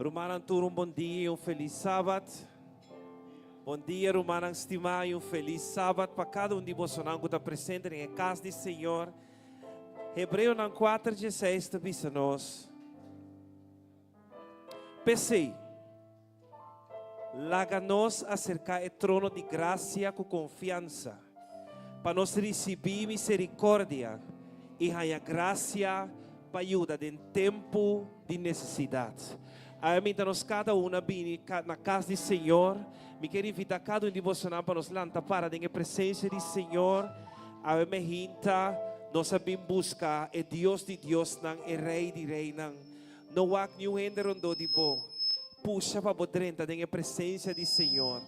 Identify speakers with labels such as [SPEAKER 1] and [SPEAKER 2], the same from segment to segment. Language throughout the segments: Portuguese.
[SPEAKER 1] Romanang turong bom dia e feliz sábado. Bom dia, Romanang estimar e feliz sábado para cada de vocês que está presente em casa do Senhor. Hebreu 4:16 está dizendo nós. Pensei, laga-nos acerca do trono de graça com confiança, para nós receber misericórdia e a graça para ajuda em tempo de necessidade. Amém. Nós cada vem na casa do Senhor. Me quero invitar cada de vocês para nos lançar para a presença do Senhor. Amém. Nós sabemos buscar é Deus de Deus, é Rei de Rei. Não há nenhum enderondo de bom. Puxa para bodrenta da presença do Senhor.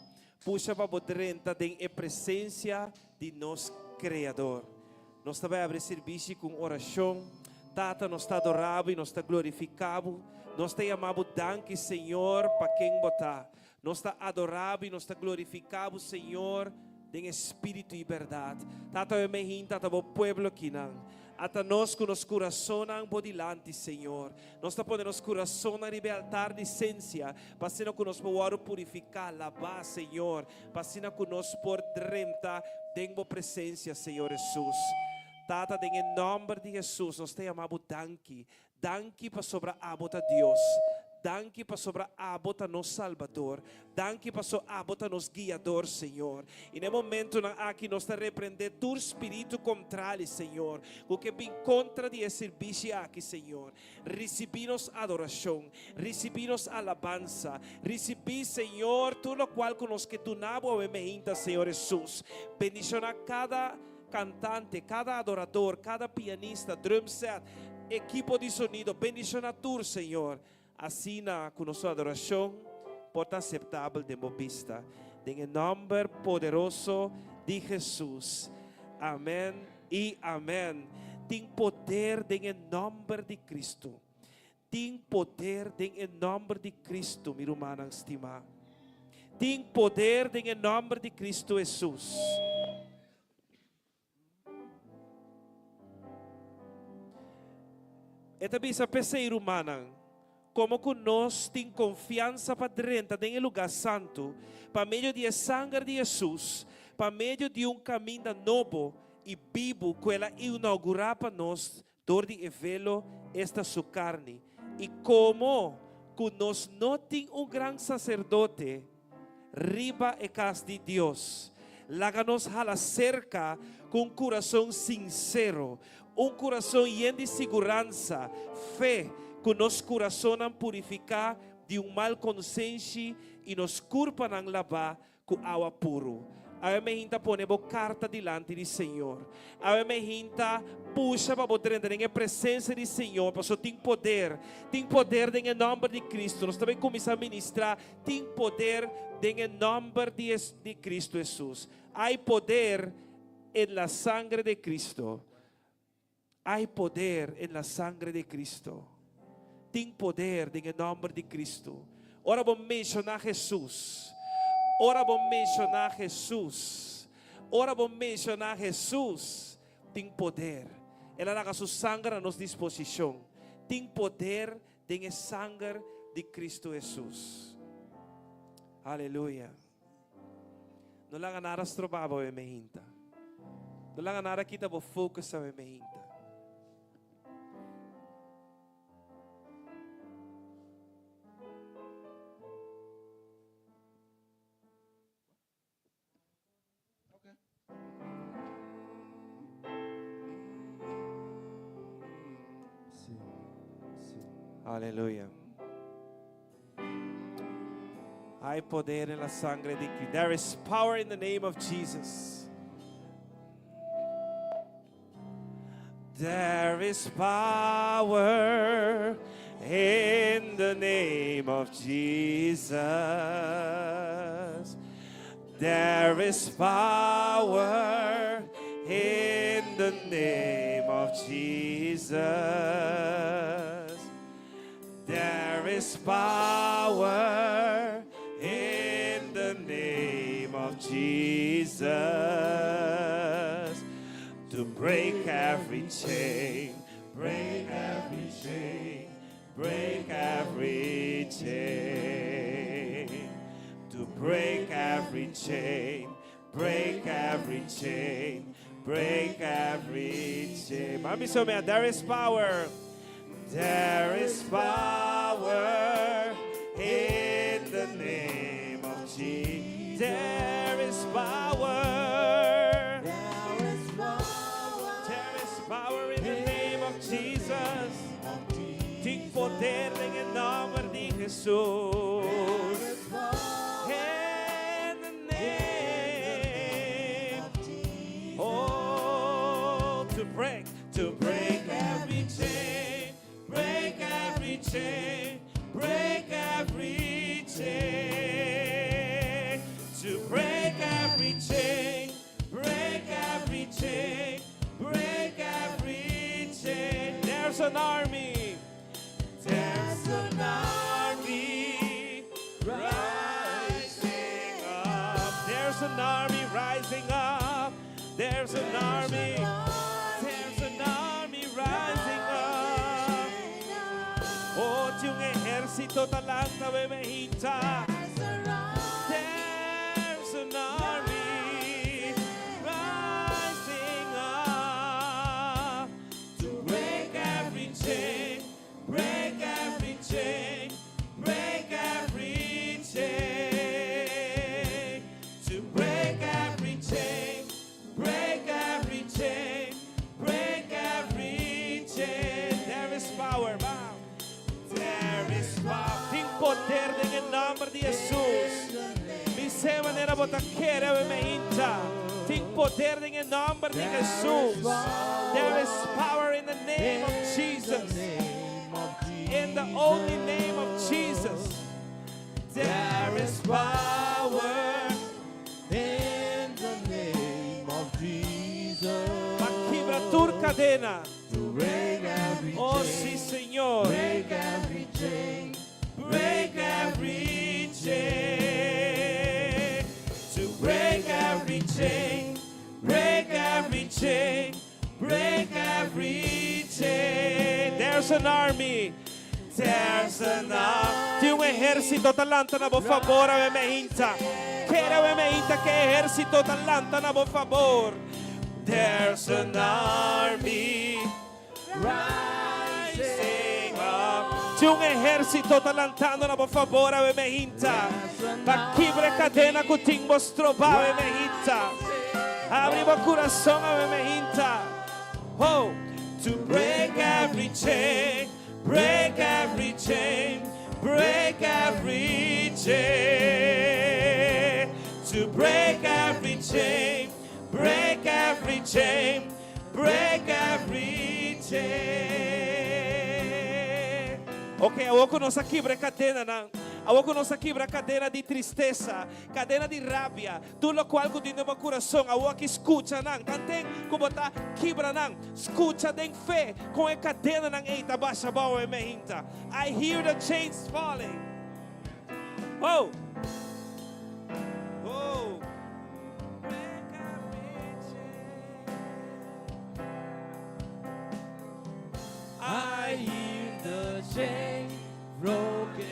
[SPEAKER 1] Puxa para bodrenta da presença de nosso Criador. Nós também abrimos serviço com oração. Tata, nós está adorado e nós está glorificado. Nós te amamos, danke, Senhor, para quem botar. Nós está adorado e nós está glorificado, Senhor, em espírito e verdade. Tata, eu me hinta, tata, o povo aqui, não. Até nós com nosso coração por delante, Senhor. Nós está podendo nosso coração na altar de essência. Passando com nós por purificar, lavar, Senhor. Passando com nós por drenta, dengo presença, Senhor Jesus. Tata, em nome de Jesus, nós te amamos, danke. Danke para sobre a bota Deus. Danke para sobre a bota nosso Salvador. Danke para sobre a bota nosso guiador, Senhor. E no momento aqui nós te repreender tu espírito contrário, Senhor. O que vem contra de serviço aqui, Senhor. Recebimos adoração. Recebimos alabança. Recebi, Senhor, tudo o qual conosco que tu nabo me Senhor Jesus. Bendición a cada cantante, cada adorador, cada pianista, drum set, equipo de sonido, bendición a tu, Senhor. Assim, com nossa adoração, pode aceitável de vista. Em nome poderoso de Jesus. Amém e amém. Tem poder em nome de Cristo. Tem poder em nome de Cristo, meu irmão estimado. Tem poder em nome de Cristo Jesus. E também se pensei, humana, como que nós temos confiança para dentro do lugar santo, para meio de sangue de Jesus, para meio de caminho novo e vivo que ela inaugurar para nós, dor de evelo esta sua carne. E como que nós não temos grande sacerdote, riba e casa de Deus, láganos a la cerca com coração sincero, coração lleno de segurança, fé, que nosso coração não purificar de mal consciência e nos culpa não lavar com água puro. A me hinta pone bo carta delante do Senhor. A me hinta puxa para botar em presença do Senhor, porque tem poder em nome de Cristo. Nós também começamos a ministrar, tem poder em nome de Cristo Jesus. Há poder em la sangre de Cristo. Há poder em la sangre de Cristo. Tem poder em nome de Cristo. Ora vamos mencionar Jesus. Ora vamos mencionar Jesus. Ora vamos mencionar Jesus. Tem poder. Ela dá sua sangue a nossa disposição. Tem poder em sangue de Cristo Jesus. Aleluia. Não lang nada strobava o emehinta. Não lang nada kita bo focus sa emehinta. Aleluia. Há poder na sangre de Cristo. There is power in the name of Jesus. There is power in the name of Jesus. There is power in the name of Jesus. There is power in the name of Jesus to break every chain, break every chain, to break every chain, break every chain, break every chain. Mami, so man, there is power. There is power in the name of Jesus. There is power. There is power in the name of Jesus. Ting poder en el nombre de Jesús. In the name. Oh, to break every chain, break every chain, break every chain. To break every chain, break every chain, break every chain. There's an army. There's an army rising up. There's an army rising up. There's an army. There's an army rising up. Oh, yung ejército talanta bemehita. There's an army rising up to break every chain. Break every chain, break every chain, to break every chain, break every chain, break every chain. There is power, wow. There is power. Ting poder en el nombre de Jesús. Mi se manera botaquera me hincha. Ting poder en el nombre de Jesús. There is power in the name of Jesus. In the only name of Jesus, there is power.
[SPEAKER 2] In the name of Jesus,
[SPEAKER 1] Maquibra tu cadena.
[SPEAKER 2] to break every
[SPEAKER 1] Oh,
[SPEAKER 2] chain,
[SPEAKER 1] sí, Señor.
[SPEAKER 2] break every chain,
[SPEAKER 1] Break every chain. To break every chain. Break every chain. Break every chain. There's an army. There's an army. Di un ejército talanta na por favor, ave me hinta. Quiero ave me hinta que ejército talanta na por favor. There's an army rising up. Di un ejército talantando na por favor, ave me hinta. Pa quibre cadena cuting vostro ba, ave me hinta. Abrimos corazón, ave me hinta. Oh, to break every chain, break every chain, break every chain. To break every chain, break every chain, break every chain. Ok, agora nós aqui cadena não. Agora nós quebra cadena de tristeza, cadena de rabia, tudo o qual continua no coração. Agora que escuta não, tantém como tá quebra não, escuta tem fé com a cadena não eita baixa boa e mehinta. I hear the chains falling. Oh, oh. Break every chain.
[SPEAKER 2] I hear the chain broken.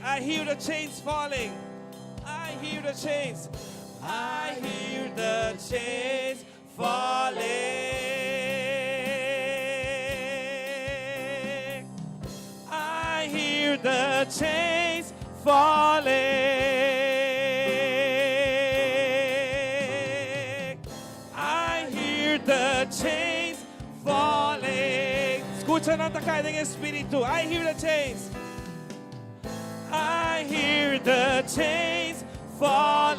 [SPEAKER 1] I hear the chains falling. I hear the chains. I hear the chains falling. I hear the chains falling. I hear the chains falling. Escucha, no te caes en espíritu. I hear the chains. I hear the chains falling.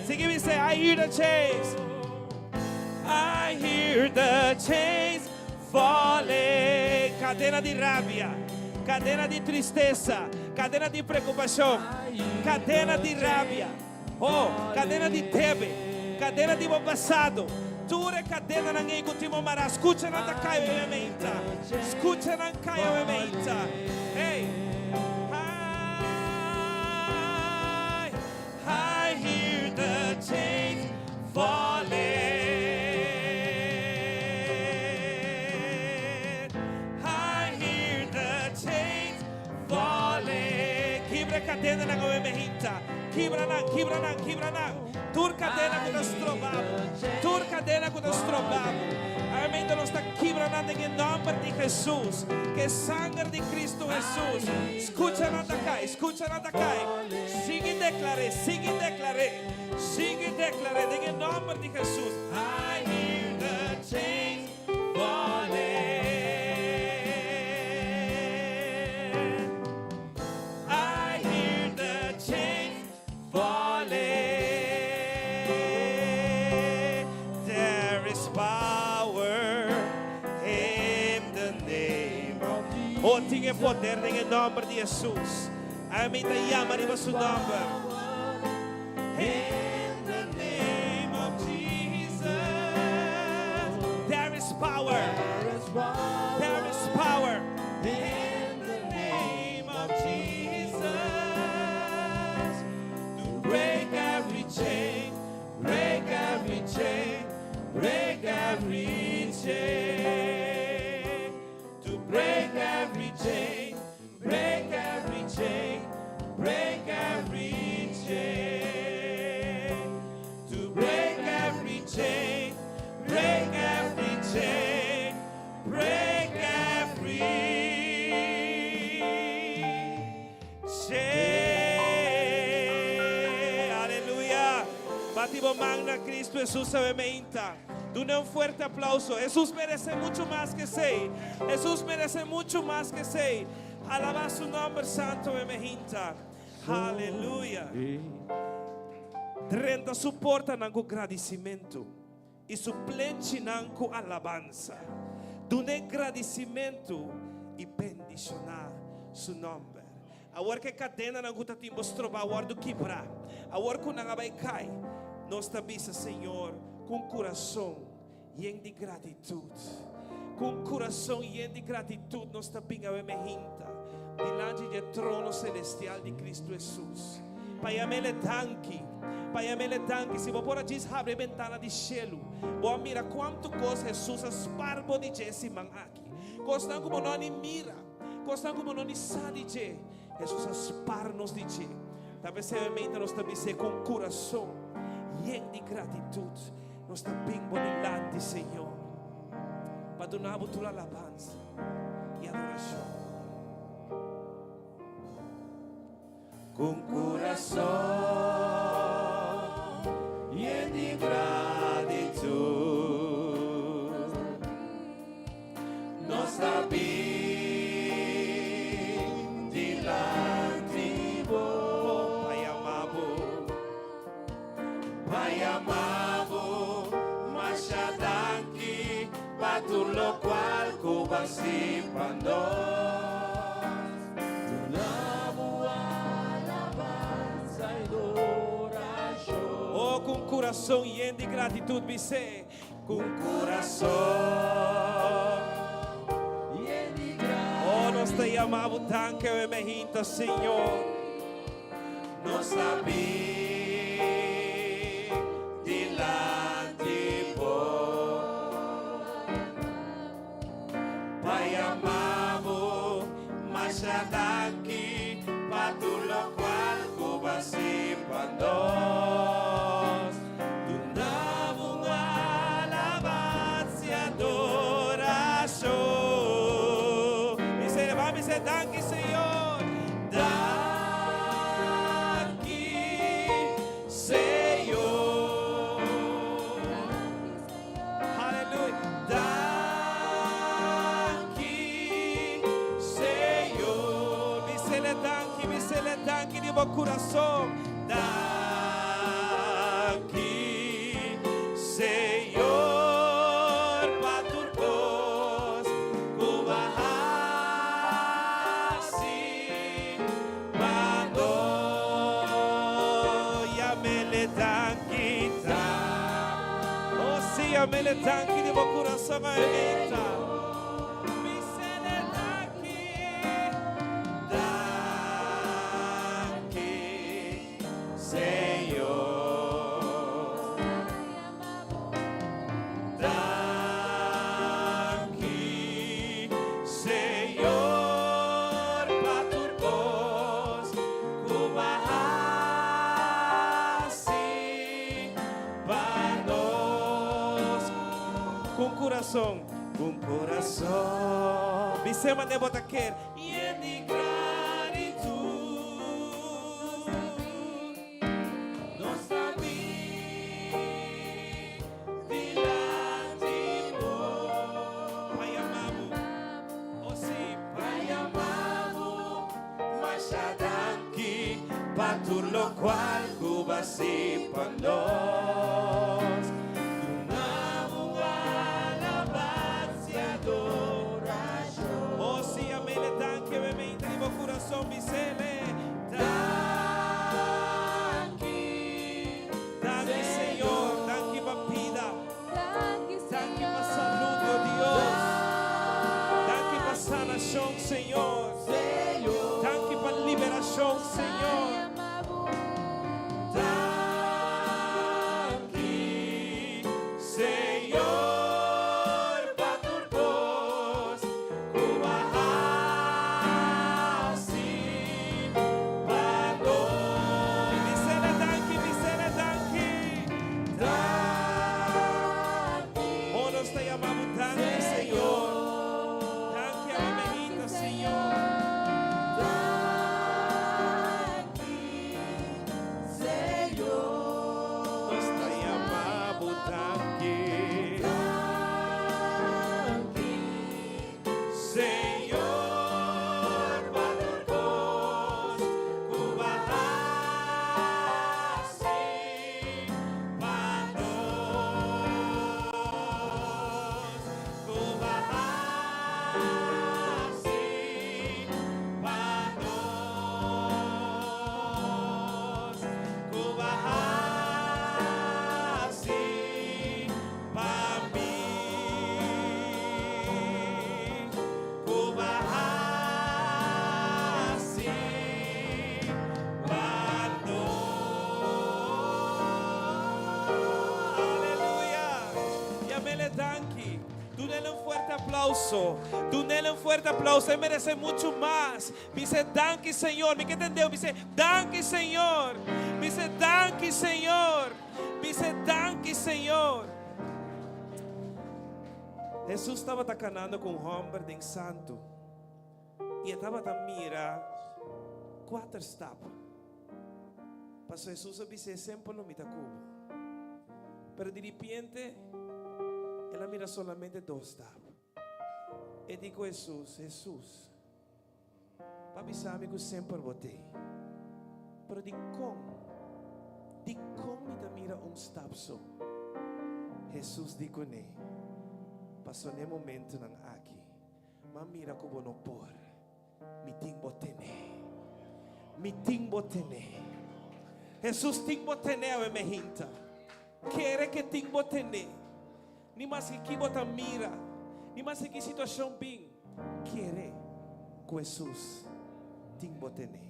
[SPEAKER 1] Sing it, say, I hear the chains. I hear the chains falling. Cadena de rabia, cadena de tristeza, cadena de preocupação, cadena de rabia, oh, cadena de tebe, cadena de passado. Ture cadena na ngei kutimo mara. Escucha na takai mementa. Escucha na kai mementa. Hey. I hear the chains falling. cadena ng omehinta. Kibra nang. Tur cadena con nuestro babo. Tur cadena con nuestro babo. Amén. Nos está quebrando en el nombre de Jesús. Que sangre de Cristo Jesús. Escucha nada acá. Sigue y declaré. En el nombre de Jesús.
[SPEAKER 2] I hear the chains falling. I hear the chains falling.
[SPEAKER 1] There is power in the name of Jesus. Oh, tiene poder en el nombre de Jesús. Amén. Te llama en su nombre. In the name of Jesus. There is power. There is power. In the name of Jesus. To break every chain. Break every chain. Break every chain. To break every chain. Break every chain. Break every chain. To break every chain. Break every chain. Break every chain. Aleluya. Batibo magna Cristo Jesús se mementa. Dune un fuerte aplauso. Jesús merece mucho más que sei. Jesús merece mucho más que sei. Alaba su nombre santo mementa. Aleluya. Renda suporta nango agradecimento e suplente nango alabanza. Dune agradecimento e bendicionar su nome. Agora que cadena nango tatimos trovar, agora do quebrar. Agora que não vai cair. Nós tabisa, Senhor, com coração e em de gratitude. Com coração e em de gratitude nós tabinha emehinta diante do trono celestial de Cristo Jesus. Pai, amele tanque. Pai, amele tanque. Se você diz abre a ventana de cielo, vou mira quanto coisa Jesus esparbo de Jesse man aqui. Costa como não mira, costa como não sabe de Jesus esparnos de Je. Talvez semente nós também se com coração e em de gratitude nós também bonilante, Senhor, para donar a tua alabança e adoração.
[SPEAKER 2] Con corazón lleno de gratitud, nos sabim dilante vos, Pai amado, machadanki, patur lo cual cubasi pando.
[SPEAKER 1] Oh, com coração e de gratitude, me sei. Com coração
[SPEAKER 2] E de graça,
[SPEAKER 1] oh, nós te amamos tanto que eu me rinto, Senhor.
[SPEAKER 2] nos sabim dilante vos, Pai amado, machadanki, patulo qual cubasi pandos, dundavo alabanza e adoração.
[SPEAKER 1] Me sei, vai me ser tanque, Senhor.
[SPEAKER 2] Daqui, Senhor,
[SPEAKER 1] Aleluia.
[SPEAKER 2] daqui, Senhor,
[SPEAKER 1] Me sei, tanque de meu coração.
[SPEAKER 2] daqui, Senhor, paturcos, cubahasi,
[SPEAKER 1] Aleluia, mele tanque. Oh, sim, a mele tanque de meu coração, a ementa. Me sei, tanque.
[SPEAKER 2] daqui, Senhor, daqui, Senhor, paturcos,
[SPEAKER 1] corazón. Com coração. Bisema de botaquer. Lleno de gratitud. Nós também dilante Pai amado. Oh sim, Pai amado. Masyadangki patulo qual kubasi pandos. Tunamong alabanza adoración. Oh sim, amém, danke, amém, tem meu coração, bisele. Danke, danke, Senhor, danke pa vida. Danke pa salud, oh Dios. Danke pa sanação, Senhor. Danke pa liberação, Senhor. Danke, Senhor, paturcos, kumahasi, padon. Bisele danke, danke. Oh, nós te amamos, danke, Senhor. Danke, amamejita, Senhor. Nós te amamos, danke. Senhor, paturcos, kumahasi, pados, kumahasi, pados, kumahasi, pami, kumahasi, pados. Aleluya. Llámele danke. Tú dale un fuerte aplauso. Tú dale un fuerte aplauso. Él merece mucho más. Me dice, danke, Senhor. Me que entendeu? Me dice, danke, Senhor. Me dice, danke, Senhor. Me dice, danke, Senhor. Jesus estava tacanando com um homem de santo. E estava a mirar 4 etapas. Pastor Jesus disse sempre no mitacubo. Pero de repente, ela mira solamente 2 etapas. E digo a Jesus, Jesus, papi sabe que eu sempre botei. Pero de como me mira step só. Jesus digo nele, passou no momento nang aqui, mas mira como não por, me ting botene. Jesus ting botene a me hinta. Quer que ting botene. Ni mais que bota mira, ni mais que situação bem. Quer que Jesus ting botene.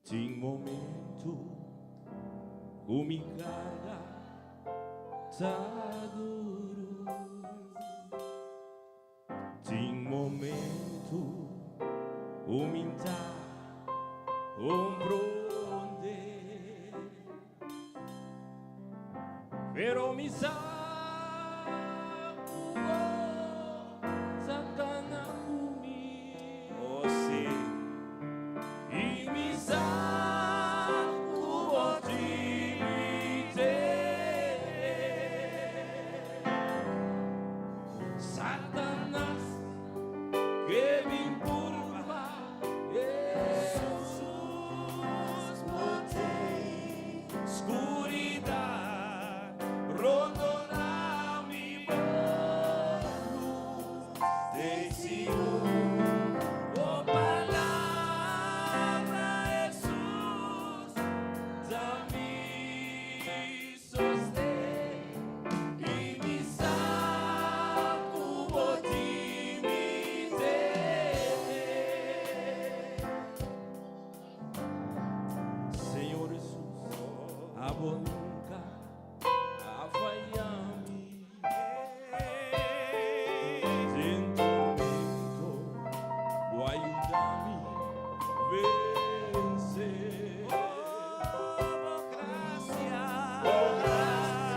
[SPEAKER 2] Ting momento umicara sa duro. Ting momento uminta ombronde. Pero mi sa sakana kumi.
[SPEAKER 1] Oh sim.
[SPEAKER 2] Escuridad, rondo Pablo nunca ha fallado. En tormento, o ayúdame vencer.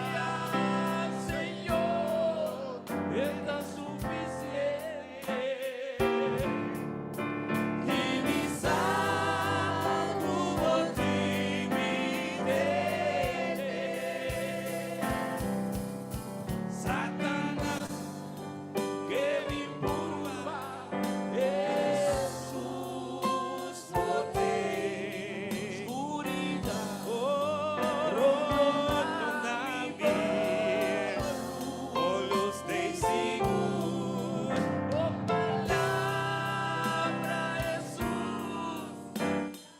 [SPEAKER 2] Gracias, Señor, es tan suficiente. Y mi salvo por ti mi Satanás que me empurra, Jesús por ti. Oscuridad, ronda mi luz de seguro. Oh, palabra Jesús,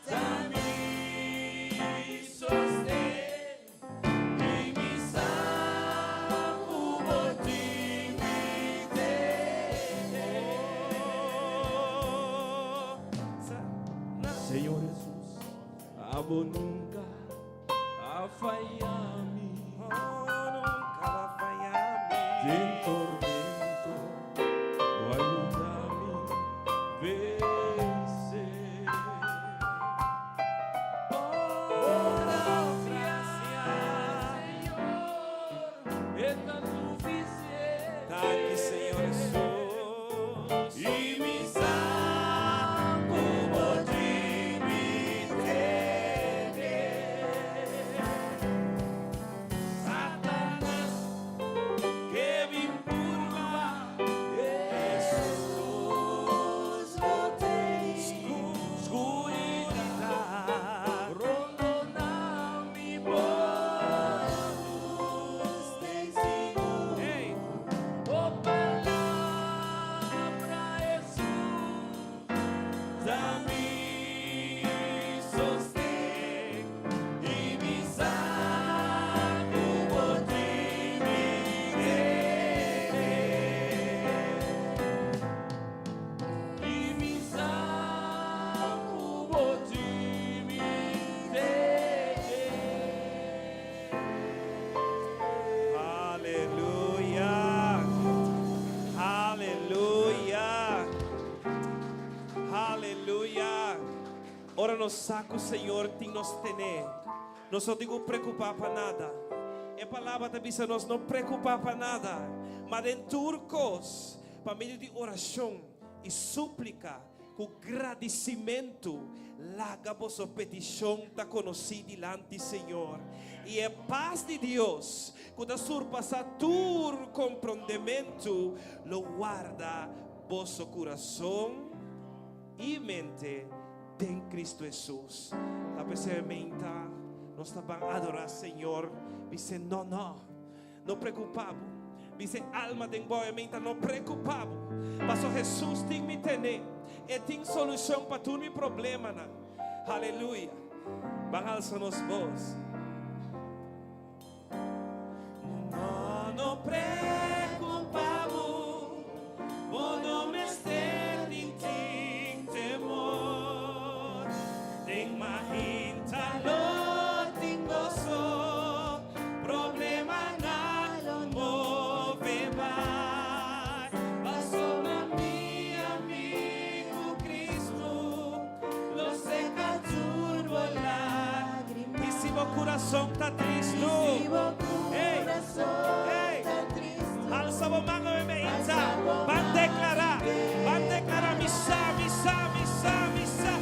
[SPEAKER 2] dame sostén. Y mi salvo por ti mi Señor Jesús, abo nunca ha fallado.
[SPEAKER 1] Nunca va a fallarme.
[SPEAKER 2] En tormento, o ayúdame vencer. Gracias, Señor, es tan suficiente.
[SPEAKER 1] Dale, Señor Jesús.
[SPEAKER 2] Y mi salvo por ti mi Satanás que me empurra, Jesús por ti. Oscuridad, ronda mi luz de seguro.
[SPEAKER 1] Hey.
[SPEAKER 2] Oh, palabra Jesús, dame sostén. Y mi salvo por ti mi Y mi salvo por ti mi
[SPEAKER 1] Aleluya. Aleluya. Aleluya. Ora nos saca o Senhor tem nos tener. Não só digo preocupar para nada. A palavra te diz nós não preocupar para nada. Mas em turcos, para meio de oração e súplica, com agradecimento, larga vossa petição está conhecida diante Senhor. E a paz de Deus, que surpassa todo compreendimento, lo guarda vosso coração e mente em Cristo Jesus. A pessoa menta, nós vamos adorar Senhor. Dice, não preocupado. Dice, alma de boa mente, não preocupado. Mas o Jesus tem me tener. E tem solução para todo meu problema. Aleluia. Vamos nos voz. Não preocupado. Não me estar de ti temor. Nem mahinta lo tengo só. Problema não move mais. Passou na minha amigo Cristo. Lo seca tudo lá. E se meu coração tá triste, alça a mão e me inza. Van declarar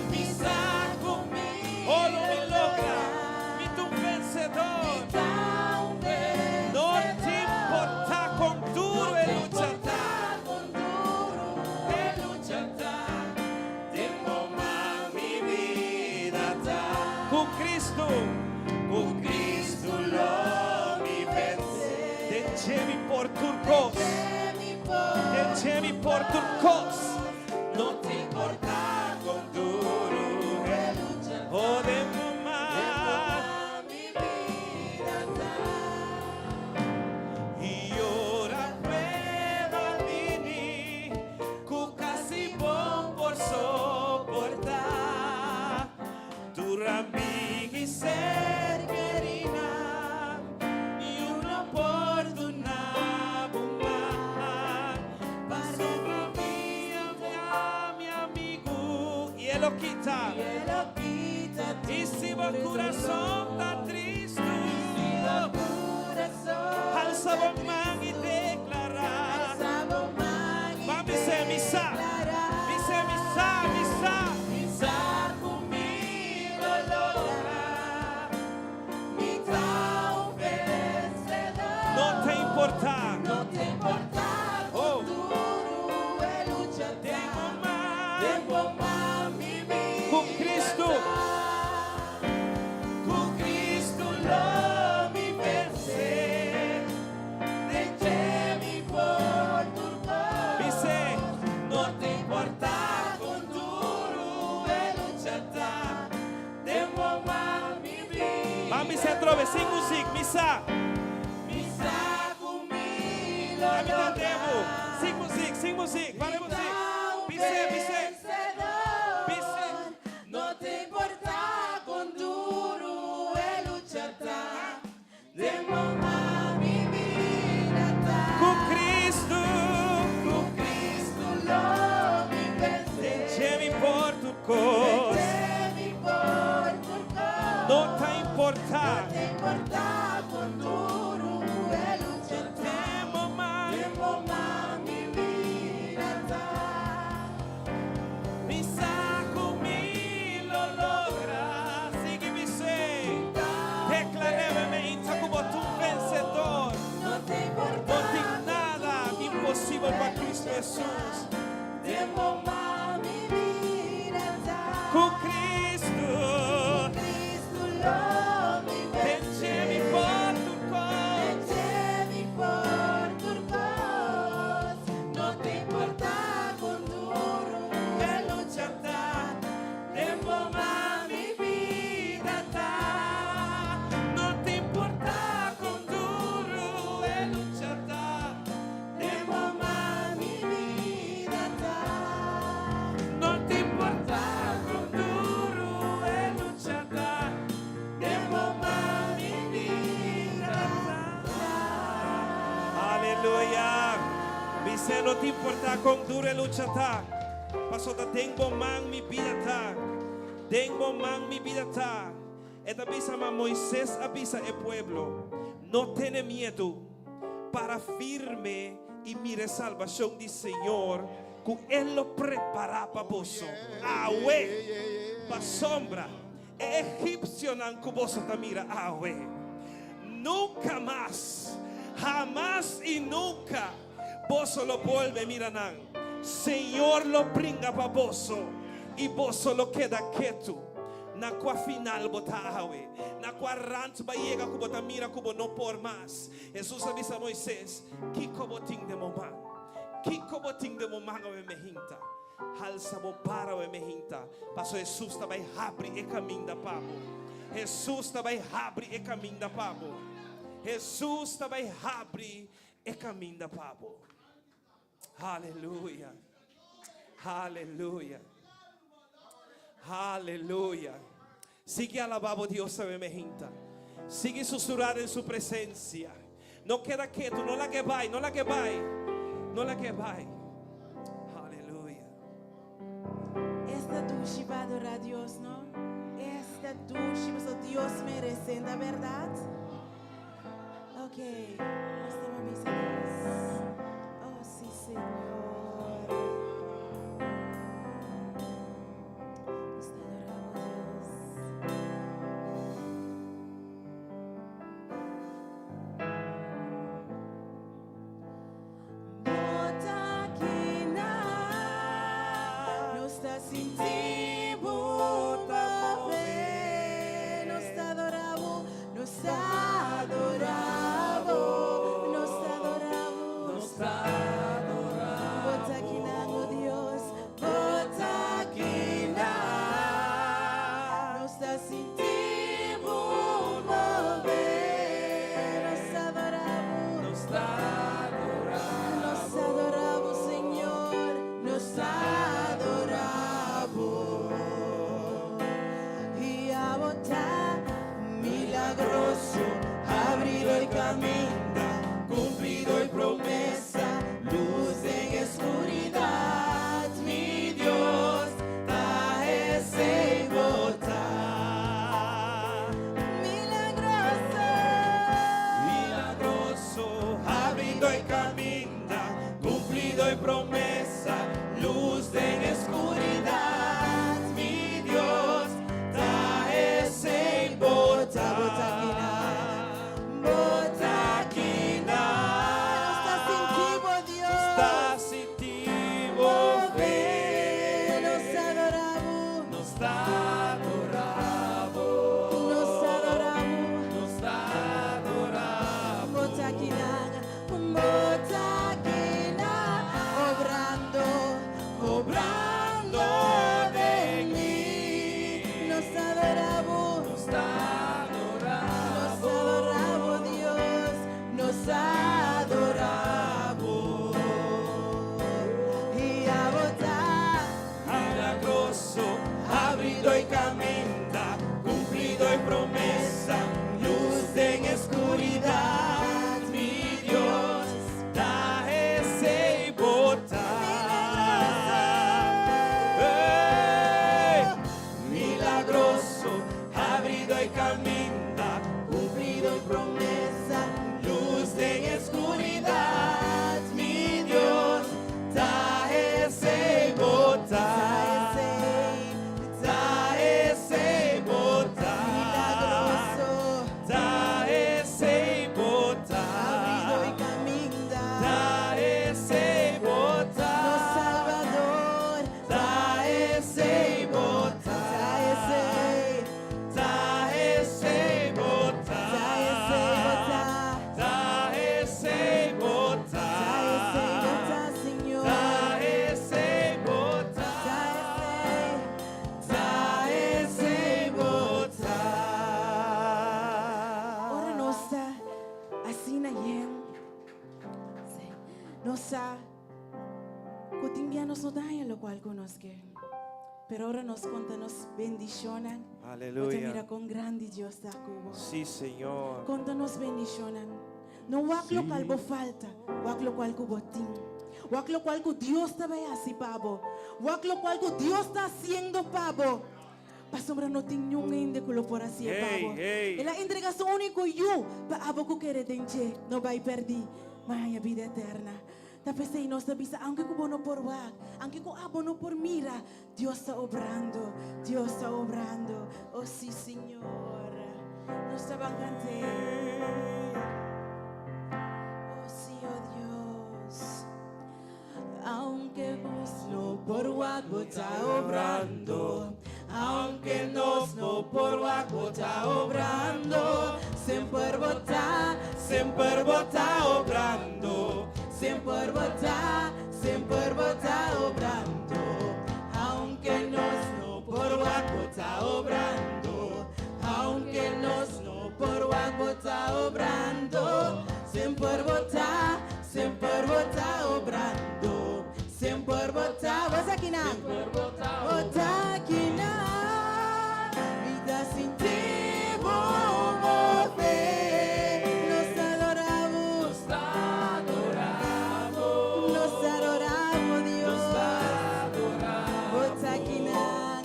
[SPEAKER 1] misa comigo. Oh, não me logra, me tu vencedor. Não te importa com duro e luchar.
[SPEAKER 2] Tempo mais mi vida tá.
[SPEAKER 1] Com Cristo
[SPEAKER 2] Con Cristo lo mi vence.
[SPEAKER 1] deixe-me por turcos. Deixe-me por turcos.
[SPEAKER 2] No te importa con duro
[SPEAKER 1] Podemos mais.
[SPEAKER 2] mi vida tá.
[SPEAKER 1] E ora prueba vini, cu casi bom por soportar. Tu ramiga e ser querida, Él lo quita.
[SPEAKER 2] y Él lo quita tu
[SPEAKER 1] Y si vos corazón está triste,
[SPEAKER 2] corazón,
[SPEAKER 1] alza vos man y declara.
[SPEAKER 2] alza vos man y
[SPEAKER 1] Va, misa, misa.
[SPEAKER 2] declara.
[SPEAKER 1] Misa, misa, misa.
[SPEAKER 2] Misa conmigo logra, mitad un vencedor.
[SPEAKER 1] No te importa.
[SPEAKER 2] No te importa
[SPEAKER 1] Oh.
[SPEAKER 2] con duro el luchar.
[SPEAKER 1] Tengo más.
[SPEAKER 2] Tengo más mi vida.
[SPEAKER 1] Con Cristo.
[SPEAKER 2] Con Cristo lo mi vencer. Deixe-me por tu cor.
[SPEAKER 1] Dice,
[SPEAKER 2] No te importa con duro el luchar. Tengo más mi vida.
[SPEAKER 1] va, misa, trove, sin música, misa.
[SPEAKER 2] Misa conmigo
[SPEAKER 1] La vida
[SPEAKER 2] logra.
[SPEAKER 1] devo. Sin música, vale música. Pise, pise. Pise.
[SPEAKER 2] No te importa con duro el luchar. Demo más mi vida.
[SPEAKER 1] Con Cristo.
[SPEAKER 2] Con Cristo lo mi vencer.
[SPEAKER 1] Llevi por tu cor.
[SPEAKER 2] Deixe-me por tu cor.
[SPEAKER 1] No te importa.
[SPEAKER 2] No te importa con duro el luchar.
[SPEAKER 1] Temo más.
[SPEAKER 2] Demo más mi vida.
[SPEAKER 1] Misa conmigo lo logra. Sigue mi ser. Declaréme como tu vencedor.
[SPEAKER 2] No te importa.
[SPEAKER 1] No tengo nada imposible para Cristo Jesús.
[SPEAKER 2] Demo más mi vida.
[SPEAKER 1] Con Cristo.
[SPEAKER 2] Cristo lo mi
[SPEAKER 1] Deixe-me por tu cor.
[SPEAKER 2] Deixe-me por tu cor. No te importa con duro el luchar. Demo más mi vida.
[SPEAKER 1] No te importa con duro el luchar.
[SPEAKER 2] Demo más mi vida.
[SPEAKER 1] No te importa con duro el luchar.
[SPEAKER 2] Demo más mi vida.
[SPEAKER 1] Aleluya. Dice, no te importa con duro el luchar. Pastor, tengo man mi vida ta. Tengo man mi vida ta. Esta avisa a Moisés, avisa el pueblo. No tiene miedo para firme y mire salvación del Señor. Que Él lo prepara para vos. Pa sombra. Egipcio nan kuboso tamira awe. Nunca más, jamás y nunca vos lo vuelve miranan. Señor lo bringa para vos y vos lo queda quieto. Na qua final botawe, na qua rant ba llega kubo tamira kubo no por más. Jesús avisa a Moisés, kiko boting de momang. Kiko boting de momang ave mehinta. Halsa bo para ave mehinta. Paso Jesus também abre e caminho da pabo. Jesus também abre e caminho da pabo. Jesus também abre e caminho da pabo. Aleluia. Aleluia. Aleluya. Sigue alabando a Dios, ave mehinta. Sigue susurrar en su presencia. No queda quieto, no la que vai, no la que vai, no la que vai. Aleluya.
[SPEAKER 3] Esta noche va a adorar a Dios, ¿no? Esta noche nuestro Dios merece, ¿la verdad? Ok, nós temos a missa de Deus. Oh, sim, Senhor. Nós te adoramos, Deus. Bota aqui na, nós está sentindo mover, nós te adoramos, nós te adoramos, nós te adoramos, nós te adoramos. Bota aqui na, meu Deus, bota aqui na, nós está sentindo mover, nós te adoramos, nós te adoramos, nós te adoramos, Senhor, nós te adoramos. obrando, obrando de mí. Nos adoramos, Dios, nos adoramos. Y a votar,
[SPEAKER 2] Milagroso, abrido y camina, cumplido y promesa, luz en escuridad, mi Dios, da ese y botar. Milagroso, abrido y camina, cumplido y promesa, luz en escuridad, mi Dios, da ese y botar. Da ese y botar. Da ese y botar.
[SPEAKER 3] abrido y camina.
[SPEAKER 2] Da ese y botar.
[SPEAKER 3] Salvador,
[SPEAKER 2] Da ese y botar. Da ese y botar. Da ese y botar.
[SPEAKER 3] Señor.
[SPEAKER 2] Da ese y botar. Da ese y botar.
[SPEAKER 3] Ora nossa, assim na yen. Nossa, cotidianos no daña lo cual conozca. Pero ahora nos conta, nos bendicionan.
[SPEAKER 1] Aleluya.
[SPEAKER 3] Mira con grande Dios da cubo.
[SPEAKER 1] Sí, Señor.
[SPEAKER 3] Conta nos bendicionan. No wak lo calvo falta, wak lo cual cubo tin. Wak lo cual que Dios está así, pavo. Wak lo cual que Dios está haciendo, pavo. Pasombra no tiene un ende que lo por así,
[SPEAKER 1] Hey,
[SPEAKER 3] pavo.
[SPEAKER 1] hey.
[SPEAKER 3] Y la entregación único yo, pa abo que quiere denche, no va a perder, vaya vida eterna. Tapi say no sabisa, aunque kubo no por wak, aunque ko abo no por mira, Dios está obrando, Dios está obrando. Oh sí, Señor. No estaba cantando. Oh sí, oh Dios. Aunque vos no por guapo está obrando, aunque nos no por guapo está obrando, siempre bota
[SPEAKER 2] Obrando,
[SPEAKER 3] siempre bota obrando, aunque nos no por guapo está obrando, aunque nos no por guapo está obrando, siempre bota obrando, siempre bota, vas aquí na, bota aquí na, vida sin ti vamos mover, nos adoramos Dios, bota aquí na,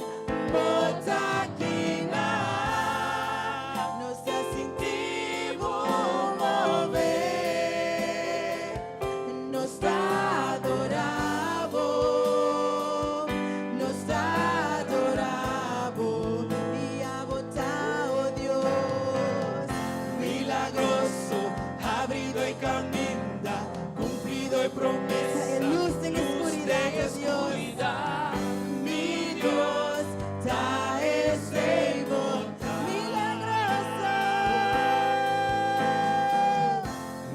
[SPEAKER 3] nos sin ti vamos mover, nos adoramos y a votar, oh Dios.
[SPEAKER 2] milagroso, abrido y camina, cumplido y promesa,
[SPEAKER 3] Luz en
[SPEAKER 2] luz
[SPEAKER 3] oscuridad,
[SPEAKER 2] de
[SPEAKER 3] oh Dios.
[SPEAKER 2] escuridad, mi Dios, da ese y botar.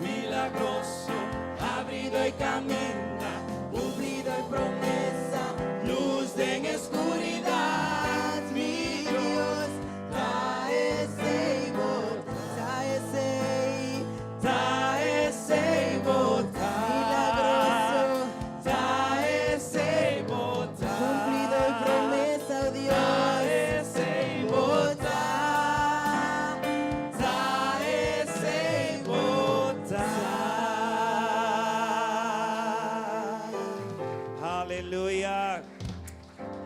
[SPEAKER 2] Milagroso, abrido y camina, cumplido y promesa, luz en escuridad, mi Dios, da ese y botar. Da ese y botar. Da ese y botar.
[SPEAKER 3] Cumplido y promesa, oh
[SPEAKER 2] Da
[SPEAKER 3] Dios.
[SPEAKER 2] ese y botar. Da ese y botar.
[SPEAKER 1] Aleluia.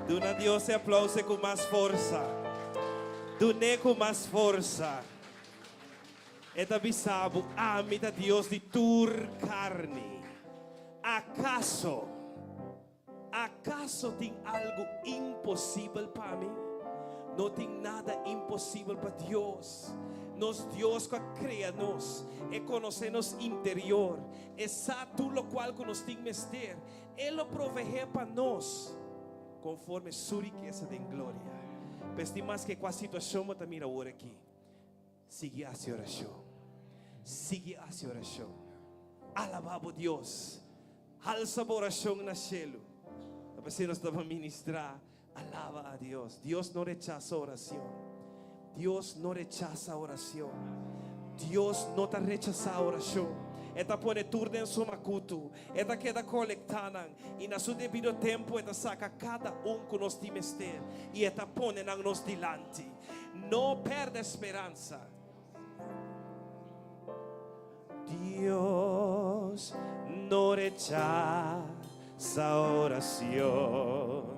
[SPEAKER 1] Dona Deus esse aplauso com mais força. Dune com mais força. Eta bisabo, amita Deus de tur carne. ¿Acaso tem algo impossível para mim? Não tem nada impossível para Deus. Nos Dios que crea nos e conoce nos interior. E sabe tudo lo qual que nos tem mester. Ele lo provee para nós. conforme su riqueza de gloria. Pesti mais que com a situação que mira agora aqui. Sigue essa oração. Sigue essa oração. Alabado Deus. Alça a oração na cielo. A pessoa estava a ministrar. Alaba a Dios. Dios no rechaza oración. Dios no rechaza oración. Dios no te rechaza oración. Esta pone turno en su macuto. Esta queda colectada. Y en su debido tiempo esta saca cada con nos dimester. Y esta pone en nos delante. No perde esperanza. Dios no rechaza oración.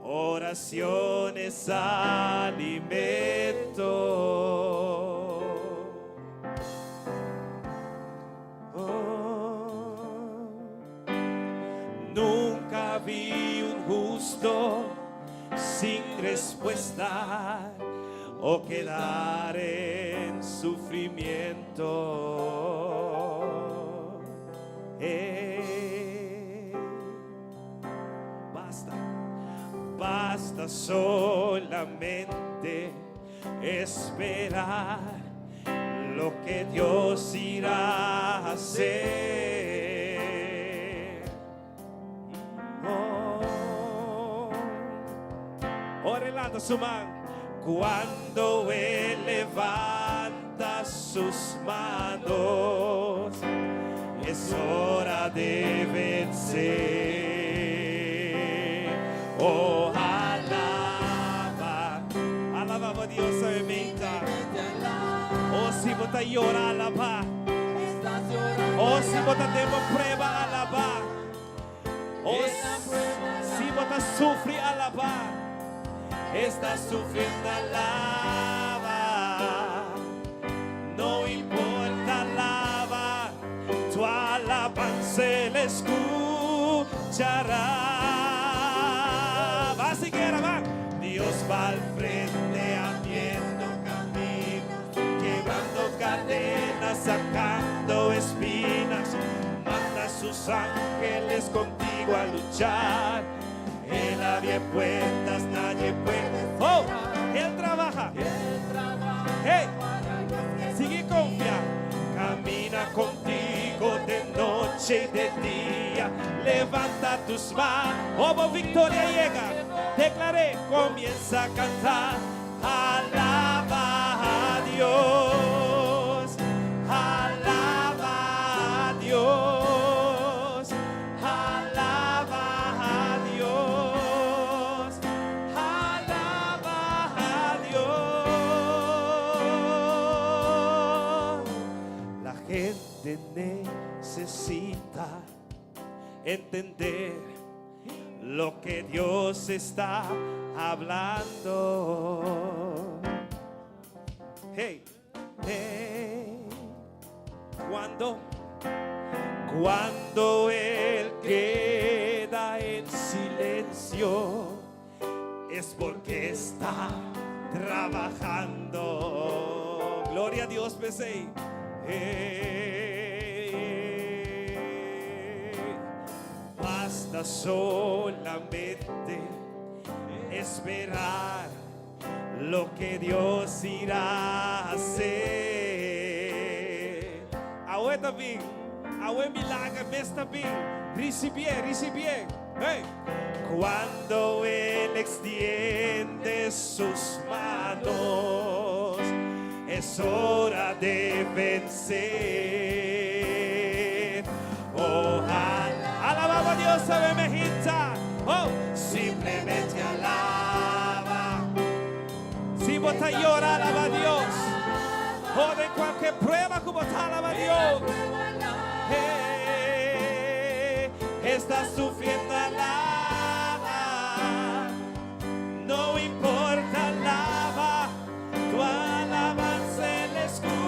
[SPEAKER 1] Oración es alimento. Oh, nunca vi un justo sin respuesta o quedar en sufrimiento. Basta solamente esperar lo que Dios irá a hacer. Relata su mano. Cuando Él levanta sus manos, es hora de vencer. Oh, alaba a Dios, suavemente. Oh, si vos te llora, alaba. Oh, si vos te debo prueba, alaba. Oh, si vos te sufre, alaba. Estás sufriendo, alaba. No importa, alaba. Tu alabanza Él escuchará. Dios va al frente abriendo caminos, quebrando cadenas, sacando espinas. Manda a sus ángeles contigo a luchar. Él abre puertas, nadie puede. Oh, Él trabaja. Hey, sigue confiando. Camina contigo de noche y de día. Levanta tus manos. Oh, victoria llega. Declaré, comienza a cantar. Alaba a Dios. Alaba a Dios. Alaba a Dios. Alaba a Dios. La gente necesita entender lo que Dios está hablando. Hey, hey. Cuando Él queda en silencio, es porque está trabajando. Gloria a Dios, pensé. Basta solamente esperar lo que Dios irá a hacer. Ahora también, ahora milagre me está bien. Recibir. Hey. Cuando Él extiende sus manos, es hora de vencer. Alabamos a Dios, sabe mejita. Oh, simplemente alaba. Si vos te llora, alaba a Dios. O de cualquier prueba como te alaba a Dios. Hey, estás sufriendo, alaba. No importa, alaba. Tu alabanza Él escuchará.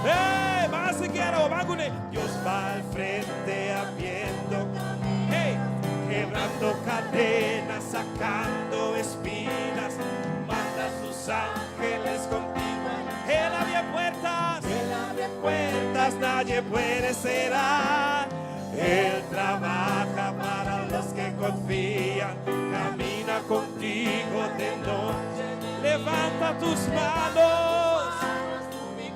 [SPEAKER 1] Hey, más si quiero, vágune. Dios va al frente abriendo, hey, quebrando cadenas, sacando espinas. Manda a sus ángeles contigo. Él abre puertas, nadie puede cerrar. Él trabaja para los
[SPEAKER 2] confían, camina contigo de noche.
[SPEAKER 1] Levanta tus manos.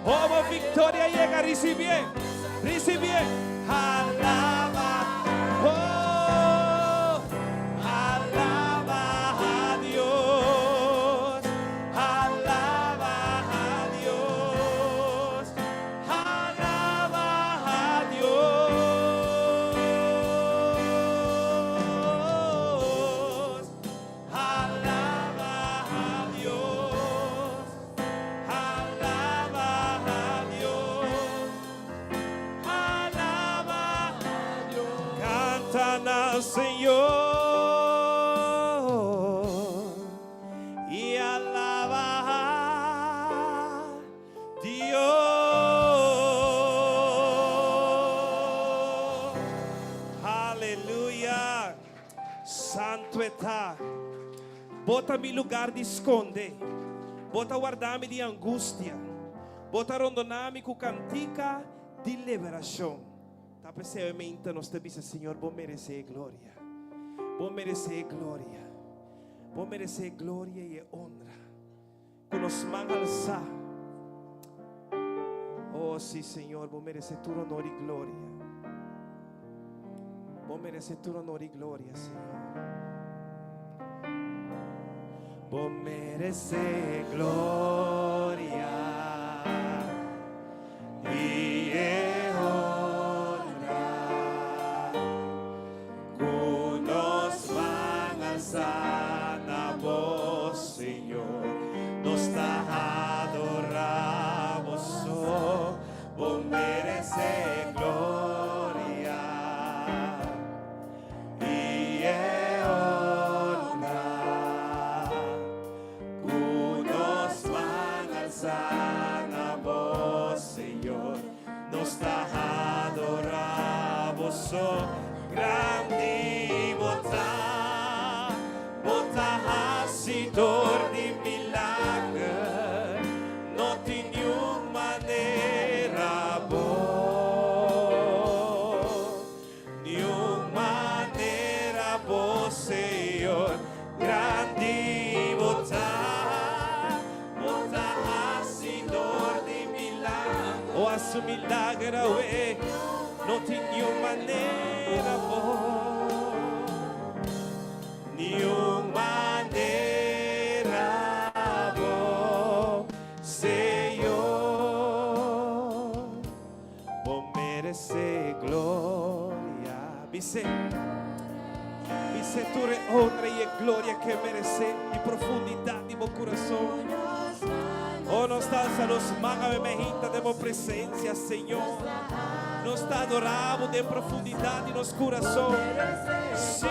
[SPEAKER 1] Oh, victoria llega, recibe. Alaba. Oh, alaba a Dios. Alaba a Dios. Alaba a Dios. Alaba a Dios. Alaba a Dios. Alaba a Dios. Cantan al Señor y alaba a Dios. Aleluya. Santo está. Bota mi lugar de esconde. Bota guardar-me de angústia. Bota rondonar-me com cantica de liberação. Tá percebendo? Nós te dizemos, Senhor, vou merecer glória. Vou merecer glória. Vou merecer glória e honra. Com os mãos alçar. Oh, sim, Senhor, vou merecer tu honor e glória. Vou merecer tu honor e glória, Senhor. Vou merecer glória e honra, com nós vamos alçar na voz, Senhor, nós tá adoramos só. Vou merecer glória e honra. Na voz, Senhor, nos tá adoramos só. Grande botar, botar assidor de milagre, não tem nenhuma maneira boa, nenhuma maneira boa, Senhor. Grande botar. O milagre é, não tem nenhuma maneira boa, nenhuma maneira boa, Senhor, vou merecer glória. Dice tu honra e glória que merece de profundidade de meu coração. Oh, nos alza los manos emergentes de tu presencia, Señor. Nos adoramos de profundidad en los corazones. Sí,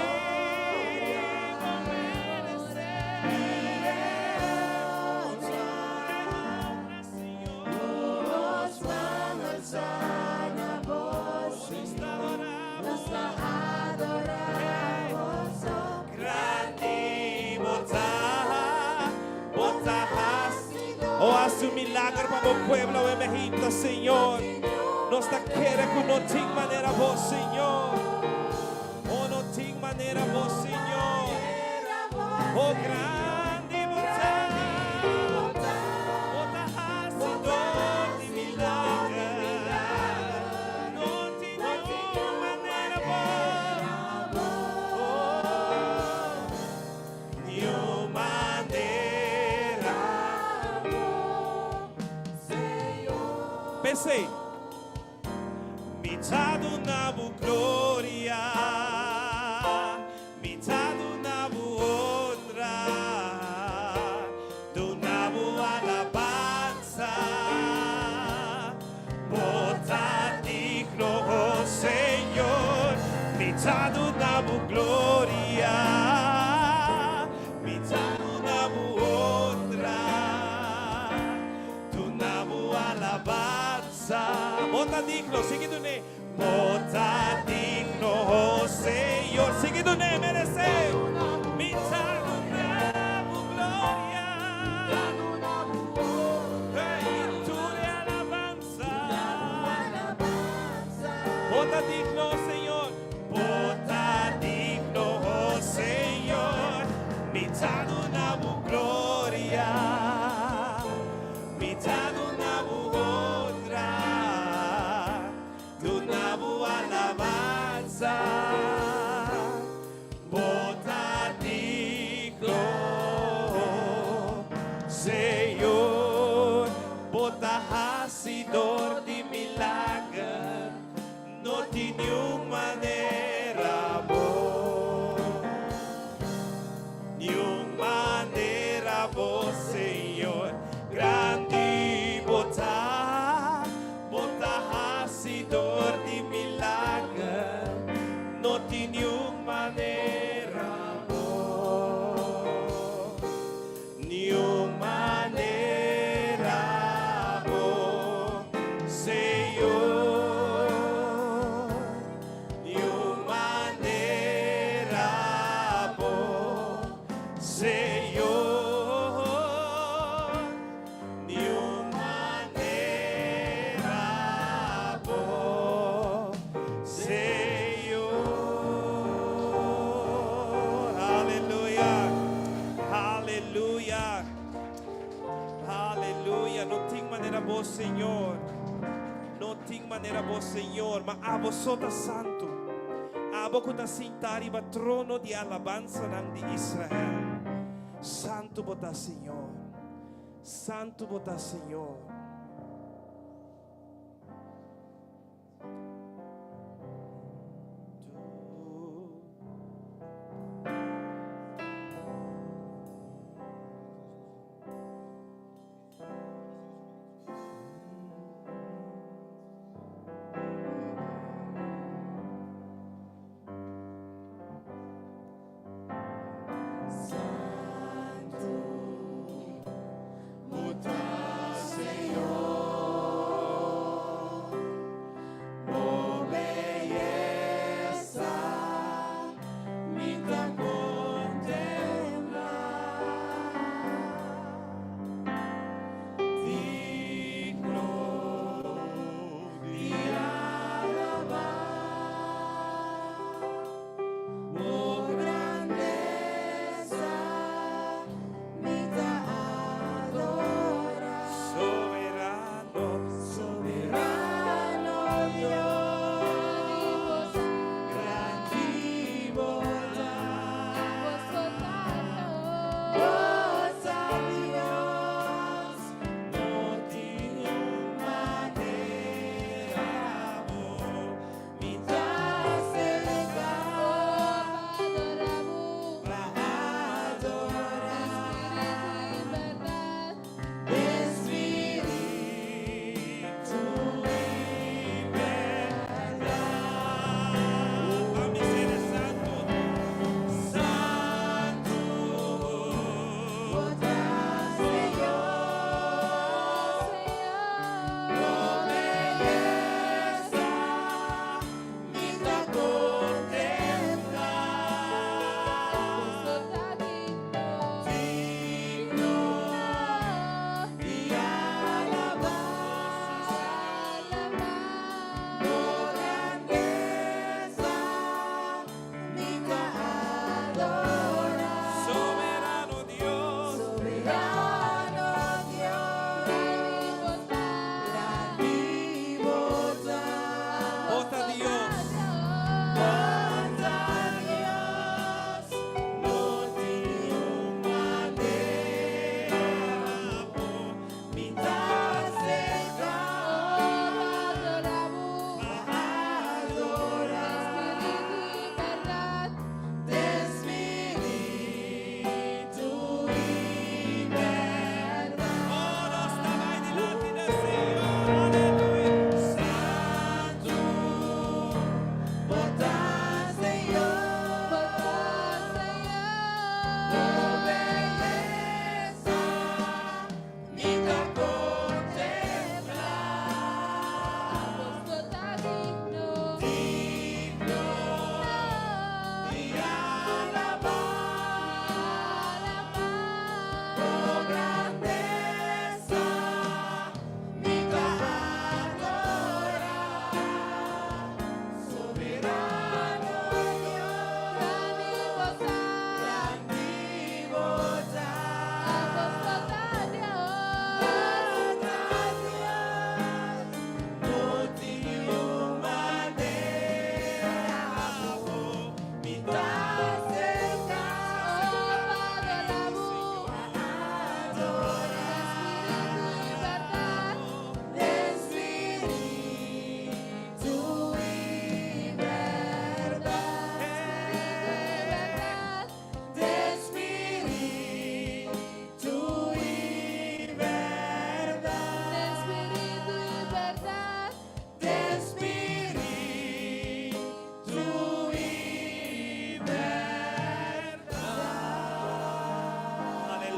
[SPEAKER 1] oh, haz un milagre para o pueblo emergente, Senhor. Nós tá querendo que não tem maneira boa, Senhor. Oh, não tem maneira boa, Senhor. Oh, grande botar, assidor de milagre. Não tem nenhuma maneira boa. Oh, nenhuma maneira. Pensei, me dá do nabo glória, me dá do nabo honra, do nabo alabanza, bota digno, oh Senhor, me dá do nabo glória, me dá do nabo honra, do nabo alabanza. Bota digno, seguindo ne. Bota digno, oh Senhor, seguindo ne, mereceu. Me dá do nabo glória, virtude e alabanza. Bota digno, Senhor. Bota digno, oh dado nueva gloria, me dado nueva honra, tu nueva alabanza, bota digno, Senhor, bota hacedor de milagre, não de nenhuma maneira boa, nenhuma maneira boa, Senhor, grande bota, bota hacedor de milagre, não de nenhuma maneira boa, nenhuma maneira boa, Senhor, nenhuma maneira boa, Senhor, nenhuma maneira boa, Senhor. Aleluia, aleluia, aleluia. Não tem maneira boa, Senhor. Não tem maneira boa, Senhor. Mas a vosotros santo. A boca da sentar iba trono de alabanza de Israel. Santo bota, Senhor. Santo bota, Senhor.
[SPEAKER 3] Santo,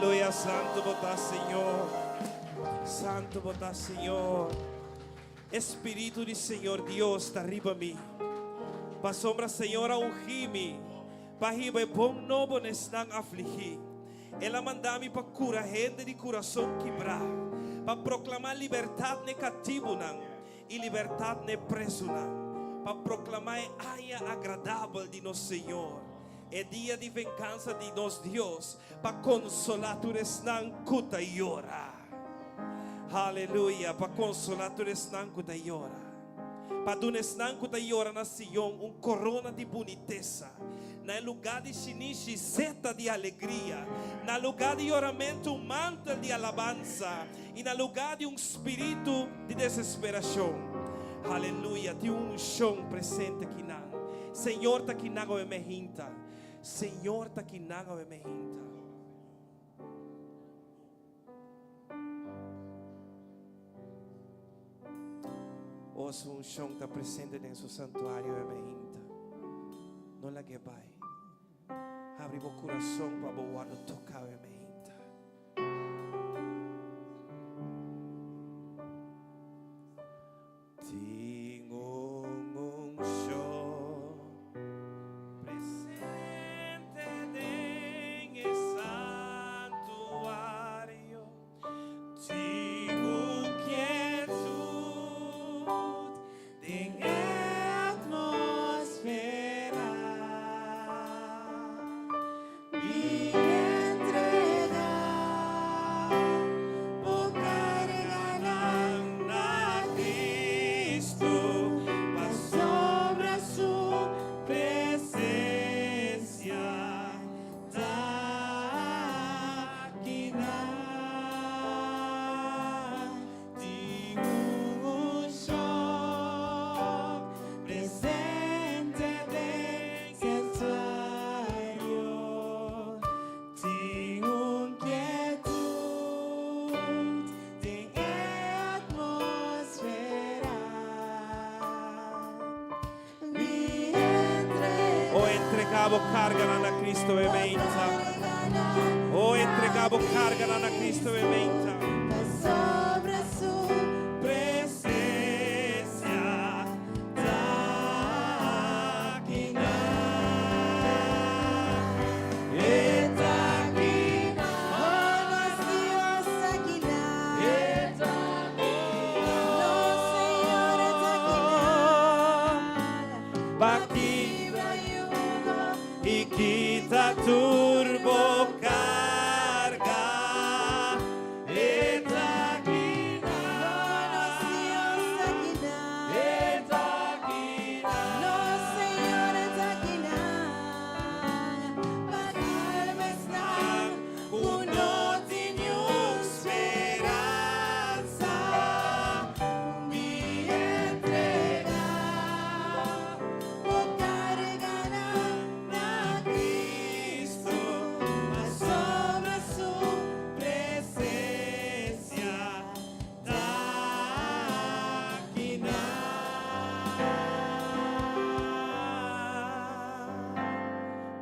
[SPEAKER 1] Aleluya, santo botás, Señor. Santo botás, Señor. Espíritu de Señor Dios está arriba a mí. Pa sombra, Señor, a ungir-me. Pa riba e bom novo nesnang afligir. Ela manda-me para curar gente de coração quebrar. Para proclamar liberdade ne cativo não. E liberdade ne preso não. Para proclamar a aia agradável de nosso Senhor. É dia de vingança de nosso Deus. Para consolar tu resnang kuta yora. Aleluia. Para consolar tu resnang kuta yora. Para tu resnang kuta yora na Sion. Corona de boniteza. Na lugar de xinichi, seta de alegria. Na lugar de oramento, manto de alabança. E na lugar de espírito de desesperação. Aleluia. Tem chão presente aqui na. Senhor, está aqui na goemehinta. Senhor, está aqui na goemehinta. Hoje chão está presente em seu santuário goemehinta. Não la que vai. Abre o coração para o guardo tocar a mente. Tenho show presente em santuário. Tenho quietude em atmosfera. Entregavo carga na Cristo e menta. Oh, entregavo carga na Cristo e menta.
[SPEAKER 3] Sobre a sua
[SPEAKER 1] Presença tá aqui na. Está aqui na.
[SPEAKER 3] oh, nosso Deus aqui na.
[SPEAKER 1] Está aqui
[SPEAKER 3] Nosso Senhor está aqui na.
[SPEAKER 1] aqui. E quita turbo carga. Está aqui na.
[SPEAKER 3] Nosso Deus aqui na.
[SPEAKER 1] Está aqui na.
[SPEAKER 3] Nosso Senhor está aqui na. Para estar conosco em esperança. Me entregar, vou carregar na Cristo, mas sobre a sua presença tá aqui na.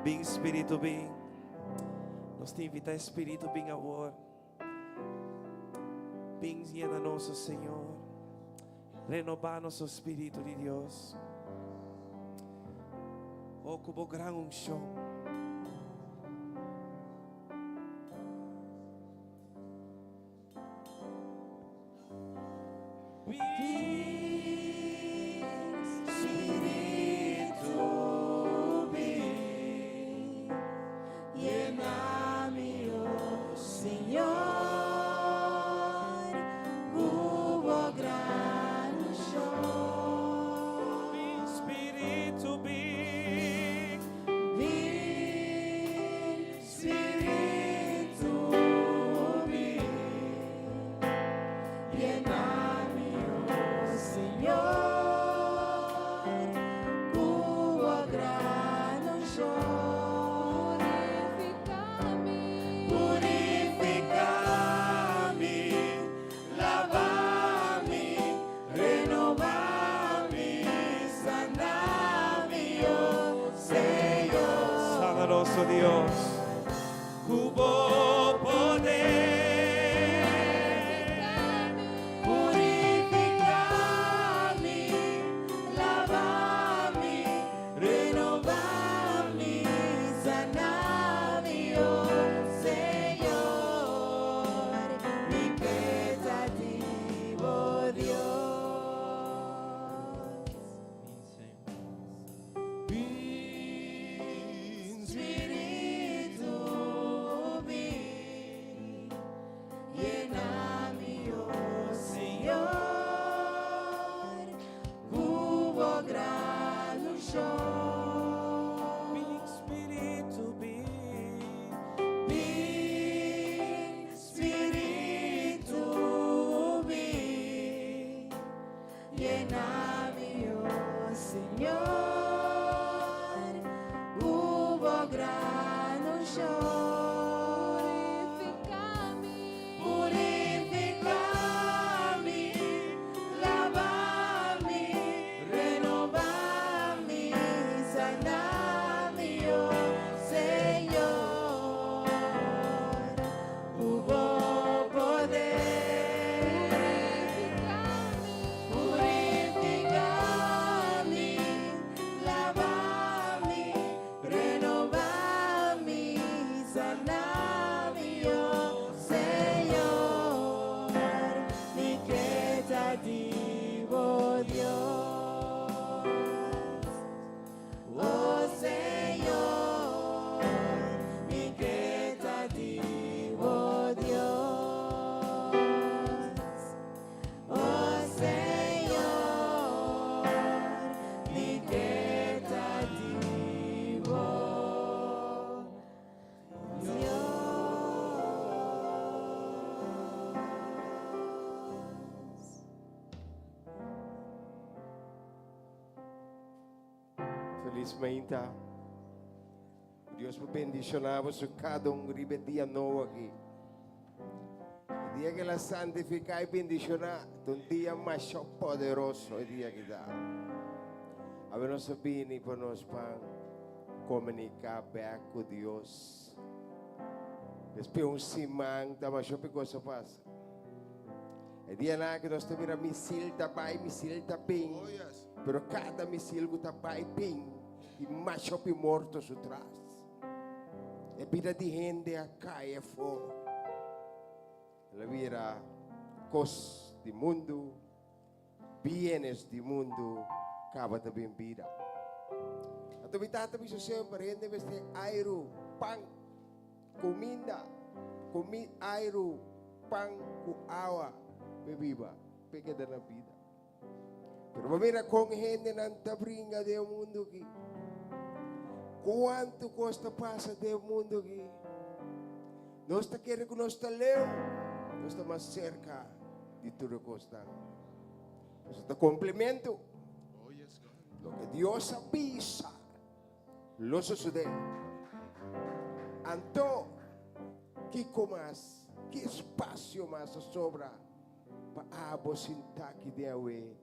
[SPEAKER 1] Bem Espírito, bem. Nós te invita Espírito, bem agora. Bem llena nosso Senhor. Renovar nosso Espírito de Deus. Oh, como gran unción.
[SPEAKER 3] Espírito, vem, llena-me, oh Senhor, cubo grano show.
[SPEAKER 1] Espírito, bem.
[SPEAKER 3] Vem, Espírito, vem, llena-me, oh Senhor, cubo grano show. Purifica-me, lava-me, renova-me, sana-me, oh Senhor.
[SPEAKER 1] Sana nosso Deus. Cubo poder.
[SPEAKER 3] Sanami, oh Señor, mi creativo Dios. Oh Señor, mi creativo Dios. Oh Señor, mi creativo Dios.
[SPEAKER 4] Felizmente, Deus me bendicionava su cada dia novo aqui. O dia que ela santificar e bendicionar, um dia mais poderoso o dia que dá. A ver nós sabini para nós para comunicar bem com Deus. Depois simang, tama siya pagkosa pasa. E dia na que nós temos misil tapay, misil taping. Pero cada misil que tapay ping, e macho pi morto su tras. E vida de gente a caia fogo. Ela vira cos de mundo, bienes de mundo, acaba também vida. A tua vida também sempre gente veste airo, pão, comida, airo, pão, com água, bebida, pequena na vida. Pero mira com gente não está brinca do mundo aqui. Quanto custa passa do mundo aqui? Nós está querendo que nós está leu, nós está mais cerca de tudo que está. Nós está complemento. Lo que Deus avisa, lo sucede. Então, que mais, que espaço mais sobra para sentar aqui de awe.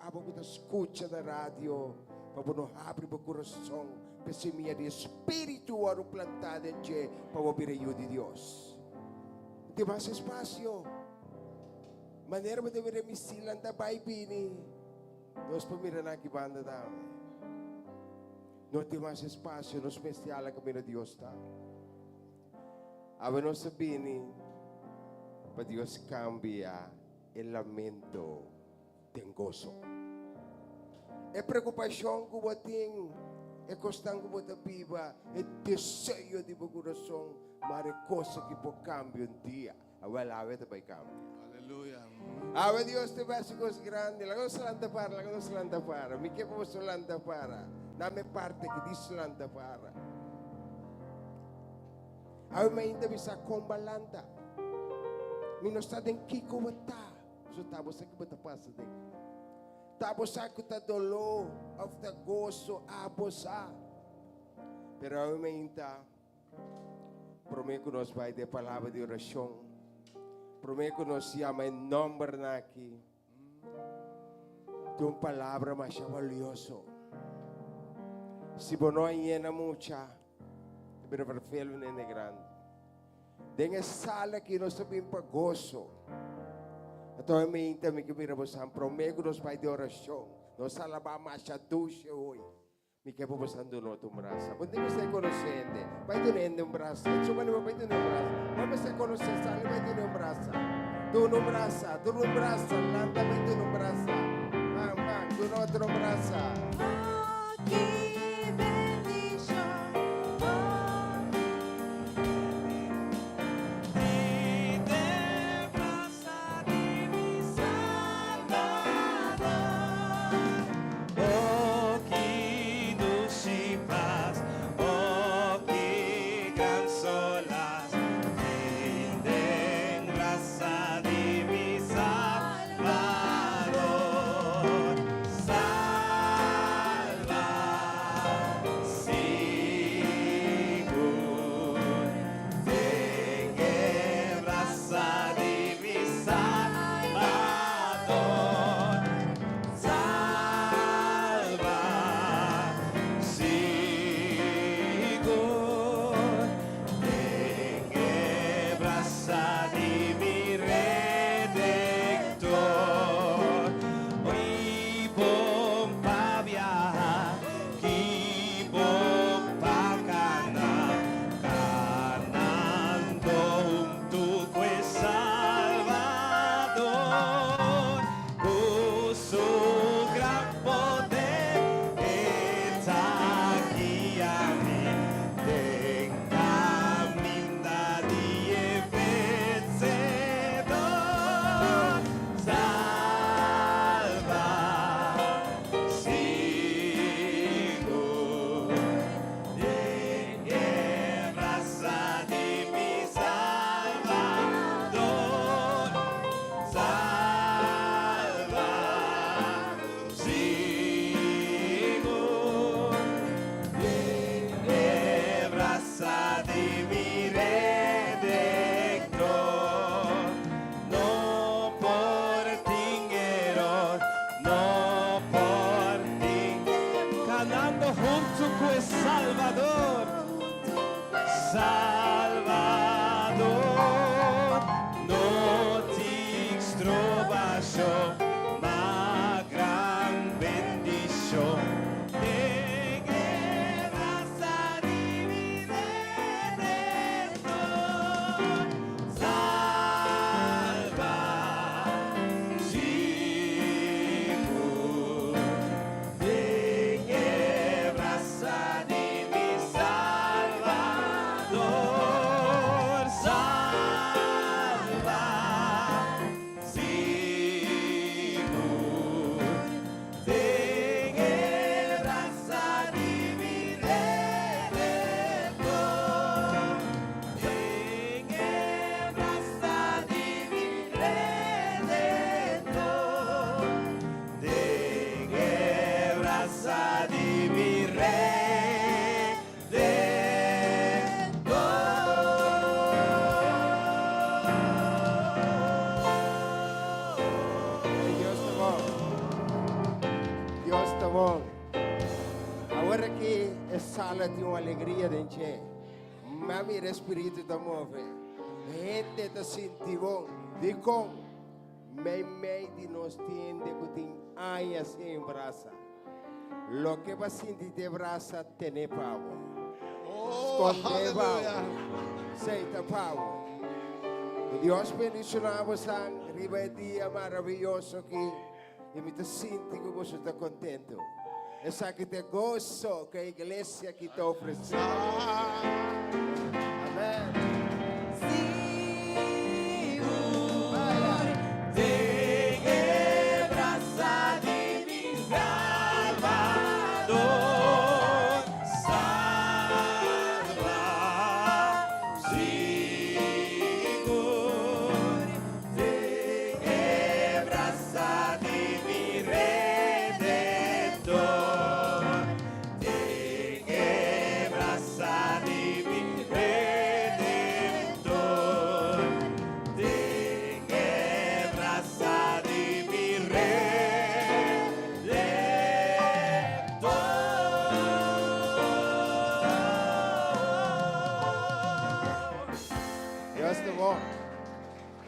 [SPEAKER 4] Abo kita escucha na radio, para não abrir o coração, para semia de espírito aro plantado em ti, para ouvir a de Deus. Tem mais espaço. Maneira de ver misilan da baibini, nós pamira na kibanda da. Não tem mais espaço, nós especial a caminho de Deus tá. Abo nós sabini, para Deus cambia o lamento. Tem gozo. É preocupação que você tem, é questão que você viva, é desejo de seu coração, mas é coisa que pode cambiar um dia. Agora, a vida vai cambiar.
[SPEAKER 2] Aleluia.
[SPEAKER 4] Ave Deus te vai coisas grandes. Lago salanta para. Me que vou salanta para. Dame parte que diz salanta para. Ave me ainda bisa combalanta. Me não está em que covata. So tapos sa kita pasa din. Tapos sa kita dolo of the gozo apos sa. Pero aumenta. Prometo nos vai de palavra de oração. Prometo nos llama em nombre naki. De palavra mais valioso. Se bono llena mucha, pero perfelo nene grande. Denga sala que nós sabemos para gozo. Atualmente, me quero você prometo nos vai de oração. Nós salvamos mais a ducha hoje. Me quero você no outro braço. Quando você conhecendo, vai do um braço. Isso vai do braço. Quando você conhecer, sale vai do braço. Do no braço, landa vai do braço. Vamos, do outro braço.
[SPEAKER 3] Oh, que bendición. Oh,
[SPEAKER 4] ela tem uma alegria dentro. Mas o espírito está movendo. Gente está sentindo. Digo, meio de nós tem que tem anos em braça. Lo que vai sentir de braça tem power.
[SPEAKER 5] Oh, aleluia.
[SPEAKER 4] Seita power. Deus bendicionamos a riba dia maravilhoso aqui. E me sinto que você está contente. Essa que te gozo que a igreja que te oferece. Amém.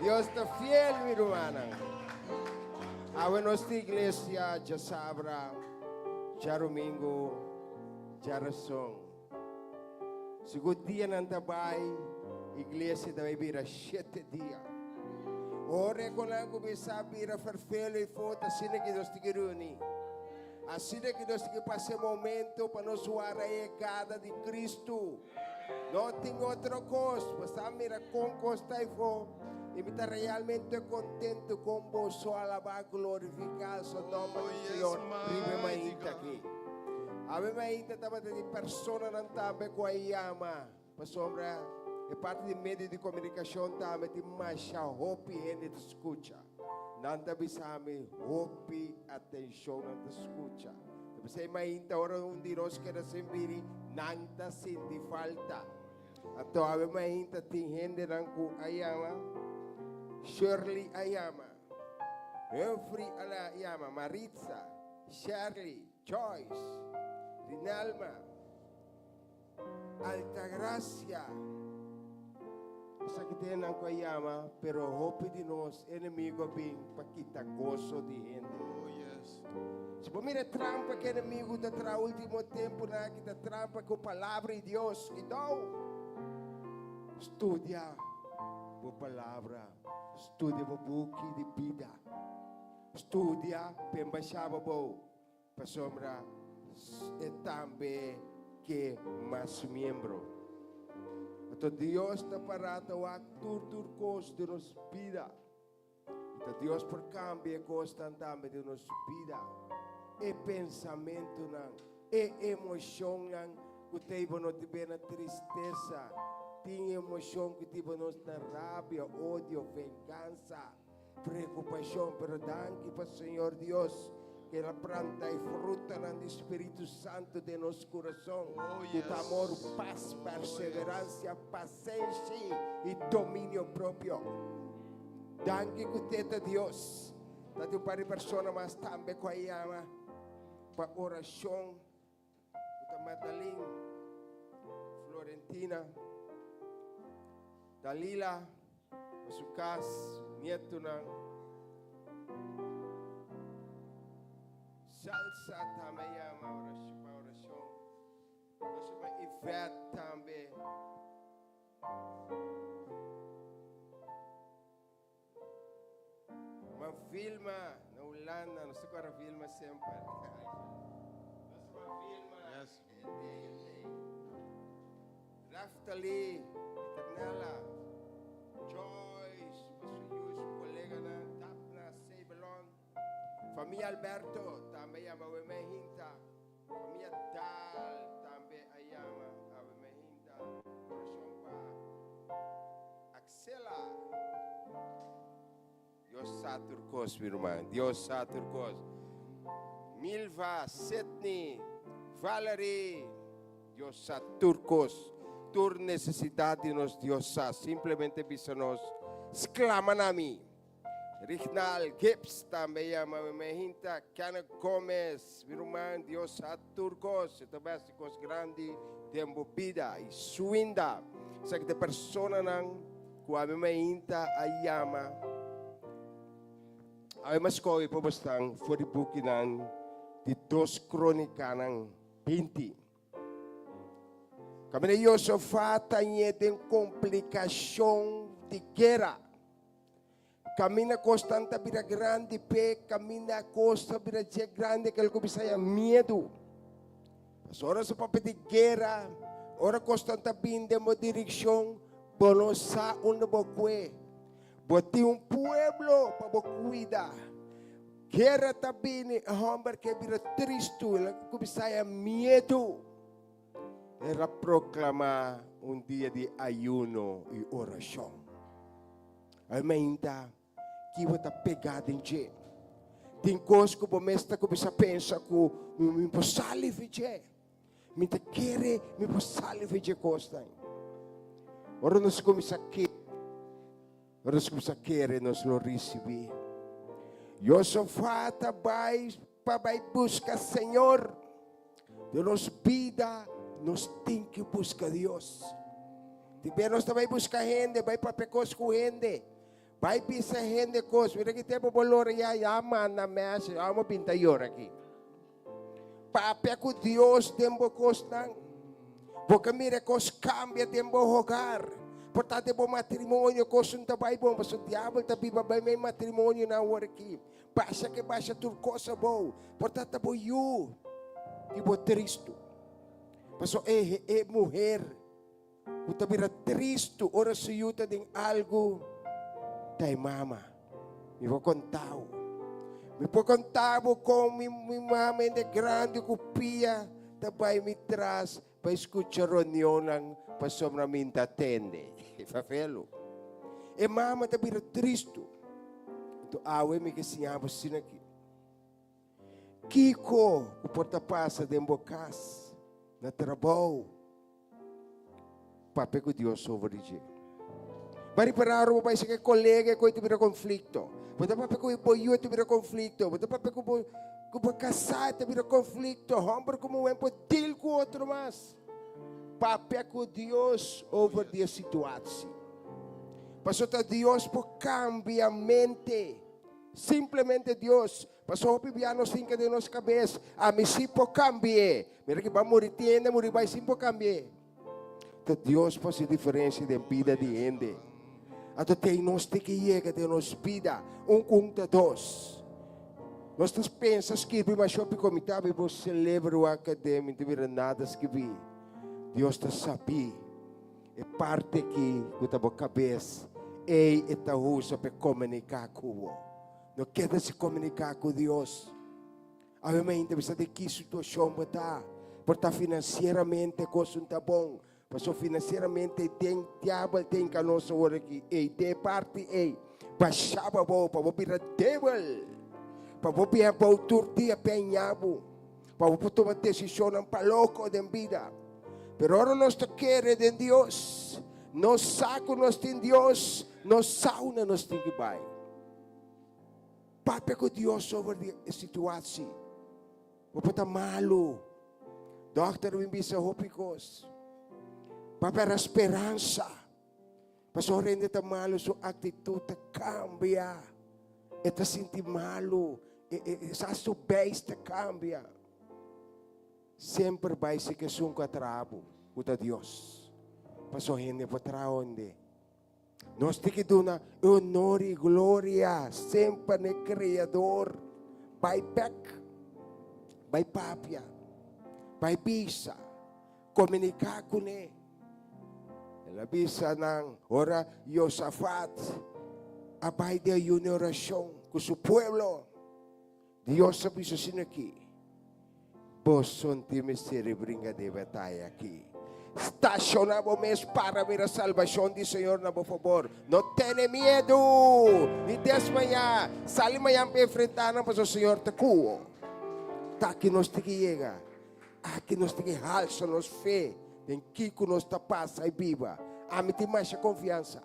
[SPEAKER 4] Deus está fiel, mi hermana. A nuestra iglesia ya sabrá, ya domingo, ya razón. Si un día no está iglesia debe vir a 7 días. Ora con la comienza vir a farfelo e foto, assim que Deus te reúne. Assim que Deus te passa momento para nos suar a chegada de Cristo. Não tem outra coisa, você mira com costa e for. E me está realmente contente com você, alabar, glorificar o seu nome do Senhor. Primeiro ainda aqui. A minha ainda estava de pessoa não também com a Yama. Para sombra, é parte de meio de comunicação também de mais hope e de escuta. Não também sabe hope, atenção, não escuta. Você ainda hora de nós que recebemos, não sente falta. Então a minha ainda tem gente não com a Yama. Shirley Ayama, Humphrey Ayama, Maritza, Shirley, Joyce, Rinalma, Altagracia. Essa que tem na Ayama, pero hope de nós, inimigo bem, para quitar gozo de gente.
[SPEAKER 5] Oh, yes.
[SPEAKER 4] Se você mira trampa que inimigo da tra último tempo, na que da trampa com a palavra de Deus, então, estudia a palavra. Estudia o book de vida. Estudia pembachava bom. Para sombra e também que mais membro. Então Deus está parado a tudo coisa de nossa vida. Então Deus por cambia coisa também de nossa vida. E pensamento não, e emoção não, que teve não tiver na tristeza. Tem emoção que tipo nós na rabia, ódio, vingança, preocupação, pero danke para o Senhor Deus, que ela planta e fruta no Espírito Santo de nosso coração,
[SPEAKER 5] yes.
[SPEAKER 4] o amor, paz, perseverança, paciência e domínio próprio. Danke que teta Deus, tanto para pessoa, mas também com a Yama, para oração, para Madalena, Florentina, Dalila, Masukas, nieto ng salsa também é uma oração. Nós chamamos Ivete também. Uma filma na Holanda, não sei qual era a filma sempre. Nós chamamos filma.
[SPEAKER 5] Yes.
[SPEAKER 4] Raftali, Eternela. Joyce, Pastor colega na Tapna, Sebelon, família Alberto, também a Mawemehinta, família Dal, também a Yama, a Mawemehinta, coração para Axela. Deus Saturcos, meu irmão, Deus Saturcos. Milva, Sidney, Valerie, Deus Saturcos. Tur necessidade nos Deus simplesmente bisa nos exclama na mim. Rignal Gibbs também a Mahinta, Cana Gomes, meu irmão Deus Turcos, ito básicos grande tempo vida e suinda sa que persona nang kuami mainta ayama ay mas ko ipabastang foribukinan di 2 Kronika ng 20. Kami na Yosafat niya din komplikasyong de guerra. Kami na constante bira grande pe, kami na costa bira grande que ele bisaya medo. Mas ora sa papel de guerra, ora constante binde mo direksyon, bono sa una bokwe. Boti pueblo para cuidar. Guerra tabini, homem que bira tristo, ele bisaya medo. Era proclamar dia de ayuno e oração. Ainda que você está pegado em dia. Tem coisas que você começa a pensar que me possale fazer. Me te querer, me possale fazer coisas. Ora nós começa a querer. Ora nós começa a querer, nós lo receber. Yosafat vai buscar Senhor. Deus nos vida. Nós temos que buscar Deus. Tipo, nós também buscar gente, vai para pecos com gente. Vai pisar gente coisa. Mira que tempo bolor ya ama na mesa, amo pintayor aqui. Para com Deus tempo costan. Porque mira cos cambia tempo hogar. Portanto, o matrimônio cosun tabay bom, mas o diabo tabi babay may matrimônio na hora aqui. Baixa que baixa tudo coisa boa. Portanto, bo you. Tipo tristo. Paso mulher, o tabira triste, ora se yuta din algo, tay mama, me vou contar. Me vou contar com minha mama de grande copia, tabay me traz, para escutar reunião ng pasomra minta tende. Fafelo. E mama tabira triste. Ito awe me kasinhabo sinaki. Kiko, o porta-passa de embocas. Na trabalho, papel com Deus sobre ti. Bari para o pai se colega que tiver conflito. Bota papel com o boio tiver conflito. Bota papel com o casado tiver conflito. Homem como um deal com outro mais. Papel com Deus sobre a situação. Passou a Deus por cambiar a mente. Simplesmente Deus. Pasó pibiano cinca de nos cabeça. A mi sipo cambie. Mira que va morir tienda, morir vai sipo cambie. Então Deus faz diferença de vida de gente. Ato tem nós que chega de nos vida conta dois. Nós pensamos que vi mais shopping comitado você celebra o acadêmico de vir nada que vi. Deus te sabe. É parte que com a cabeça e esta usa para comunicar com o. Não quer se comunicar com Deus. Obviamente, precisa de que situação está. Porque financeiramente, coisa não está bom. Porque financeiramente, tem diabo, tem que nós agora aqui. E de parte, baixava bom, para você virar devil. Para você virar para o turti, apanhado. Para você tomar decisão para louco de vida. Pero agora nós queremos de Deus. Nós saco nós tem Deus. Nós sauna nós tem que vai. Papel com Deus sobre a situação. Você está malo. Doctor, me bisa hopicos. Papel a esperança. Pasó rende está malo, sua atitude cambia. Está sentindo malo. Essa sua besta cambia. Sempre vai se que sunca trabo. Uta Deus. Pasó rende para onde? Nós temos que dar honor e glória sempre no Criador. Vai pec, vai papia, vai bisa, comunicar com ele. Ela bisa ng ora Yosafat, abay de uma oração com seu pueblo. Deus sabe isso assim aqui. Poson time brinca de batalha aqui. Estacionamos mes para ver a salvação do Senhor na por favor. Não tenha medo. Ni desmayar. Sali mayam enfrentar para o Senhor te cuo. Tá que nós te chega. Aqui nós te halsa nos fé. Em que nós te passa e viva. A mim tem mais confiança.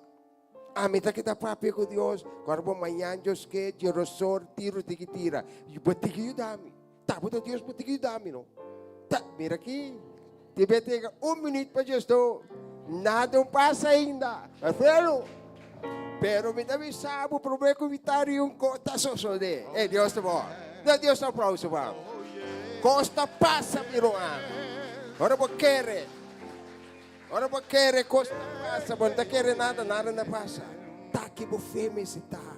[SPEAKER 4] A mim tá que tá papi com Deus. Corbo manhã Deus que Jerusalém tiro te que tira. E bote que ajudar-me. Tá, bote Deus bote que ajudar-me não. Tá, mira aqui. Tibete 1 minuto pa Diyos to. Nada passa ainda. Marcelo. Pero me dá sabe o problema comunitário yung kota sosode. Deus te bom. Deus te aplauso, bom. Costa passa, piruan. Ora por querer, costa passa, bom. Não quer nada não passa. Tá que bo fé me se tá.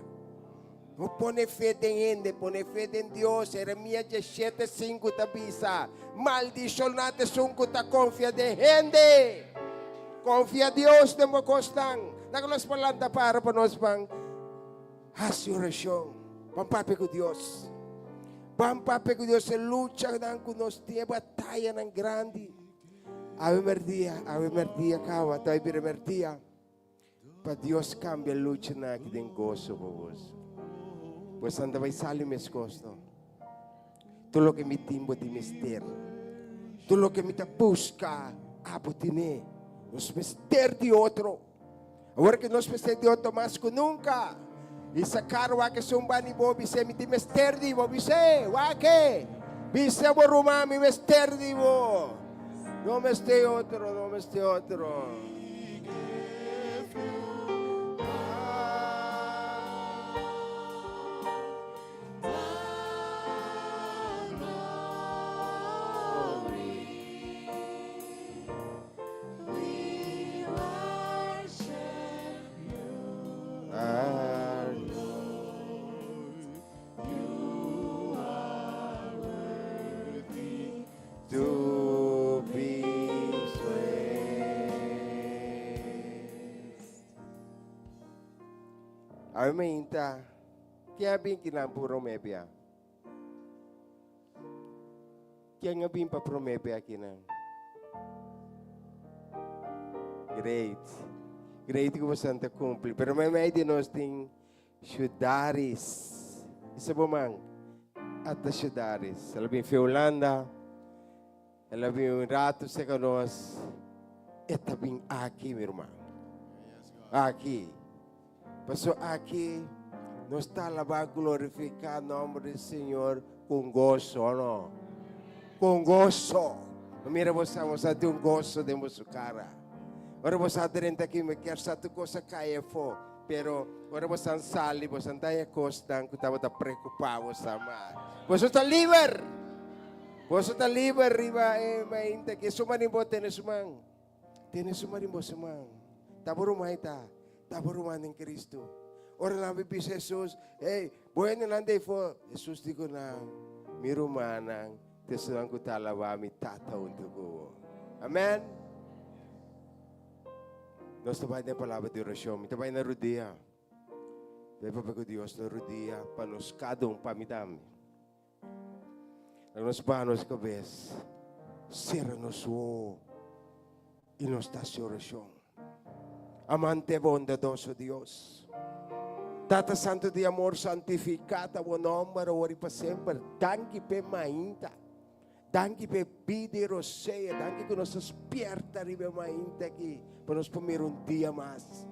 [SPEAKER 4] Não pone fé em ende, pone fé em Deus. Jeremias 17:5 tá bisa. Maldicionate sunco tá confia de ende. Confia a Deus de mo costang. Nakalos palanda para pa nós bang asurasyon. Pampape ko Diyos. Pampape ko Diyos sa lucha ng kunos tiya bataya ng grande. Ave Maria, kawa, tayo biramertia. Pa Diyos cambia lucha na kiteng gozo po vos. Pues anda vai salimes costo. Tulo que mi timbo di mister. Tulo que mi ta busca abotine. Nos mister di otro. Agora que nós precisamos de mais que nunca. E sacar o que são bani bobi se me timester di bobi se, o que? Bise bo rumami mester di bo. Não me este outro. To be Ave mainta, kaya bin kinampuro mebia. Kaya nga bin pa promebia kinang. Great ko bastante cumpli. Pero may di nos ting syudaris. Isa po mang at the syudaris. Alabing Fiolanda. Alabing rato sa kanos. Etabing aki, mi irmão. Aqui. Passou aqui. Nós está lá para glorificar o nome do Senhor com gozo, não? Com gozo. Mira, você tem gozo de nossa cara. Ora você dentro aqui me quer satu coisa caia fo, pero ora você sali, você não é costa, que estava tá preocupado sama. Você está livre. Você está livre, riba mainta que sumanimbo tenes sumang. Tenes sumanimbo sumang. Taburumay ta. Taburuman ng Kristo. Ora lang bibis Jesus, hey, bueno lang day fo. Jesus di ko na mirumanang tesuang ko talawa mi tataon ko. Amen. Nós trabalhamos na palavra de oração. Trabalhamos na rodia. Deve para Deus na rodia para nos cada pamidami. Nós vamos cabeça. Será nos o e nos está oração. Amante bondadoso Deus. Tata Santo de amor santificado o nome ora para sempre. Danke pe mainta. Danke pe pide roseia. Danke que nos despierta ribe mainta aqui. Para nos comer dia mais.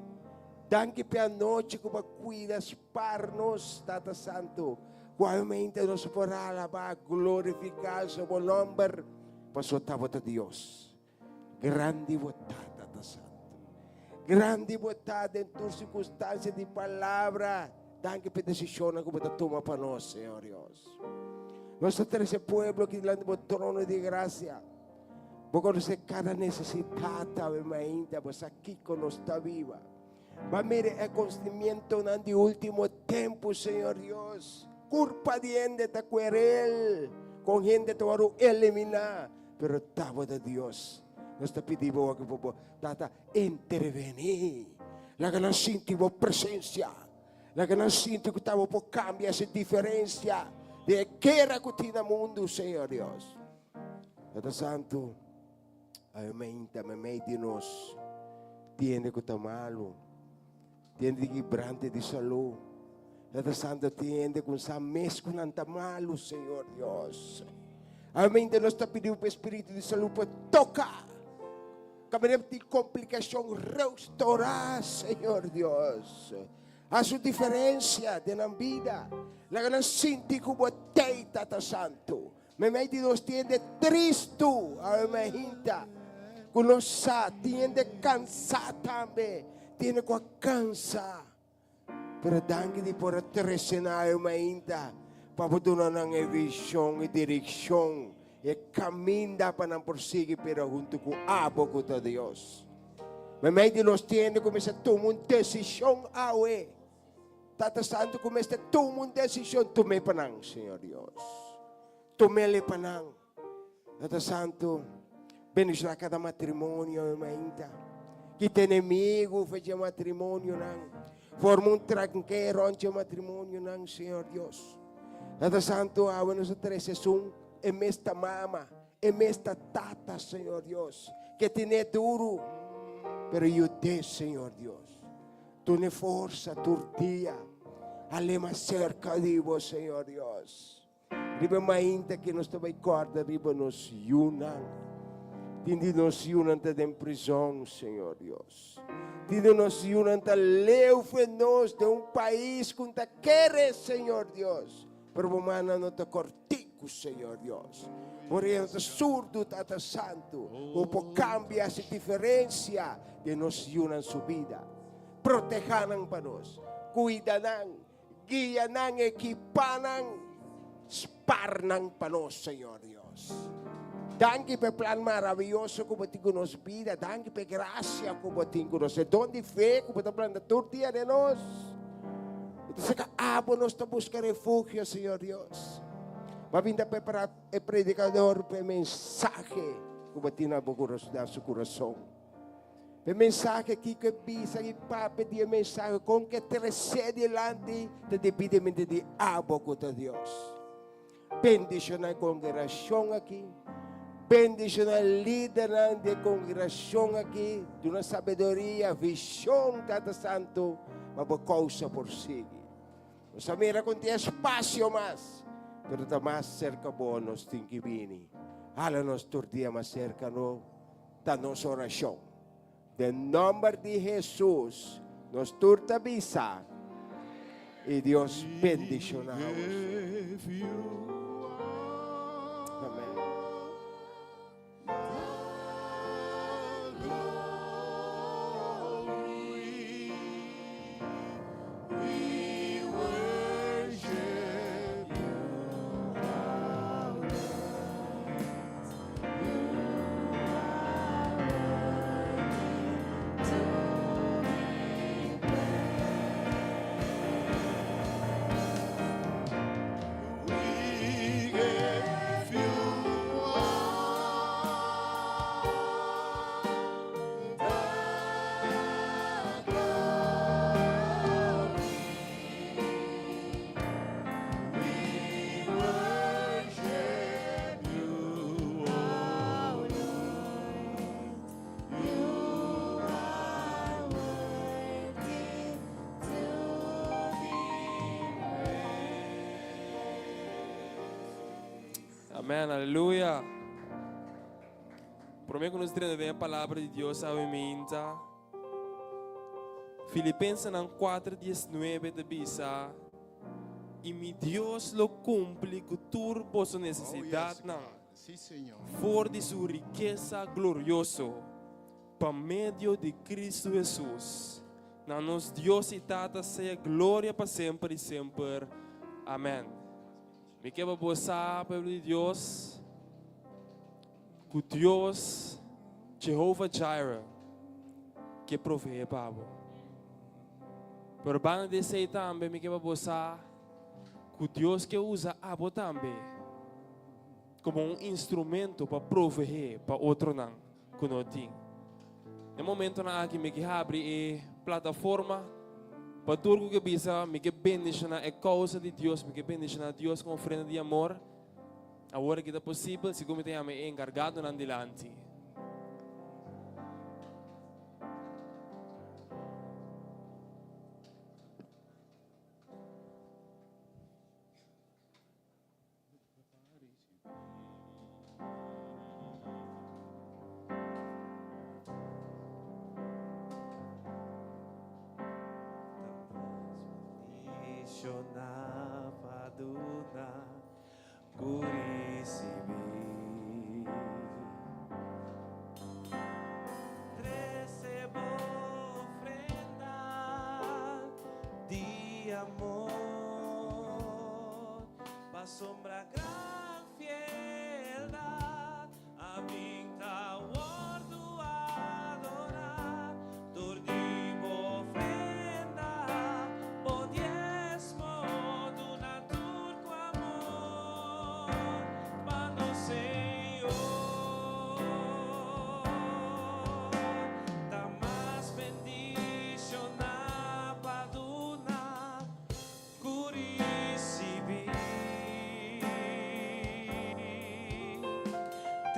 [SPEAKER 4] Danke pe a noite que cuidas para nós, Tata Santo. Qualmente nos porá alabar, glorificar o seu nome. Pastor Tavota Deus. Grande vontade, Tata Santo. Grande vontade em tua circunstância de palavra. Danke pe decisão que você toma para nós, Senhor Deus. Nós temos esse povo que diante do trono de graça. Porque você cada necessidade, ainda você aqui conosco está viva. Vamos ver o conhecimento de último tempo, Senhor Deus. Culpa de gente está com ele, com gente te vai eliminar. Pero estava de Deus. Nós te pedimos que você tata intervenir. La que nós sentimos presença. La que nós sentimos que estava por cambiar essa diferença de que era que tinha no mundo, Senhor Deus. Tata Santo. Amém, também de nós. Tiene que estar malo. Tiene que quebrante de saúde. Tata Santo, tiene que usar mês que não está malo, Senhor Deus. Amém, de nós está pedindo para o Espírito de saúde para tocar. Caminhamos de complicação, restaurar, Senhor Deus. A sua diferença de na vida. La que nós sentimos como tem, Tata Santo. Amém, de nós tiene Cristo. Amém, Kunosa, tiende cansa tambe. Tiene kwa cansa. Pero dangi di por tresenayo mainta. Paputunan ng vision e direksyon. E caminda pa ng porsigi pero junto com abo ko ta Dios. May di nos tiene como esa tomar decisión awe. Tata Santo como esta tomar decisión tome panang Señor Dios. Tomele panang. Tata Santo, bendiga cada matrimônio, mainta. Que tem inimigo, fez matrimônio não. Forma tranqueiro onde matrimônio não, Senhor Deus. Tata Santo, awe nos tresesun, esta mama, esta tata, Senhor Deus. Que tiene duro, pero eu te, Senhor Deus. Tu ne força, turtia, alema cerca de vos, Senhor Deus. Riba mainta que nos também corda, riba nos yunan. Tindi nos yunan ta den prisão, Senhor Deus. Tindi nos yunan ta leufe nos de país com ta queres, Senhor Deus. Pero bumana no ta cortico, Senhor Deus. Por isso, surdo, Tata Santo, o cambia essa diferença de nos yunan su vida. Protejanan pa nos, cuidanan, guianan, equipanan, sparnan pa nos, Senhor Deus. Danke per plan maravilhoso como tingo nos vida, danke per gracia como tingo nos, don de fé como ta plan da tortia de nos. Então, se abo nos ta buscar refúgio, Senhor Deus. Mavinda para o predicador para mensagem como tinha da seu coração. O mensagem que pisa que pape de mensagem com que trecede delante de debidamente de abo com Deus. Bendição na congregação aqui. Bendição na líder da congregação aqui. De uma sabedoria, visão, Tata Santo, mas por causa por seguir. Nós mira com tem espaço mais. Pero está mais cerca bom nos tem que vir. Hala nos tordia mais cerca no da nossa oração. De nome de Jesus, nos turta bisa. E Deus bendicionamos. Amém.
[SPEAKER 6] Amém, aleluia. Por mim, que nós temos a palavra de Deus a minha. Filipenses 4:19 de bisa. E mi Deus lo cumpre com toda vossa necessidade,
[SPEAKER 5] Sim, Senhor.
[SPEAKER 6] por de sua riqueza gloriosa, por meio de Cristo Jesus. Na nos Deus e Tata seja glória para sempre e sempre. Amém. Me quero botar, povo de Deus, que Deus, Jehovah Jireh, que provee para você. Por banda de ser também, me quero botar, que Deus que usa a você também, como instrumento para proveer para outro não, que não tem. No momento na que me quero abrir a plataforma, para tudo que bisa, me que bendicionar é causa de Deus, me que bendicionar Deus com ofrenda de amor. Agora que é possível, se como tem me encargado na dilante.
[SPEAKER 1] Na paduna kurisibi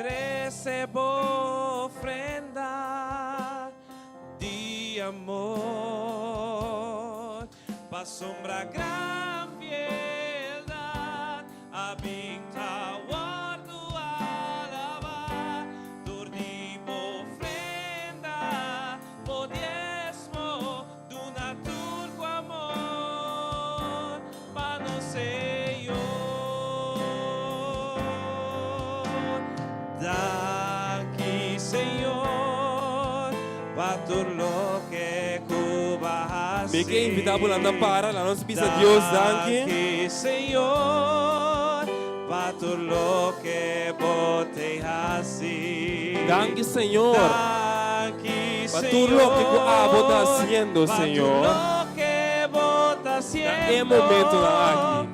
[SPEAKER 1] Recebo ofrenda de amor, pa sombra gran piedad, habita guardo alaba, dordivo ofrenda, po diezmo, duna turco amor, pa no sé yo. Daqui, Senhor, para tudo lo que Cuba hace.
[SPEAKER 6] Bigay invitado lang para la nos pisa Dios, danke.
[SPEAKER 1] Daqui, Senhor, para tudo lo que bote hace.
[SPEAKER 6] Danke, Señor.
[SPEAKER 1] Daqui,
[SPEAKER 6] Pa' todo lo que Cuba está haciendo,
[SPEAKER 1] pa'
[SPEAKER 6] Señor.
[SPEAKER 1] todo lo que bota haciendo.
[SPEAKER 6] É momento lá aqui.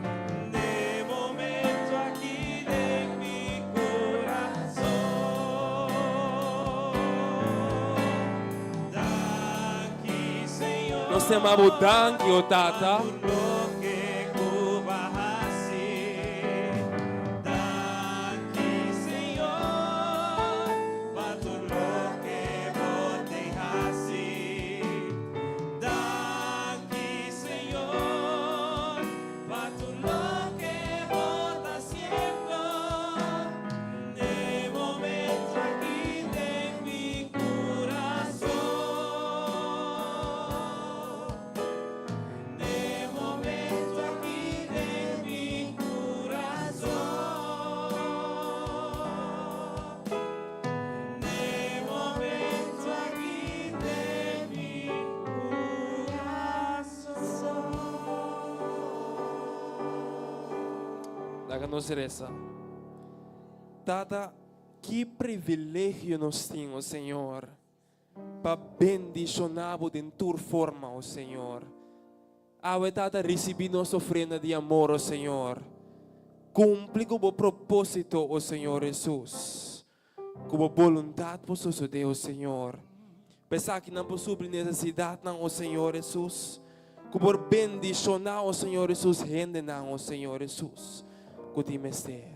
[SPEAKER 1] De momento aqui de mi coração. Daqui, Senhor,
[SPEAKER 6] Nós chamamos danke, o Tata.
[SPEAKER 1] tudo lo que Cuba hace. Daqui, Senhor, pa tudo lo que bote hace. Daqui, Senhor, pa tudo lo que bota haciendo. De momento aqui de mi coração. De momento aqui de mi coração. De momento aqui de mi coração.
[SPEAKER 6] Daga-nos reza. Tata, que privilégio nós temos, Senhor, para bendicionar em tua forma, ó Senhor. Awe, Tata, recebi nossa ofrenda de amor, ó Senhor. Cumpre com o propósito, ó Senhor Jesus. Com a vontade, posso Deus, Senhor. Pensar que não possível necessidade, não, ó Senhor Jesus. Por bendicionar, ó Senhor Jesus, gente, não, ó Senhor Jesus. Com ti mester.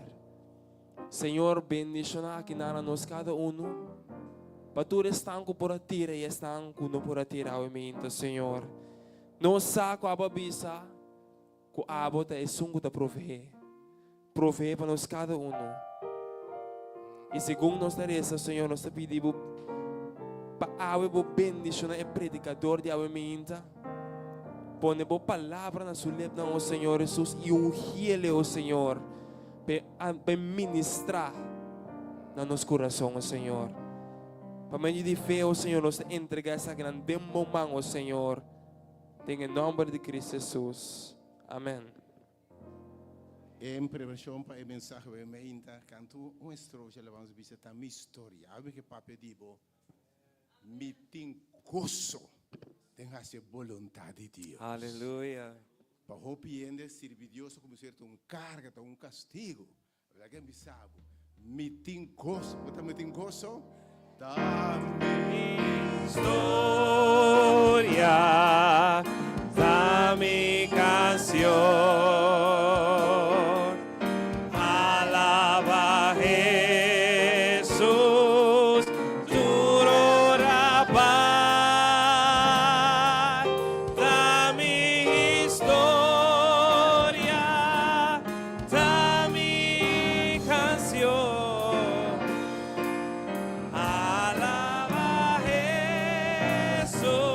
[SPEAKER 6] Senhor, bendicionar aqui na nós cada um. Para tu estão por atira e estão com por atira ao momento, Senhor. Não saco a babisa, que a bota é sungo da prover. Prover para nós cada um. E segundo nós tarefas, Senhor, nós pedimos para a bendicionar o predicador de ao momento. Põe boa palavra na sua letra, ó Senhor Jesus, e ungir-lhe, ó Senhor, para ministrar no nosso coração, ó Senhor. Para meio de fé, ó Senhor, nós entregar essa grande momento, ó Senhor. Em nome de Cristo Jesus. Amém.
[SPEAKER 5] Em preparação para o mensagem de meinta, canto um estrofe, vamos visitar minha história. Abre que papo digo, me tem gozo, tem a ser vontade de Deus.
[SPEAKER 1] Aleluia.
[SPEAKER 5] Para o piende servir Deus como certo carga, um castigo. Verdade que sabe, me tem gozo, você me tem gozo?
[SPEAKER 1] Historia da mi canción. Alaba Jesús, duro rapaz. Da mi historia, da mi canción. Alaba Jesús.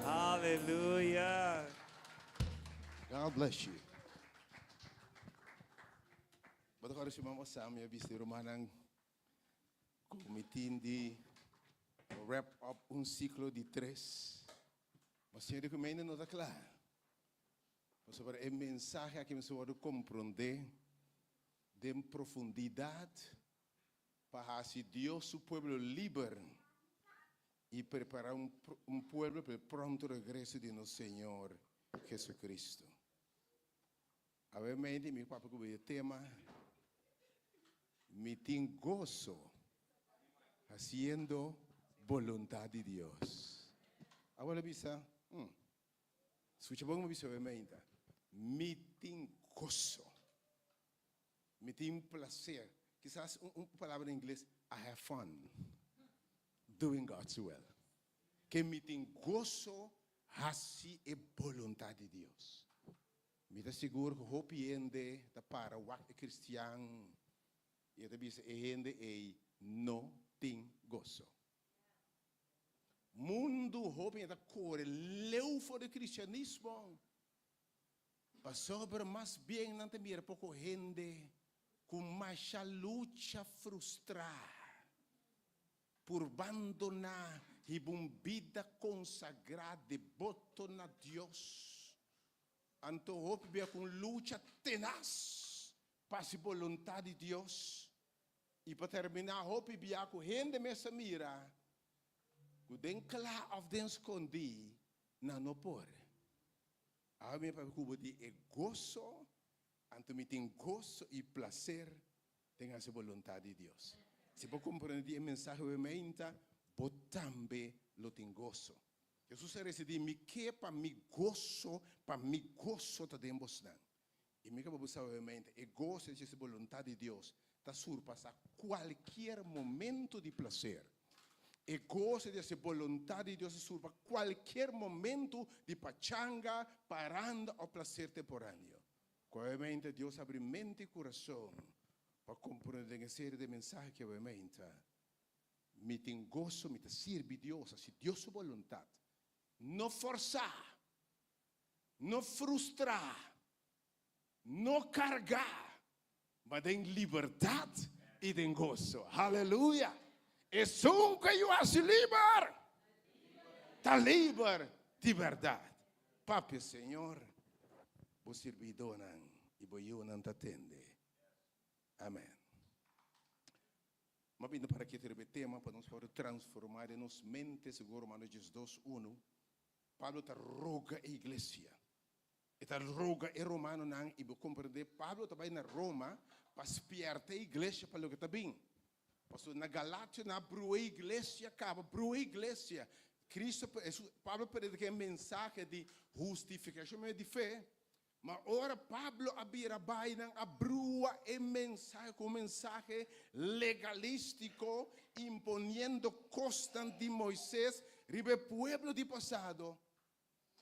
[SPEAKER 1] Hallelujah.
[SPEAKER 5] God bless you. Mas agora chamamos Samuel Bispo Romanang cometindo de wrap up ciclo de 3. Mas se recomenda não está claro. Mas sobre a mensagem que você pode compreender de profundidade para se Deus o povo livre e preparar pueblo para o pronto regresso de nosso Senhor Jesucristo. Obviamente, meu papo com o tema, me tem gozo fazendo vontade de Deus. Agora, bisa, escucha bom, bisa, obviamente, me tem gozo, me tem prazer. Quizás uma palavra em inglês, I have fun doing God's will. Que me tem gozo assim é vontade de Deus. Me dá seguro que o ende da para o cristiano e da bisa ende e não tem gozo. Mundo hope da core leu for o cristianismo. Passou por mais bem não tem mira pouco gente com mais luta frustrar por abandonar e uma vida consagrada devoto na Deus. Então, hope bem com luta tenaz para a vontade de Deus. E para terminar, hope bem com gente mesa mira que den claro of den escondi na no por. A mim para cubo de gozo, então me tem gozo e prazer tem essa vontade de Deus. Se pode compreender a mensagem obviamente, você também lo tem gozo. Jesus recebeu me que para me gozo tá dentro não. E me que para você obviamente, e gozo é essa vontade de Deus, tá surpassar qualquer momento de prazer. E gozo dessa vontade de Deus surpassa qualquer momento de pachanga, parando ou prazer temporâneo. Obviamente Deus abre mente e coração para compreender a série de mensagens que obviamente me tem gozo, me serve Deus, se Deus é vontade. Não forçar, não frustrar, não carregar, mas tem liberdade e tem gozo. Aleluia! É só que eu acho livre. Está livre de verdade. Papi, Senhor, vos servidor e vos não te atende. Amém. Mas vindo para aqui ter o tema para nos poder transformar em nossa mente, segundo Romanos 2:1. Pablo está roga a igreja. Está roga a romano não e vou compreender. Pablo está na Roma para espiar a igreja para o que está bem. Pastor, na Galácia, na brua igreja, acaba, brua igreja. Cristo, Pablo predica que é mensagem de justificação de fé. Mas ora Pablo abira baina a brua e mensagem com mensagem legalístico imponiendo costas de Moisés ribe pueblo de passado.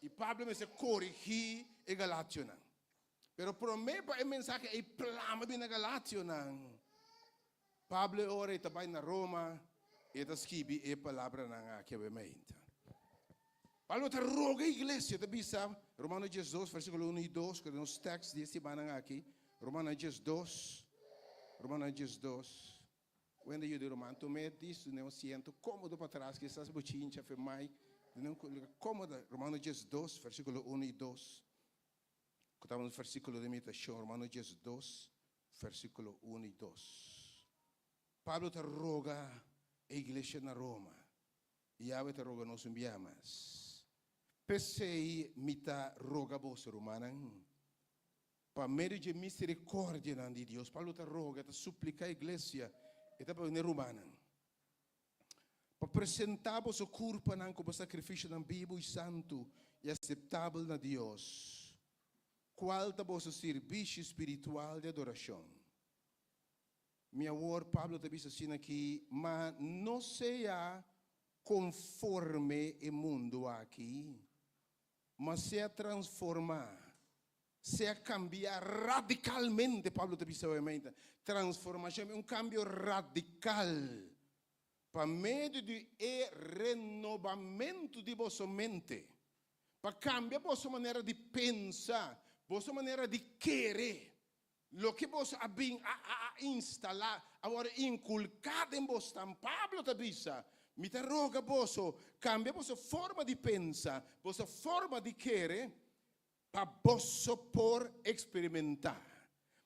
[SPEAKER 5] E Pablo me se corrigir e Galatio não. Pero promete a mensagem e plama bem na Galatio não. Pablo ora está bem na Roma e está escreve a palavra não que é bem. Pablo está roga a igreja, está bisa Romanos 2, versículo 1 e 2, que nos textos desse banang aqui. Romanos 2, Quando eu de Romano, tu me diz, tu não siento cômodo para trás, que essas bochinhas foi mais, não cômoda. Romano 2, versículo 1 e 2. Estamos no versículo de imitação, Romano 2, versículo 1 e 2. Pablo te roga a igreja na Roma, e Yahweh te roga nos enviamos. Pensei, mita roga vos, romanan, para meio de misericórdia de Deus. Pablo te roga, te suplica a igreja, e te para romana. Para apresentar o corpo como sacrifício vivo e santo e aceitável na Deus. Qual é o serviço espiritual de adoração? Meu amor, Pablo te diz assim aqui, mas não seja conforme o mundo aqui, mas seja transformar, seja cambiar radicalmente. Pablo te diz obviamente, transformação é um cambio radical, para meio de renovamento de vossa mente, para cambiar vossa maneira de pensar, vossa maneira de querer, lo que vos habéis a instalar, agora inculcado em vos. Pablo te diz, me te roga vos, cambia vossa forma de pensar, vossa forma de querer, para vos por experimentar,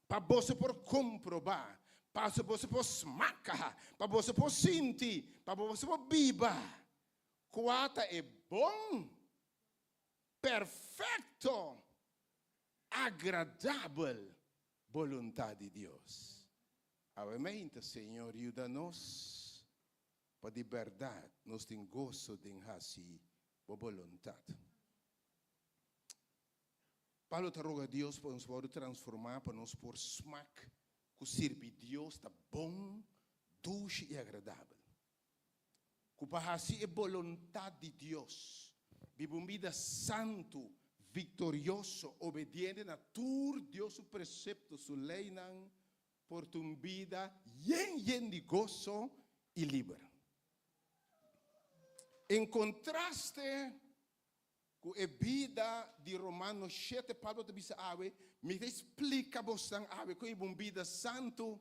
[SPEAKER 5] para vos por comprovar, para vos por smacar, para vos por sentir, para vos por viver. Qual é bom, perfeito, agradável vontade de Deus. Obviamente, Senhor, ajuda-nos para de verdade nós temos gozo de fazer a vontade. Paulo te roga a Deus para nos poder transformar, para nos por smack, que servir Deus está bom, doce e agradável. Que para fazer a vontade de Deus, viver uma vida santo, vitorioso, obediente a todo Deus, su precepto, su lei, por tu vida llena de gozo e livre. Em contraste com a vida de Romanos 7, Pablo te diz, me explica você, que é uma vida santo,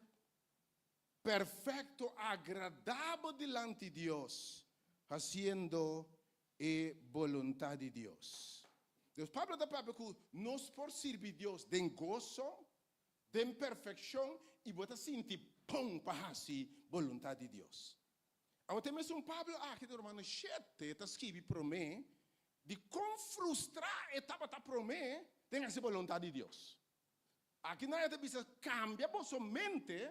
[SPEAKER 5] perfeito, agradável diante de Deus, fazendo a vontade de Deus. Deus, Pablo da Pablo que nós por servir Deus tem gozo, tem perfeição e bota sentir bom para fazer vontade de Deus. Agora temos Pablo aqui do Romanos 7, está escrito para mim, de como frustrar etapa para mim, tem essa vontade de Deus. Aqui não é que você cambia a sua mente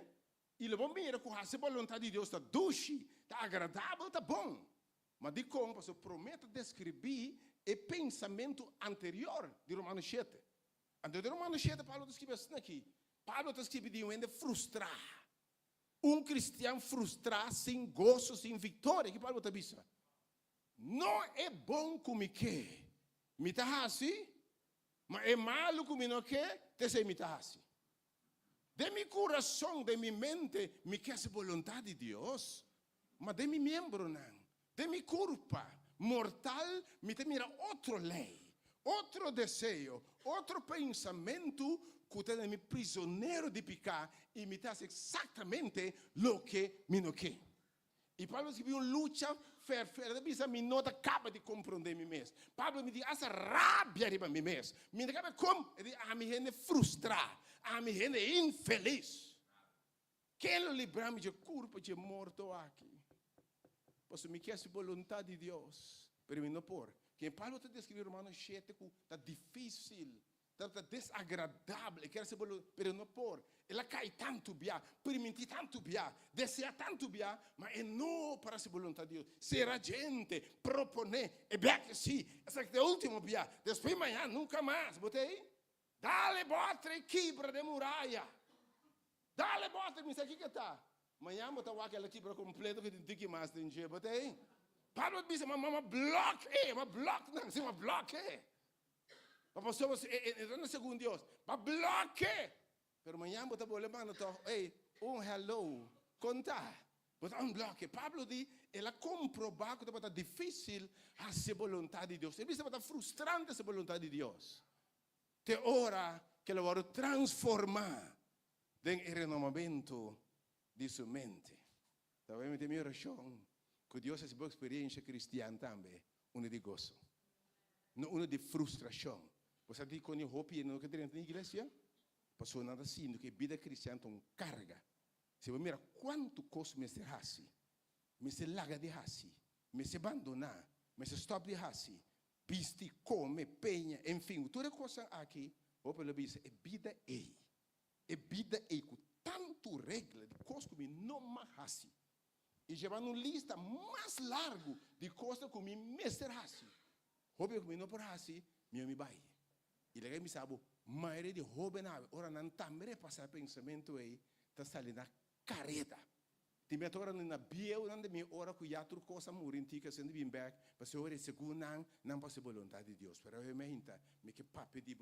[SPEAKER 5] e le vamos ver que essa vontade de Deus está doce, está agradável, está bom. Mas de como você promete descrever o pensamento anterior de Romanos 7. Antes de Romanos 7, Paulo descreve assim aqui. Paulo descreve de um frustrar. Um cristiano frustrado, sem gozo, sem vitória. Que Paulo está dizendo? Não é bom como que me está assim, mas é malo como não quer, te sei me está assim. De meu coração, de minha mente, me quer essa vontade de Deus, mas de meu membro não. De minha culpa mortal, me tem mira outra lei, outro desejo, outro pensamento que tem me prisioneiro de pecar e me faz exatamente o que me não quer. E Paulo escreveu uma luta fervorosa, bisa me não acaba de compreender mim mesmo. Pablo me diz essa rabia de mim mesmo. Me acaba como? Ele diz, me gente frustrada, me gente infeliz. Quero livrar-me de culpa de morto aqui. Pois me quer essa vontade de Deus, pero não por. Que Paulo está descrevendo Romanos 7 que está difícil, está desagradável, quer essa vontade, pero não por. Ela cai tanto bem, permite tanto bem, deseja tanto bem, mas é não para essa vontade de Deus. Ser a gente, proponer, é bem que sim, essa é o último bem, depois amanhã, nunca mais, botei? Dale, bota e quebra de muralha. Dale, bota, me aqui que está. Amanhã eu vou aquela quebra completa que tem que mais tem dia, botei? Paulo disse, mas bloque, não, se uma bloque. Mas pessoas, entrando segundo Deus, mas bloque. Pero amanhã eu vou levar no toque, hello, contar. Botar bloque. Pablo diz, ela comprovar que está difícil fazer vontade de Deus. Ele disse, está frustrante essa vontade de Deus. Te ora que ela vai transformar em renovamento de sua mente. Talvez tem minha oração, que Deus é boa experiência cristã também, uma de gozo, não uma de frustração. Você tem que hope e não que dentro da igreja, passou nada assim, que vida cristã tem carga. Se você mira quanto custa me se hasi, me se larga de hasi, me se abandonar, me se stop de hasi, piste, come, penha, enfim, toda coisa aqui, hope lo diz, é vida aí. É vida aí, com tanto regra de coisas que não mais hasi. E já vai numa lista mais larga de coisas que me se hasi. Hope que não por hasi, me vai. E lá me sabe, maioria de jovens, ora não também passar pensamento aí, está saindo na careta. Tem me ora na biel, não me ora que já tudo coisa murintica sendo bem back, mas ora segundo não passa a vontade de Deus. Pero eu me hinta, me que papo de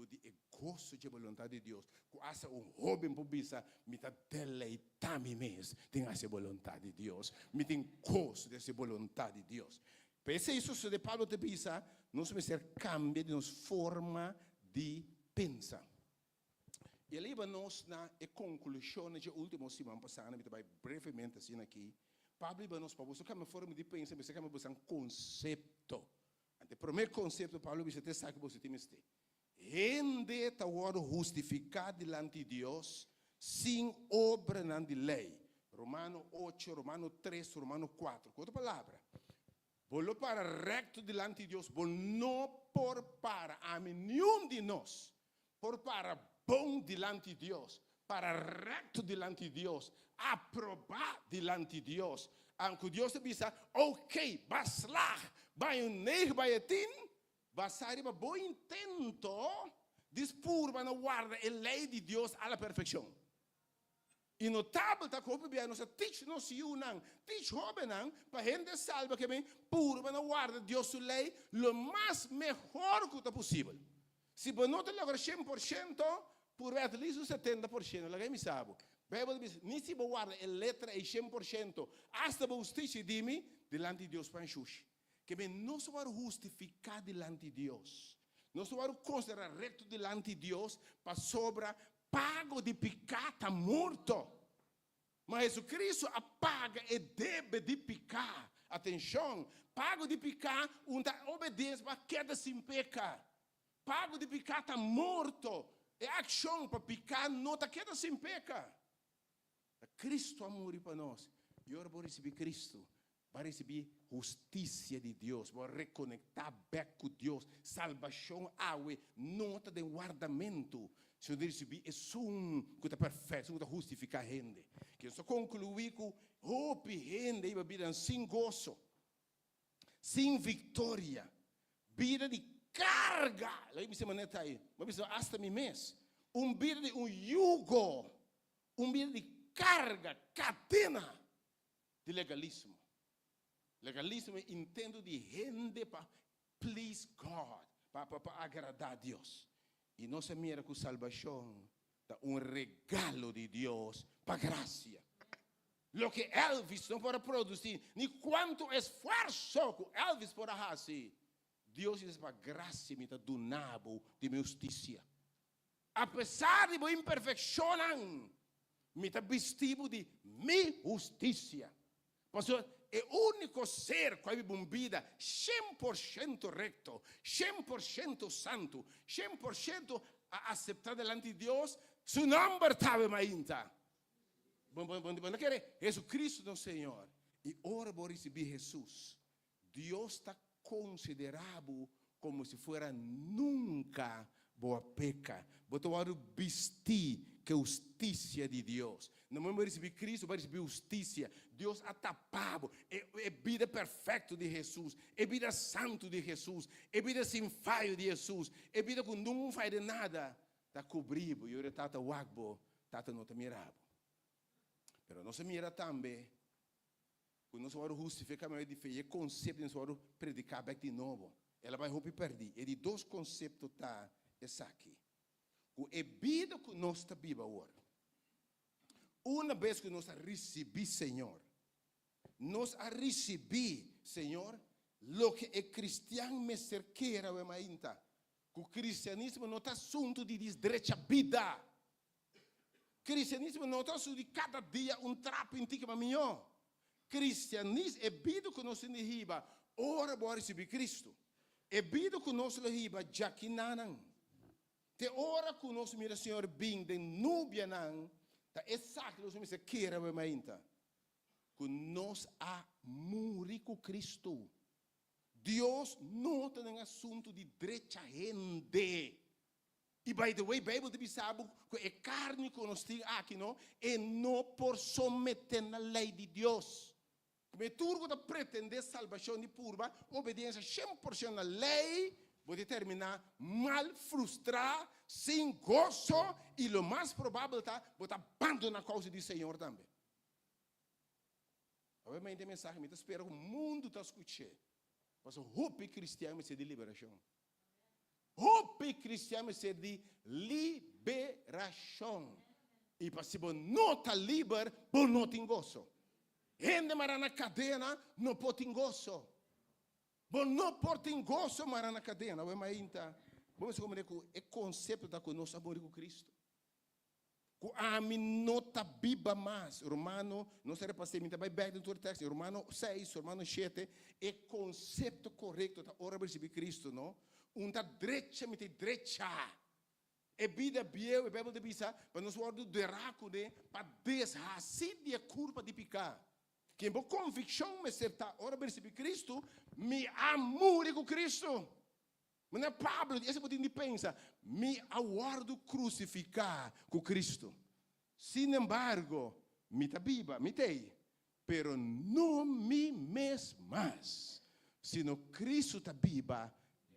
[SPEAKER 5] gosto de vontade de Deus. Que asa jovem por bisa, me tá deleitar me mês, tem essa vontade de Deus, me tem gosto dessa vontade de Deus. Pese isso de Paulo te bisa, nós vamos ser cambio de nossa forma de pensar. E ali nós na conclusão de última semana passada, me vai brevemente assim aqui. Pablo iba nos para você que uma forma de pensar, você que um conceito. O primeiro conceito Pablo disse até sabe que você tem este. Gente está agora justificado diante de Deus sem obra na de lei. Romano 8, Romano 3, Romano 4. Outra palavra. Volo para recto diante de Deus, volo não por para a nenhum de nós, por para bom diante de Deus, para recto diante de Deus, aprovar diante de Deus. Aunque Deus te diz, ok, vas lá, vai unir, vai etin, vas arriba bom intento, dispur, vai na guarda a lei de Deus à perfeição. E notável está que bem nós teach nós não teach jovem não para gente salva que bem puro para guardar Deus sua lei lo mais melhor que é possível. Se você não tem logo 100%, por ver ali 70%, lá me sabe. Bíblia diz, nem se você guarda a letra e 100%, hasta você se dime delante de Deus para enxuxi. Que bem nós vamos justificar delante de Deus. Nós vamos considerar reto delante de Deus para sobra pago de pecado morto. Mas Jesus Cristo apaga e deve de pecar. Atenção, pago de pecado, obediência para queda sem pecado. Pago de pecado está morto. É ação para pecar, não está queda sem pecado. Cristo amor para nós. E agora vou receber Cristo. Vai receber justiça de Deus. Vai reconectar back com Deus. Salvação, água, nota de guardamento. Se eu receber, é que está perfeito, que está justificar a gente. Que eu só concluí com hope, gente, e vida sem gozo, sem vitória, vida de carga. Lá me chama neta aí, mas hasta mi mês. Vida de jugo, vida de carga, cadena de legalismo. Legalismo entendo de gente para please God, para agradar a Deus. E não se mira com salvação, é regalo de Deus para graça. Lo que Elvis não pode produzir, nem quanto esforço que Elvis pode fazer, Deus diz para graça me está donado de minha justiça. Apesar de minha imperfeição, me está vestido de minha justiça. Pastor, é o único ser que vive uma vida 100% recto, 100% santo, 100% aceptado delante de Deus, seu nome estava ainda. Não quer Jesus Cristo, nosso Senhor. E ora vou receber Jesus. Deus está considerado como se fosse nunca boa peca. Você vai vestir que a justiça de Deus. Não vai receber Cristo, vai receber justiça. Deus atapado. É vida perfeita de Jesus. É vida santo de Jesus. É vida sem falha de Jesus. É vida que não faz de nada. Está cobrido. E eu tata wagbo, tata não te mirava. Mas não se mira também. Quando nós vamos justificar a de fé, é conceito que nós vamos predicar de novo. Ela vai romper perder. E de dois conceitos tá essa aqui. É vida que nós está viva agora. Uma vez que nós recebemos, Senhor, nós recebemos, Senhor, lo que é cristiano me cerqueira o mainta. O cristianismo não está assunto de direita vida. Cristianismo não está assunto de cada dia trapo em ti que melhor. cristianismo é bido que nós temos riba, ora bora receber Cristo. É bido que nós riba, já que não. Te ora que nós mira Senhor bem de núbia não, tá exato nós me queira vai mainta. Que nós a morrer com Cristo. Deus não tem um assunto de direita gente. E by the way, a Bíblia diz que é carne que nós temos aqui, não? E não por someter na lei de Deus. Como tudo que pretende salvação de purba, obediência 100% na lei, pode terminar mal, frustrar, sem gozo, e o mais provável tá, pode abandonar a causa do Senhor também. Obviamente, a mensagem, eu espero que o mundo está escutando. Mas o hope cristiano é de liberação. Hope cristiano é de liberação. E para se você não está livre, você não tem gozo. Gente mara na cadeia, não pode ter gozo. Você não pode ter gozo mara na cadeia. Vamos ver que o conceito da nossa amor com Cristo. Que a mim não está biba mais. Romano, não será para ser, vai back no texto. Romano 6, Romano 7, é conceito correto da hora de receber Cristo, não? Uma direita, me direita. É vida biel, é Bíblia de bisa, para nós guardar de raco, né? Para deshacer a curva de picar. Que em boa convicção, me certa hora de receber Cristo, me amor com Cristo. Mas é Pablo, esse é o que pensa, me aguardo crucificar com Cristo. Sin embargo, me tá biba, me tem, pero não me mais, sino Cristo tá biba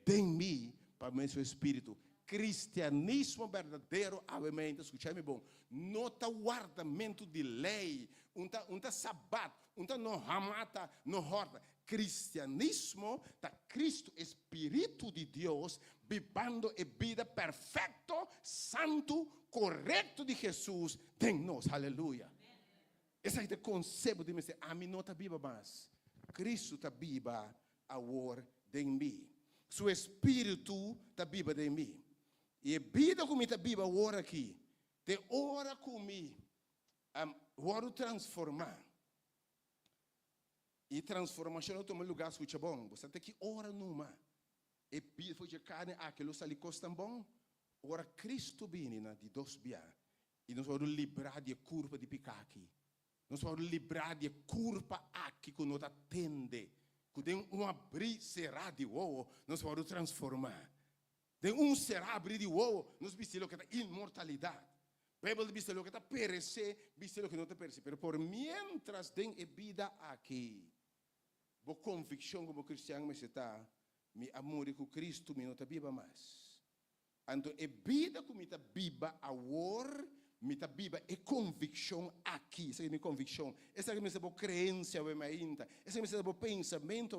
[SPEAKER 5] em mim, para o seu espírito. Cristianismo verdadeiro, obviamente, escute-me bom, não tá guardamento de lei, não tá sabato, não tá no ramata, no horta. Cristianismo da Cristo, Espírito de Deus, vivendo a vida perfeito, santo, correto de Jesus em nós. Aleluia. Esse é o conceito de me dizer, a mim não está viva mais. Cristo está viva agora em mim. Seu Espírito está viva em mim. E a vida que está viva agora aqui, de hora comigo, vou transformar. E transformação não toma lugar, escuta bom. Você tem que orar numa. E foi de carne, aquilo ali custa bom. Ora, Cristo vem de dois dias. E nós vamos livrar de curva de picar aqui. Nós vamos livrar de curva aqui que não atende. Que tem abrir, será de uou, nós vamos transformar. Tem será abrir de uou, nós vamos que é imortalidade. A Bíblia diz que está perecer, diz que não está perecer. Mas por mientras tem vida aqui, a convicção como cristiano me está, me amor com Cristo, me não está viva mais. Então, a vida que me está viva agora, me está viva é convicção aqui. Essa é a minha convicção. Essa é a minha crença, essa é a minha pensamento,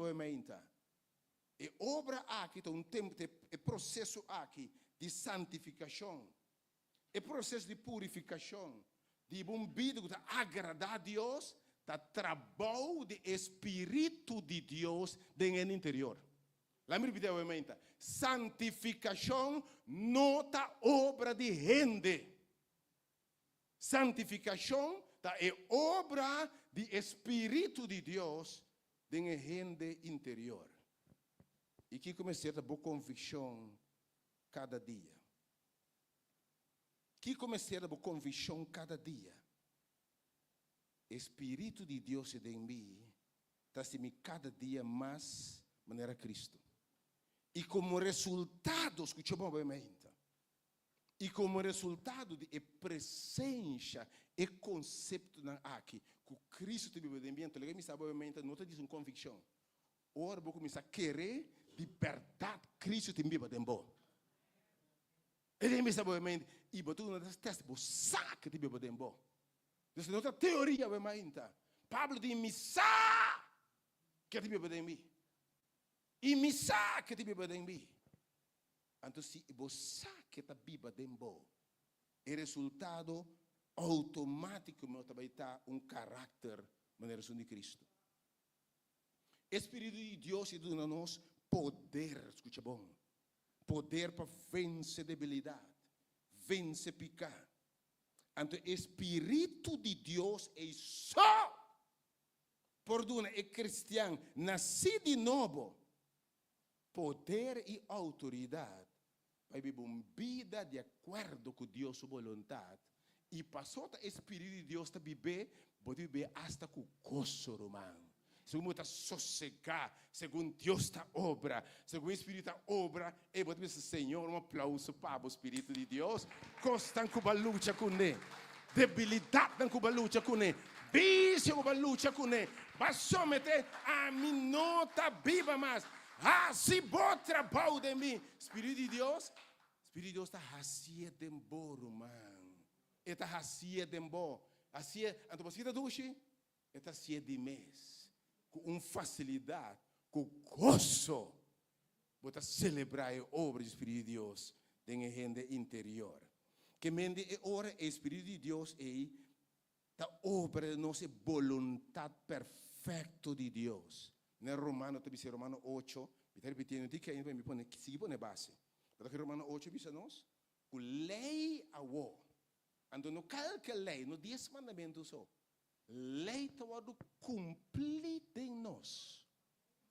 [SPEAKER 5] e obra aqui, tem tempo, é processo aqui de santificação. É processo de purificação, de uma vida que agradar a Deus, da trabalho de Espírito de Deus dentro do interior. Lá me repete, santificação não está obra de gente. Santificação é obra de Espírito de Deus dentro do gente interior. E que comecei a ter convicção cada dia. Que comecei a ter convicção cada dia. Espírito de Deus em mim está se me cada dia mais maneira Cristo. E como resultado, escute bem, e como resultado de presença e conceito aqui, que Cristo te vive dentro de mim, ele me sabe obviamente, não te diz uma convicção. Ora, vou começar a querer liberdade, Cristo te vive dentro. Ele me sabe obviamente, e botou uma das testes, você sabe que te vive dentro. Então, outra teoria, obviamente, Pablo diz, me sabe que te vive dentro de mim. E me sabe que te vive dentro de mim. Então, se você que está viva dentro, é resultado automático meu também está caráter maneira de Cristo. Espírito de Deus e de nós poder, escuta bom, poder para vencer debilidade, vencer pecado. Então, Espírito de Deus é só por duna é cristiano, nascido de novo, poder e autoridade, para viver uma vida de acordo com Deus sua vontade, e passou o Espírito de Deus a viver, pode viver hasta com o gozo romano. Segundo está sossegar, segundo Deus está obra, segundo o Espírito está obra, e pode dizer, Senhor, um aplauso para o Espírito de Deus, constant com a luta com ele, debilidade com a luta com ele, vício com a luta com ele, mas somente a minota viva mais, se bom trabalho de mim, Espírito de Deus está haciendo bom, romano, está haciendo bom, assim, então você está duche, está haciendo de mês. Com facilidade, com gozo, para celebrar a obra do Espírito de Deus em a gente interior. Que mente a hora o Espírito de Deus é a obra de nossa vontade perfeita de Deus. No Romano, dice Romano 8, está repetindo, dica aí, me pone, sigue pone base. Porque Romano 8 diz nós, o lei a o, ando no calca lei, no 10 mandamentos só. Lei está cumprida em nós.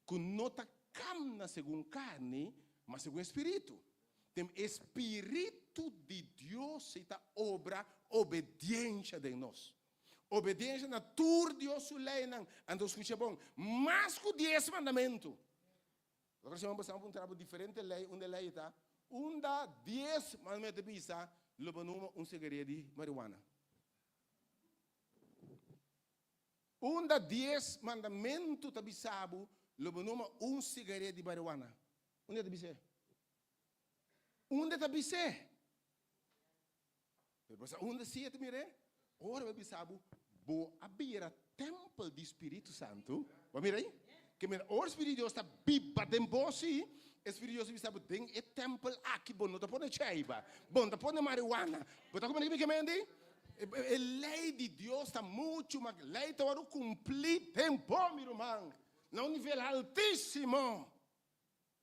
[SPEAKER 5] Que não está camna segundo carne, mas segundo Espírito. Tem Espírito de Deus está obra obediência de nós. Obediência na tur Deus su lei não. Então escuta bom. Mas com 10 mandamentos. Agora se vamos passar um trabalho diferente lei, onde lei está. Da 10 mandamentos bisa, logo numa segredo de marihuana. Da 10 mandamentos tabi sabu, lobo numa cigarette de marijuana. Onde tabi se? Onde tabi se? Onde se tabi re? Ora tabi sabu, bo abira templo do Espírito Santo. Vai mirar aí? Que mira, o Espírito de Deus está biba tempo si. Espírito de Deus sabe tem e templo aqui bom, não tá pone chaiba, bom tá pone marijuana. Bota como que mendi? A lei de Deus está muito, mas a lei está para cumprir tempo, meu irmão. No nível altíssimo.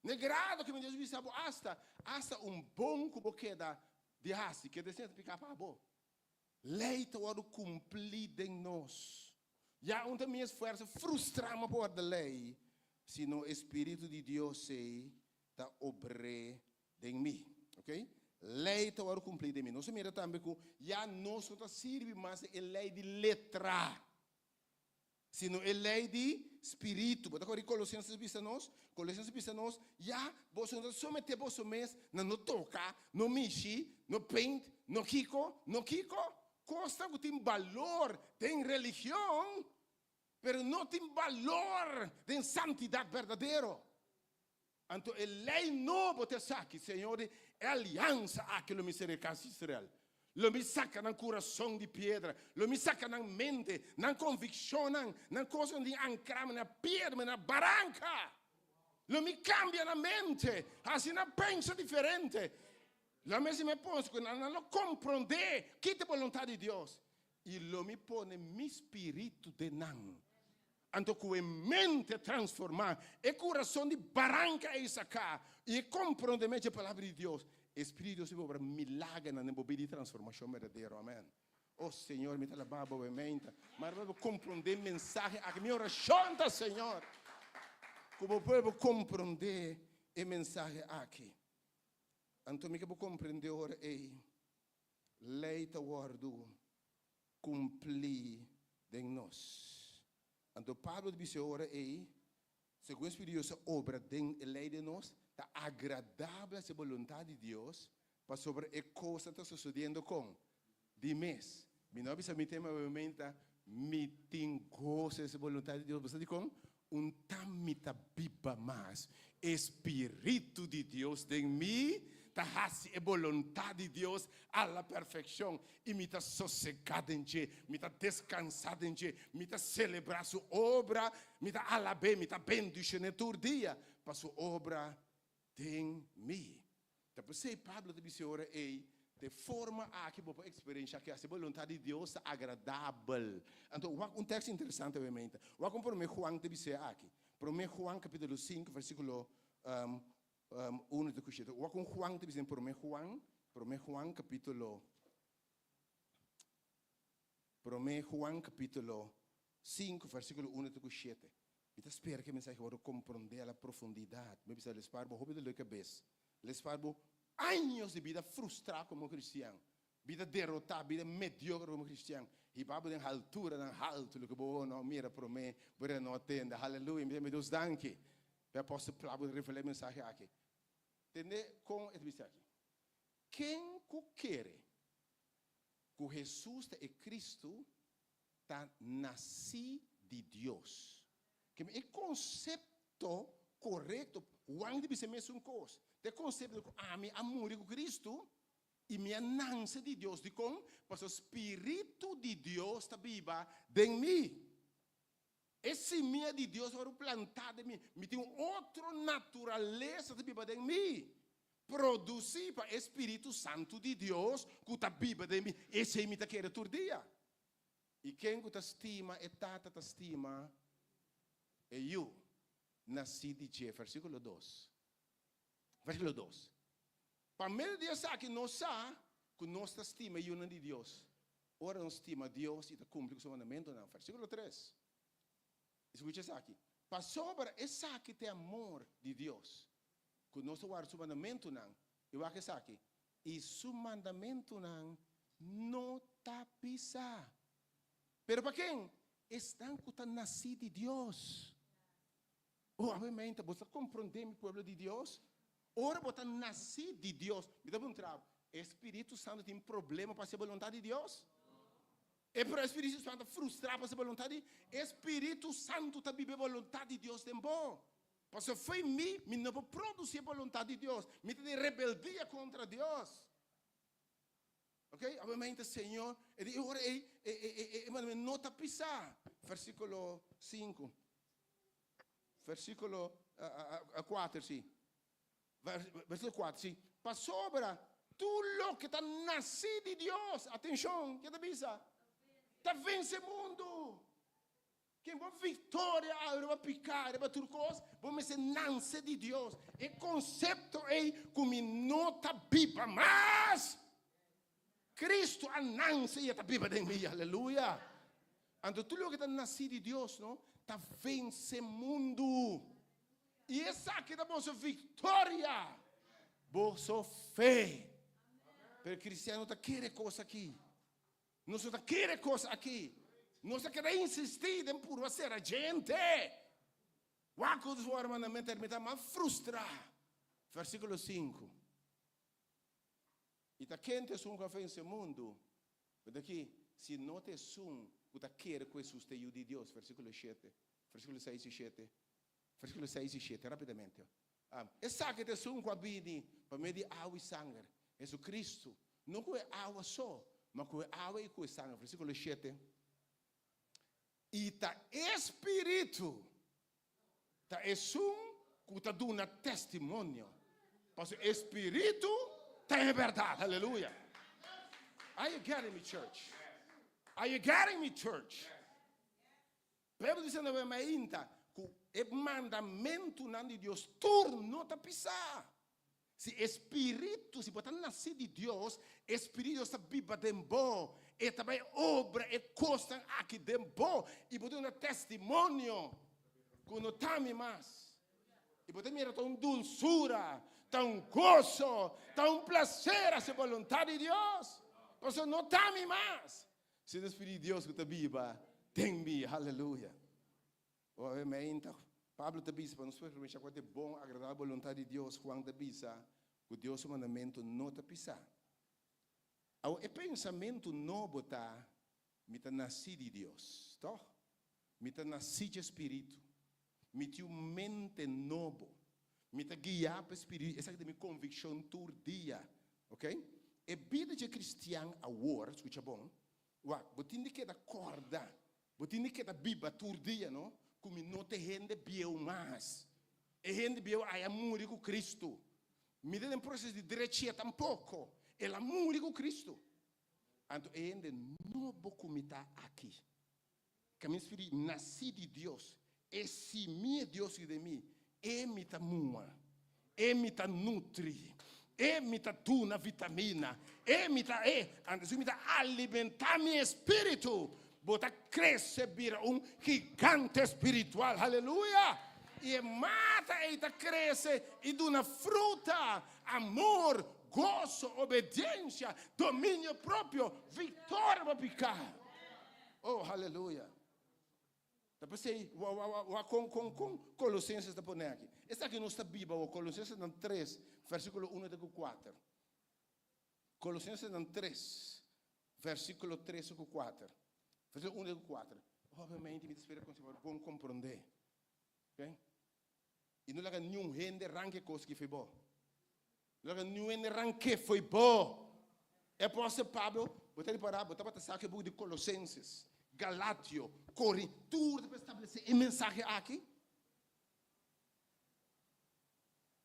[SPEAKER 5] No grado que Deus sabe, hasta bom como queda de raça, que desce ficar para bom. Lei está para cumprir em nós. Já onde minha esforço frustramos por a lei, se no Espírito de Deus está obrando em mim, ok? Lei está para cumprir de mim. Não se mira também que já não só serve mais a lei de letra, sino a lei de espírito. Porque agora Colossenses bisa nós, já você não somente você mesmo, não toca, não mexe, não paint, não kiko, consta que tem valor, tem religião, mas não tem valor de santidade verdadeira. Então, a lei não pode ser que, Senhor, é aliança aquilo misericórdia de Israel. Lo me saca na coração de pedra, lo me saca na mente, na convicção, na coisa de ancrar na pedra, na barranca. Lo me cambia na mente, assim não pensa diferente. Lo me se me põe, não compreender que é a vontade de Deus. E lo me põe mi espírito de não. Então, com a mente transformar, e coração de barranca e sacar, e compreender a palavra de Deus. Espírito de Deus vai milagre na nebobi de transformação verdadeira, amém. Oh Senhor, me dá a baba, mas eu vou compreender a mensagem, a minha oração, Senhor. Como eu vou compreender a mensagem aqui. Então, eu vou compreender agora, lei está guardando, cumprir em nós. Então, Pablo disse agora, segundo o Espírito de Deus, a obra da lei de nós, está agradável a vontade de Deus, para sobre a coisa que está sucedendo com de mês. Me não precisa me ter movimento, me tem gosto essa vontade de Deus. Você diz com tamita biba mais. Espírito de Deus em mim, está a vontade de Deus à la perfeição. E me está sossegado em ti, me está descansado em ti, me está celebrar sua obra, me está alabar, me está bendizendo todo dia para sua obra em mim. Então, você, Pablo, disse ora, de forma a que você experiência que a vontade de Deus é agradável. Então, texto interessante, obviamente. Vamos para Juan, disse aqui. Para Juan, capítulo 5, versículo 1 de Cuxito. Vamos Juan, disse para Juan, capítulo 5, versículo 1 até 7. Eu espero que a mensagem vai compreender a profundidade. Me precisa lesbar, vou ouvir da cabeça. Lesbar, anos de vida frustrada como cristiano. Vida derrotada, vida mediocre como cristiano. E para poder altura, na alto, o que bom não mira para mim, para não atender. Aleluia, me Deus danke. Eu posso falar revelar a mensagem aqui. Entender com esse mensagem. Quem quer que Jesus é Cristo, está nascido de Deus. Que é conceito correto, onde você mesmo coisa. O conceito de amor com Cristo e minha nança de Deus, de como, porque o Espírito de Deus está viva em mim. Esse minha de Deus foi plantado em mim. Me tem outra natureza de viva em mim. Produzir para o Espírito Santo de Deus que está viva em mim. Esse é o que eu quero todo dia. E quem te estima e tata te estima é eu, nasci de Jé, versículo 2. Versículo 2. Para mim, Deus sabe que nós sabemos que nós estima eu não de Deus. Ora, nós estima Deus e cumpre o seu mandamento. Não. Versículo 3. Escuta isso aqui. Para sobra, esse aqui tem amor de Deus. Que nós guarda o seu mandamento. Não. Eu acho que isso aqui. E seu mandamento não está pisar. Pero para quem? Estão que está nascido de Deus. Obviamente, você compreende o povo de Deus? Ora, você nascido de Deus. Me dá um trabalho. Espírito Santo tem problema para ser vontade de Deus? É para o Espírito Santo frustrar para ser vontade? Espírito Santo está vivendo a vontade de Deus também. Porque foi mim não vou produzir a vontade de Deus. Me tem rebeldia contra Deus. Ok? Obviamente, Senhor, não está pisar. Versículo 5. Versículo 4, sim. Versículo 4, sim. Para sobra, tudo que está nascido de Deus, atenção, que está bisa? Está vence o mundo. Quem vai vitória, vai picar, vai tudo coisa, vamos ser nasce de Deus. O conceito é como não está viva, mas Cristo a nasce e está viva em mim, aleluia. Então, tudo que está nascido de Deus, não? Está vence o mundo. E essa aqui é a vossa vitória. Vossa fé. Pero o cristiano está querendo coisa aqui. Não está querendo coisa aqui. Não está querendo insistir em por ser a gente. O acordo do seu mandamento me está mais frustrar. Versículo 5. E está quente um café nesse mundo. Mas aqui, se não te um, o que quer que Jesus te ajude Deus. Versículo 7. Versículo 6 e 7. Versículo 6 e 7, rapidamente. Essa que te um com a vida, para meio de água e sangue. Jesus Cristo, não com água só, mas com água e com sangue. Versículo 7. E está Espírito, está que está dando testemunho. Porque o Espírito tem verdade, aleluia. Are you getting me, church? Are you getting me, church? Pedro dizendo a mim, que o mandamento de Deus tornou a pisar. Se Espírito, se você nascer de Deus, Espírito está vivo dentro, e também obra e costa aqui dentro, e você tem um testemunho, que não está mais. E você mira tão dulçura, tão gozo, tão prazer a ser vontade de Deus. Você não está mais. Se o Espírito de Deus que está vivo, tem mim, aleluia. Obviamente, Pablo te diz para nós que é bom, agradável a vontade de Deus, quando te diz que Deus o mandamento não te pisa. O pensamento novo está, me está nascido de Deus, tá? Me está nascido de Espírito, me tem uma mente novo, me está guiado para o Espírito, essa é a minha convicção todo dia, ok? E vida de cristiano agora, escuta bom, você tem que acordar, você tem que viver todo dia, não? Como não te rende bem mais. E rende bem a amor com Cristo. Me dá um processo de direita tampouco. É o amor com Cristo. Então, é rende novo como está aqui. Que meu espírito nasci de Deus. Esse meu Deus de mim. É me tá mua. É me tá nutri. É me tá tuna vitamina. É me tá alimentar meu espírito. bota cresce, vira gigante espiritual. Aleluia! E mata e cresce e dá uma fruta, amor, gozo, obediência, domínio próprio, vitória para picar. Oh, aleluia. Depois aí, com Colossenses da poner aqui. Esta aqui não está Bíblia, Colossenses 3, versículo 1 e 4. Colossenses 3, versículo 3 e 4. Versículo 1 e 4. Obviamente, me espera com você bom compreender. Ok? E não há nenhum rende ranque coisa que foi bom. Não há nenhum rende ranque foi bom. É por isso, Pablo, botar parar, botar para sacar o de Colossenses, Galatio, Corinto, tudo para estabelecer a mensagem aqui.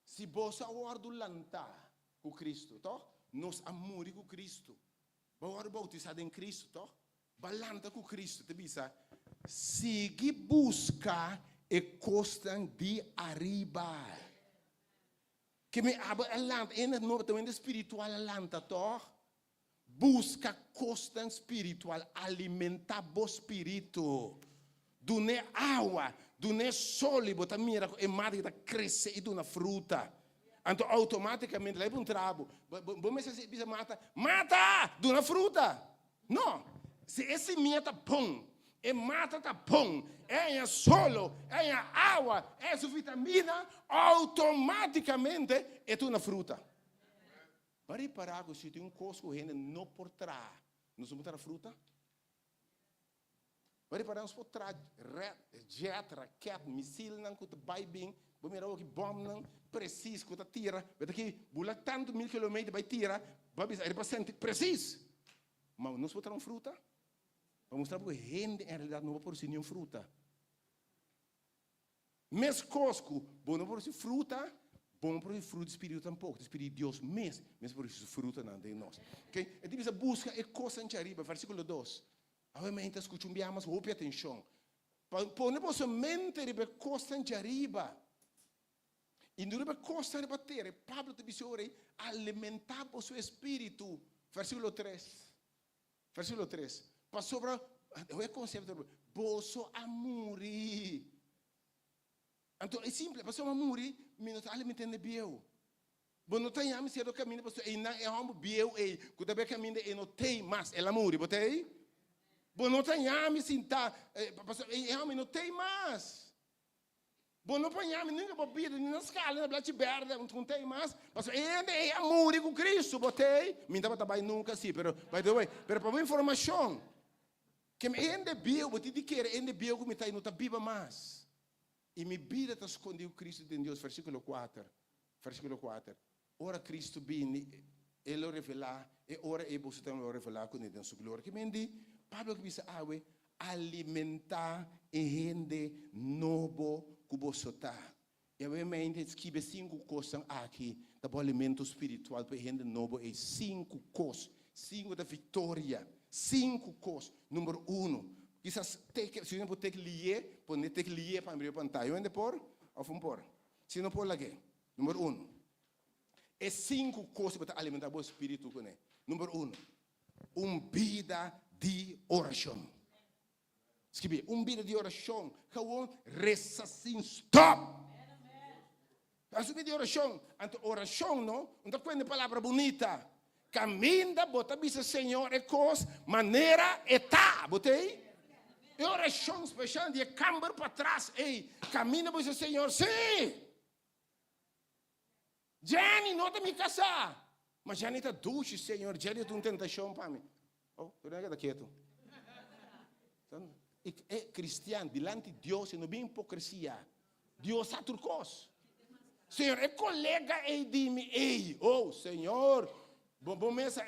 [SPEAKER 5] Se você aguarda lantar com Cristo, tá? Nós amamos com Cristo. Agora bautizado em Cristo, tá? Balanta com Cristo, te bisa. Sigue buscar e costam de arriba. Que me abra alanta, ainda não também espiritual alanta, tá? Busca costam espiritual, alimentar o espírito. Dune água, dune sol, bota mira e mata que cresce e duna fruta. Então automaticamente leva trabalho. Vamos dizer mata, duna fruta. Não, se esse minha tá bom, e mata tá bom, é solo, é água, é sua vitamina, automaticamente é uma fruta. Para reparar que se tem coisa correndo não por trás, não somos a fruta? Para reparar nós por trás, jet, raquete, míssil, não que vai bem, vamos mirar que bomba não preciso que tira, vai daqui bula tanto 1000 km vai tirar, vai ser preciso. Mas não somos uma fruta? Vamos mostrar que rende em realidade não vai produzir nenhuma fruta. Mas cosco, bom não produzir fruta. Bom produzir fruto do Espírito tampouco, do Espírito de Deus mesmo produzir fruta não de nós. Ok? E você busca e coisa em arriba, versículo 2. Obviamente, escuchamos, ouve atenção. Põe você mente ribe coisa em arriba. E não ribe coisa em bater. Pablo te diz ora, alimentar o seu espírito. Versículo 3. Versículo 3. Passou para o conceito, boso amori. Então, é simples, passou a amori, minuto alimentando bem. Bom, não tem ame se do caminho, pastor, e não é homem bem, e quando é caminho e não tem mais, é amori, botei? Bom, não tem ame se tá, pastor, é homem não tem mais. Bom, não põe ame nem na bebida, nem na escala, na blate verde, não tem mais. Pastor, é amori com Cristo, botei? Me dava trabalho nunca assim, pero para uma informação, que me ende bem, botei de que ende bem como está e não está viva mais. E minha vida está escondida Cristo de Deus, versículo 4. Versículo 4. Ora Cristo vem, Ele revelar, e ora Ele você também revelar com Ele em sua glória. Que me diz, Pablo que diz, alimentar e rende novo que você está. E obviamente escreve 5 coisas aqui, do alimento espiritual para rende novo, e 5 coisas, 5 da vitória, 5 coisas. Número 1. Quizás se não ter que ler, pode ter que ler para abrir a pantalla. Onde por? Ou vamos por? Se não por lá que? Número 1. É 5 coisas para alimentar o espírito com ele. Número 1. Vida de oração. Escreve, vida de oração. Gewoon reza sem stop. A vida de oração. Então, oração, não? Então, quando a palavra bonita. Caminha, bota, bisa, Senhor, é coisa, maneira, etá. Botei? E oração especial de câmbio para trás. Ei, caminha para o Senhor. Sim. Jenny, não te me casar. Mas Jenny está doce, Senhor. Jenny tem uma tentação para mim. Oh, tu não é quieto. É cristiano, diante de Deus, não é hipocrisia. Deus sabe tudo coisa. Senhor, é colega e diz-me, ei, oh, Senhor, bom mesa,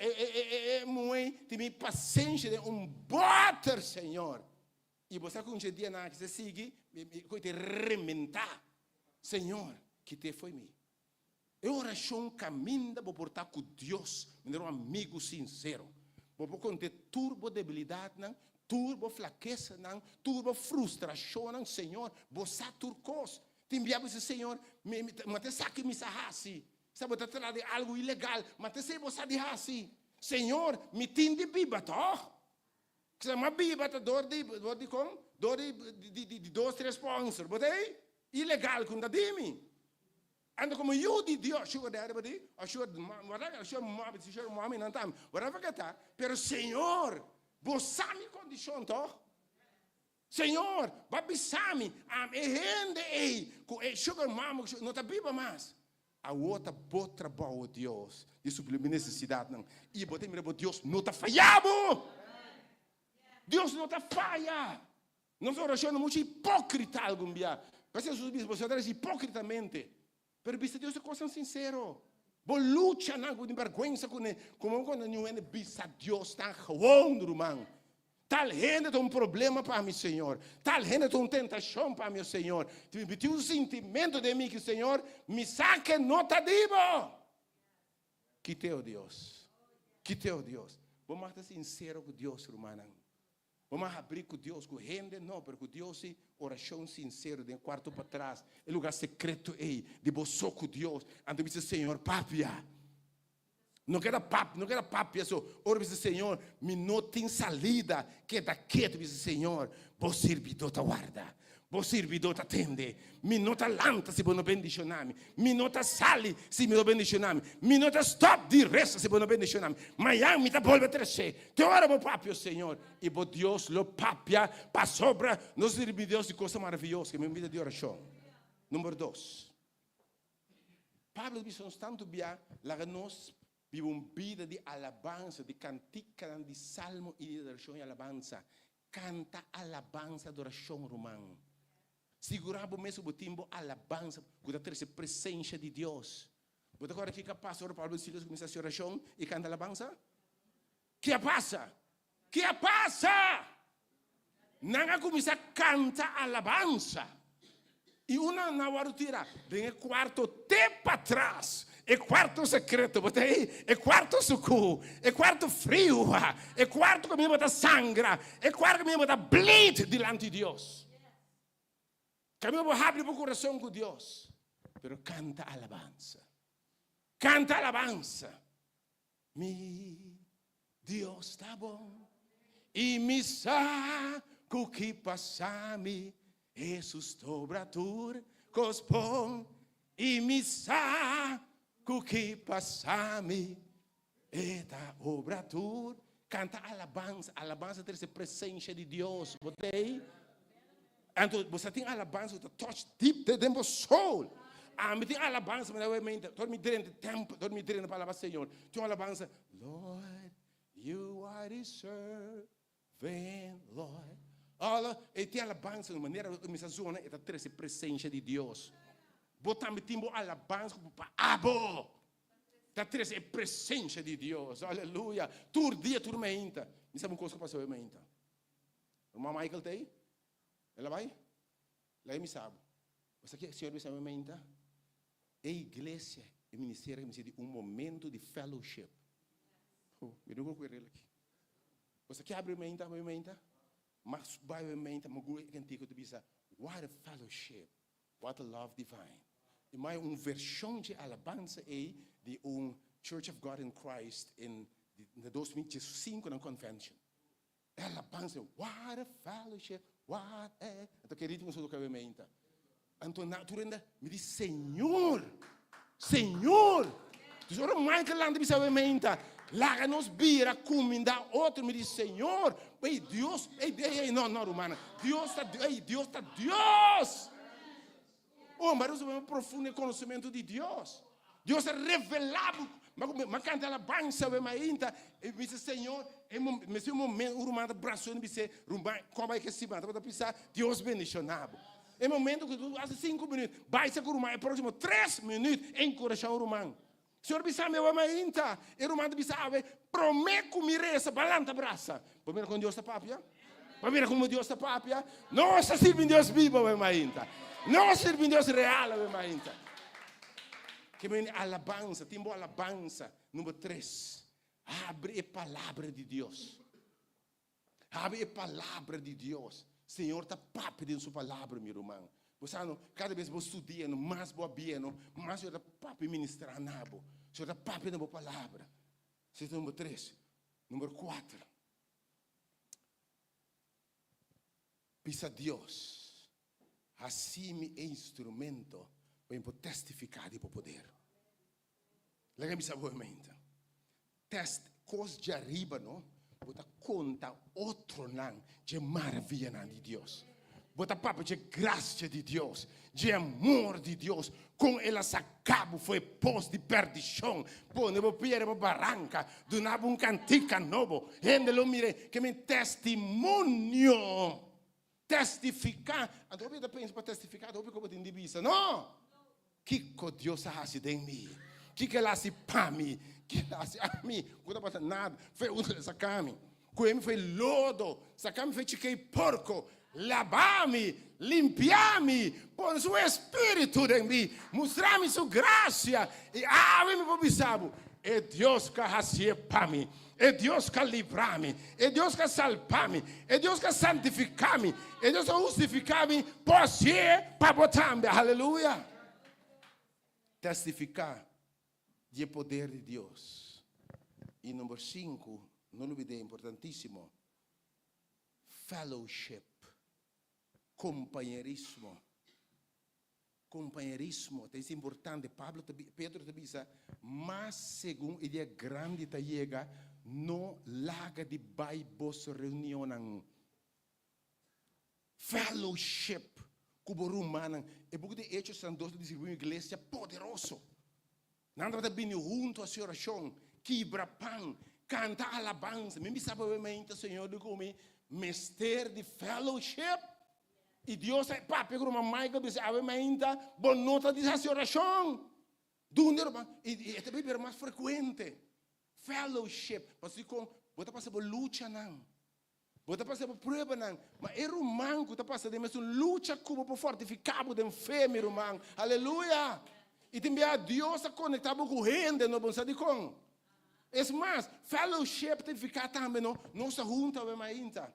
[SPEAKER 5] muito, tem paciência de bater, Senhor. E você com um dia na que você sigue, te rementar. Senhor, que te foi mim. É oração caminho para portar com Deus, um amigo sincero. Vou conter turbo debilidade, não, turbo fraqueza, não, turbo frustração, não, Senhor, você turcos. Te enviava esse Senhor, mas te saque me sarrasse. Sabe, te tratar de algo ilegal, mas te sei você de assim. Senhor, me tinde biba, tá? Se uma biba tá door de como? Door de 2, 3 sponsors. Botei? Ilegal com da dimi. Ando como eu de Deus, sugar there, botei? Sugar mami não tam. Whatever que tá. Pero Senhor, você me condição, toh? Senhor, babisami, rende com sugar mama, não tá biba mais. A outra boa trabalho, Deus, de suprir minha necessidade, não. E botei me Deus, não tá falhado. Deus não tá falha. Nós oracionamos muito hipócrita algum dia. Parece que você ora hipócritamente. Pero viste Deus é coisa sincero. Bo luta não com vergonha como quando não é bisa Deus tá gewoon, irmão. Tal gente tem problema para mim, Senhor. Tal gente tem tentação para mim, Senhor. Tem um sentimento de mim que, Senhor, me saque nota divo. Que teu Deus. Que teu Deus. Vamos estar sincero com Deus, irmão. Vamos abrir com Deus, com gente, não, porque com Deus é oração sincera, de um quarto para trás. É lugar secreto aí, de você com Deus. Então diz, Senhor, papia. Não quero papo, isso. Ora, diz, Senhor, me não tem salida, que daqui, diz, Senhor, você servidor te guarda, você servidor te atende, me não te lanta se você não bendicionar-me, me não te sale se me não bendicionar-me, me não te stop de resta se você não bendicionar-me, mas já me te volve a crescer, te ora, meu papio, Senhor, e por Deus, lo papia, para sobra, nós servidores de coisa maravilhosa, que me invita de oração. Número 2. Pablo diz, nós tanto bem, lá nós, vive uma vida de alabança, de cantica, de salmo e de adoração e alabança. Canta alabança, adoração, irmão. Segurava mesmo o tempo alabança, com a presença de Deus. Você agora que passa, o Paulo Silas começa a oração e canta alabança? Que passa? Que passa? Não começa a cantar alabança. E uma na hora tira, vem quarto tempo atrás. É quarto secreto, botei? É quarto suco, é quarto frio, é quarto que me bota sangra, é quarto que me bota bleed diante de Deus. Que me bota abre o coração com Deus. Pero canta alabanza. Canta alabanza. Mi Deus está bom. E me sabe o que passa-me. Jesus dobratur, cospon. E me sabe o que passa-me, eta obratur, canta alabança, alabança ter essa presença de Deus, botei? Então, você tem alabança, você touch deep dentro do soul. Me tem alabança, mas eu mente, dorme dentro do tempo, dorme dentro da palavra Senhor. Tem alabança, Lord, you are the servant, Lord. E tem alabança, de maneira, essa zona, é ter essa presença de Deus. Botamos tempo alabança para abo. Da três é presença de Deus. Aleluia. Tur dia turmenta. Me sabe uma coisa que passou em menta. O irmão Michael tem? Ela vai? Lá me sabe. Você aqui, Senhor, me sabe menta? A igreja e ministério me diz um momento de fellowship. Me dou com ele aqui. Você aqui abre menta, mas vai menta, mas eu cantigo de bisa. What a fellowship. What a love divine. E mais uma versão de alabança é de Church of God in Christ em 2005 na convention. Alabança, what a fellowship, what a... Então, querido, não sou do cabimento. Então, naturalmente, me diz, Senhor, tu ora mais que lá de cabimento. Lá nos vira comida, outro me diz, Senhor, ei, Deus, não, romana, Deus está Deus. Mas nós temos um profundo conhecimento de Deus. Deus é revelado. Mas canta alabança, e me diz, Senhor, me diz um momento, o rumano braço, me diz, como é que se manda? Para pensar, Deus bendicionado. É momento que tu faz 5 minutos, vai ser com o rumano, é próximo 3 minutos, encorajar o rumano. Senhor, bisa meu amainta, e o rumano bisa, prometo me reza, balanta braça. Primeiro com Deus está papia? Primeiro com Deus está papia? Nossa, sirve Deus vivo, meu amainta. Nós servimos Deus real, meu irmão. Que vem alabança, tempo alabança. Número 3. Abre a palavra de Deus. Abre a palavra de Deus. Senhor está papo dentro da sua palavra, meu irmão. Você não, cada vez você estudia, mais boa bem, mais você está papo ministrar nabo. Você está papo dentro da palavra. Esse é o número 3. Número 4. Pisa Deus. Assim me é instrumento para testificar de poder. Lega-me saber, test coisa de arriba, não? Bota conta outro não de maravilha de Deus. Bota papo de graça de Deus, de amor de Deus. Com ela sacabo foi pós de perdição. Pô, ne vou piare para barranca, donava cantica novo. Rende lo mire que me testemunho. Testificar. A dúvida pensa para testificar, a dúvida como tem divisa. Não. Que Deus faz em mim. Que ela se para mim. Que ela se a mim. Não passa nada. Foi útil sacar-me. Coemi foi lodo. Sacar-me foi chiquei porco. Lavar-me, limpiar-me, pôr o seu espírito em mim, mostrar-me sua graça e abre-me para o bisabo. É Deus que faz para mim, é Deus que livrar-me, é Deus que salvar-me, é Deus que santificar-me, é Deus que justificar-me, por ser para botar-me. Aleluia. Testificar de poder de Deus. E número 5, não olvidei, importantíssimo, fellowship. Companheirismo. Companheirismo, é importante. Pedro te diz, mas segundo ideia grande te chega, não larga de baibos reunião. Fellowship, como romano, é porque de Hechos Santos distribuiu uma igreja poderosa. Nada de vir junto a sua oração, quebra pão, canta alabança. Me sabe o Senhor de comer, mestre de fellowship. E Deus é papo, pegou uma mãe que disse, ainda, boa nota de oração. E também é mais frequente. Fellowship. Mas com, você passa por luta, não. Você passa por prova, não. Mas é romano que você passa de uma luta como por fortificar o fé, meu irmão. Aleluia. E também a Deus a conectar com gente, não pode com. É mais, fellowship tem que ficar também, não se junta, ainda.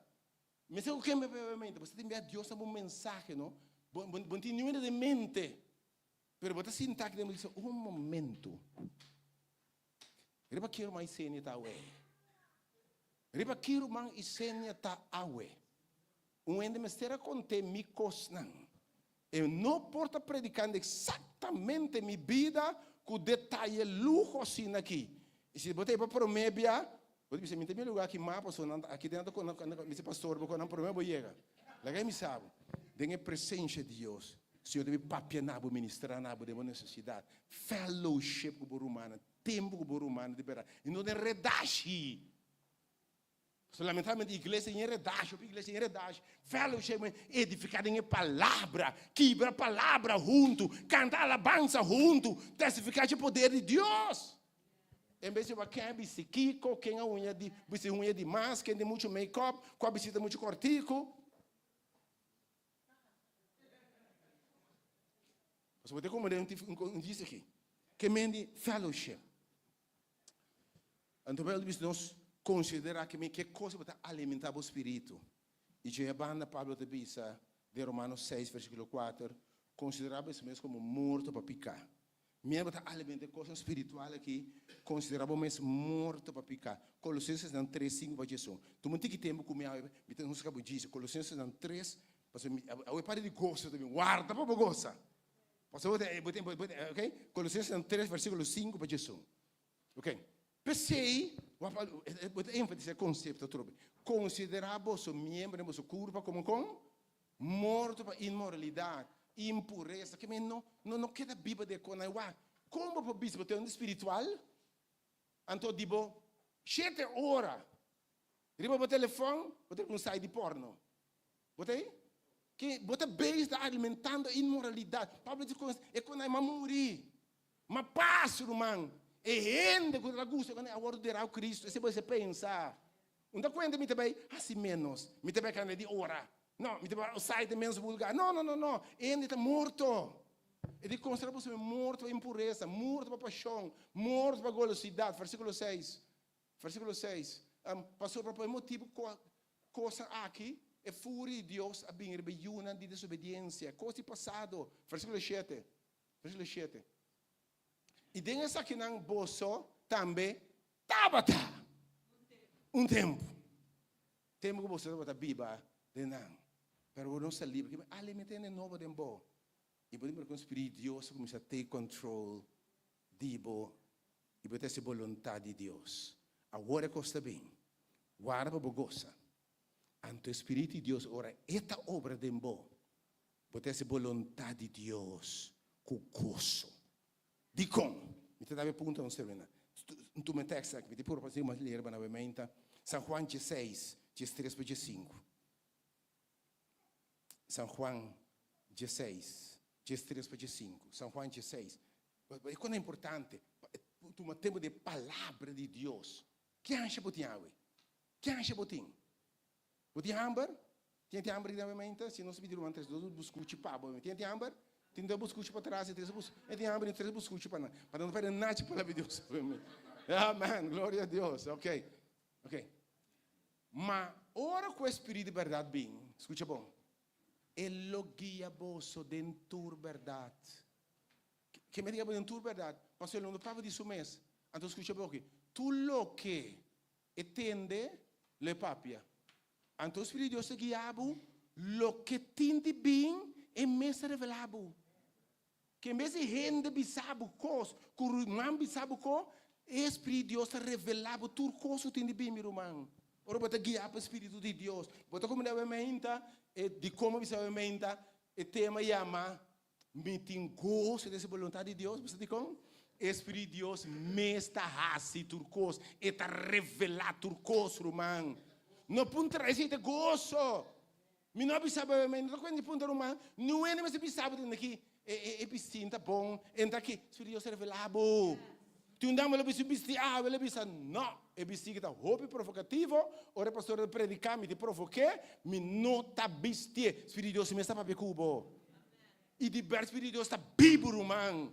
[SPEAKER 5] Mas o que me permite, você tem que enviar Deus uma mensagem, não? Bom, tem nenhuma de mente. Mas você sinta que tem um momento. Riba quero mais senha tá ué. Riba quero mais senha tá ué. Ende mestera conte mi cosnan. Eu não posso predicando exatamente minha vida com detalhe luxo assim aqui. E se botei para promébia, você me tem lugar aqui mapa aqui dentro com esse pastor porque não problema vou chegar. Lá me sabe. Tem a presença de Deus. Senhor deve papiar na ministrar na de uma necessidade. Fellowship com o romano, tempo com o romano de verdade. E não é redache. Lamentavelmente, a igreja em redache, a igreja em redache. Fellowship edificada em palavra, quebra a palavra junto, cantar alabança junto, testificar de poder de Deus. Em vez de quem é Kiko, quem é unha de mais, quem tem muito make-up, quem visita muito cortico. Você pode como diz aqui, que mende fellowship. Então, nós considerar que coisa para alimentar o espírito. E já a banda Pablo de Bisa, de Romanos 6, versículo 4, considerava isso mesmo como morto para picar. Mesmo para alimentar coisa espiritual aqui, considerava mesmo morto para picar. Colossenses 3, 5 para Jesus. Tu não tem que tempo comer, então não se acabou disso. Colossenses 3, eu parei de gostar também, guarda para gostar. Ok? Colossenses 3, versículo 5 para Jesus. Ok? Pensei, vou enfatizar o conceito todo. Considerava o membro do seu corpo como morto para imoralidade, impureza, que não queda Bíblia de coisa. Como para o bispo ter um espiritual? Então, digo, 7 horas. Riba o telefone, você não sai de porno. Botei? Que você está alimentando a imoralidade. Pablo diz é quando vai morrer. Mas passa, irmão. E gente que está gostando quando abordará o Cristo. Se você pensar, não quando me também, assim menos. Me também quando de hora. Não, me também sai de menos vulgar. Não. Ele está morto. Ele considera você morto para impureza, morto para paixão, morto para golosidade. Versículo 6. Passou para o motivo coisa aqui. É fúria de Deus a vir rebelião de desobediência. Coisa passado. Versículo 7. E dentro dessa aqui não bolso também Tabata. Um tempo. Tempo que você está Bíblia de não. Pero não se livre, que ali me tem novo de bo. E podemos com o Espírito de Deus começar a ter controle de bo e botar essa vontade de Deus. Agora costa bem. Guarda para goza. Ante o Espírito de Deus, ora, esta obra de bo, botar essa vontade de Deus com gozo. De como? Me te dava ponto, não sei bem. Tu me texto aqui, te puro fazer uma ler novamente. São João 16, 13 para 5. São João 16, 13 para 5. São João 16. E quando é importante, tu tempo de palavra de Deus. Que acha botinho? Que acha botinho? Botinho hamber? Tem hambre novamente? Se não se pedir uma três dois buscuchi pabo, tem hambre? Tem dois buscuchi para trás e três buscuchi. Tem hambre e três buscuchi para não perder nada para de Deus. Amém. Glória a Deus. Ok. Mas ora com o Espírito de verdade bem, escuta bom. Ele lo guia vosso dentro verdade. Que me diga dentro verdade. Pastor, ele não fala disso mesmo. Então escuta bom aqui. Tu lo que entende le papia. Então o Espírito de Deus te guiabo, lo que tende bem é mesmo revelado. Que em vez de gente bisabo cos, curumam bisabo co, o Espírito de Deus te revelado tudo coisa que tende bem, meu irmão. Ora, bota guiar para o Espírito de Deus. Bota como deve menta, de como bisabo menta, o tema chama meeting gozo dessa vontade de Deus. Você diz como? Espírito de Deus me está assim tudo coisa, está revelado tudo coisa, irmão. Não pode trazer esse gozo. Me não bisabo menta, quando de ponta irmão, não é nem mais bisabo daqui. É piscina bom, entra aqui, Espírito de Deus é revelado. Tu não dá uma bistia, ele bisa não. É bistia que está roupa provocativo. Ora pastor predicar me te provoquei, me nota bistia. Espírito de Deus me está para cubo. E de ber Espírito de Deus está bíblo, irmão.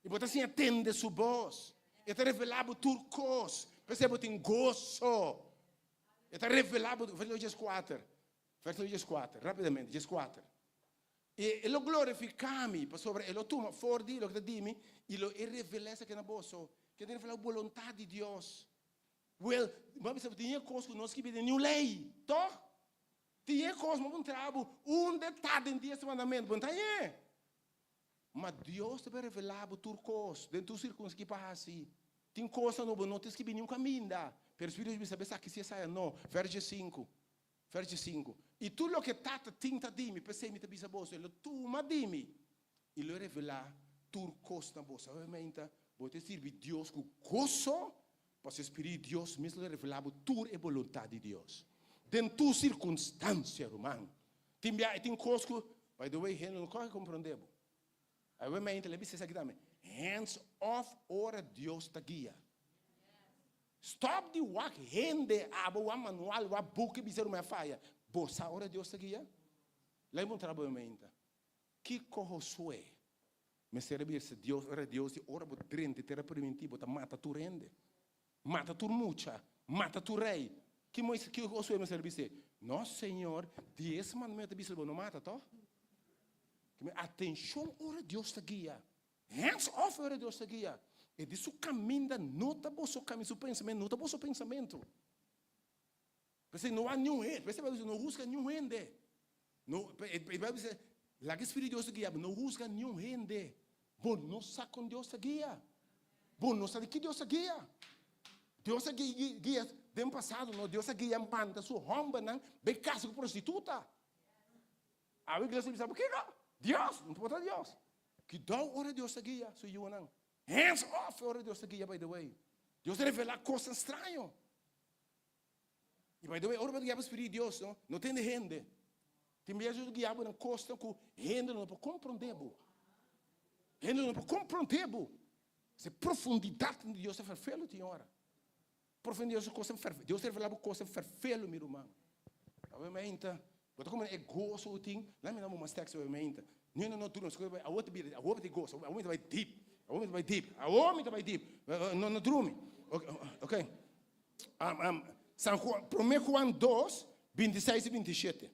[SPEAKER 5] E botar assim atende sua voz. Está revelado turcos. Percebe tem gozo. Está revelado, versículo 4. Versículo 4, rapidamente, 4. E lo glorificami, sobre e lo toma fuori, lo che dimmi, e lo rivelasse che na bosso, che deve fare la volontà di Dio. Well, ma mi sa tinha coisa que nós que pedem new lei, to? Tinha coisa, mas um trabo, detalhe em 10 mandamentos, bom tá aí. Mas Deus te revelava turcos, dentro dos circunstâncias que passa. Tem coisa não, não tem que vir nenhum caminho, per Espírito de saber que se sai não, verso 5. Verso 5. E tudo o que tata tinta dimi, pensei me te bisa bolsa, ele tu ma dimi. E lo revela turcos na bolsa. Obviamente, você serve Deus com gozo, para o Espírito de Deus mesmo revelava tudo a vontade de Deus. Dentro tu circunstância, irmão. Tem coisas que, by the way, ele não consegue compreender. Obviamente, ele disse aqui também, hands off, ora Deus te guia. Stop the work, rende abo, manual, o book, bizer uma faia. Bossa, ora Deus te guia. Lá é um trabalho menta. Que corroçoe. Mas se Deus, ora Deus, ora bo drente, terra preventivo, ta mata tu rende. Mata tu mucha, mata tu rei. Que corroçoe, mas serviço. Nosso Senhor, 10 mandamentos, bizer não mata, to? Atenção, ora Deus te guia. Hands off, ora Deus te guia. E de seu caminho, nota o seu caminho, seu pensamento, nota o seu pensamento. Porque não há nenhum erro, porque não busca nenhum rende. Lá que o Espírito de Deus te guia, não busca nenhum rende. Bom, não sabe com Deus te guia. Bom, não sabe que Deus te guia. Deus te guia, do passado, não, Deus te guia, manda sua romba, não, bem casa com prostituta. A igreja sabe o que é? Deus, não pode Deus. Que dá hora Deus te guia, sou eu não. Hands off, ora Deus te guia, by the way. Deus revela coisas estranhas. E, by the way, ora para guiar para o Espírito de Deus, não tem de rende. Tem mesmo de guiar para costa que rende não pode compreender. Rende não pode compreender. Essa profundidade de Deus é perfeito, tem hora. Profundidade de Deus é perfeito. Deus revela coisas perfeitas, meu irmão. Obviamente, quando como é gozo, o ting, lá me dá uma texto, obviamente. Não, tu não, a outra de gozo, a outra vai deep. A homem vai deep. A homem vai deep. Não drume. Ok. 1 João 2, 26 e 27.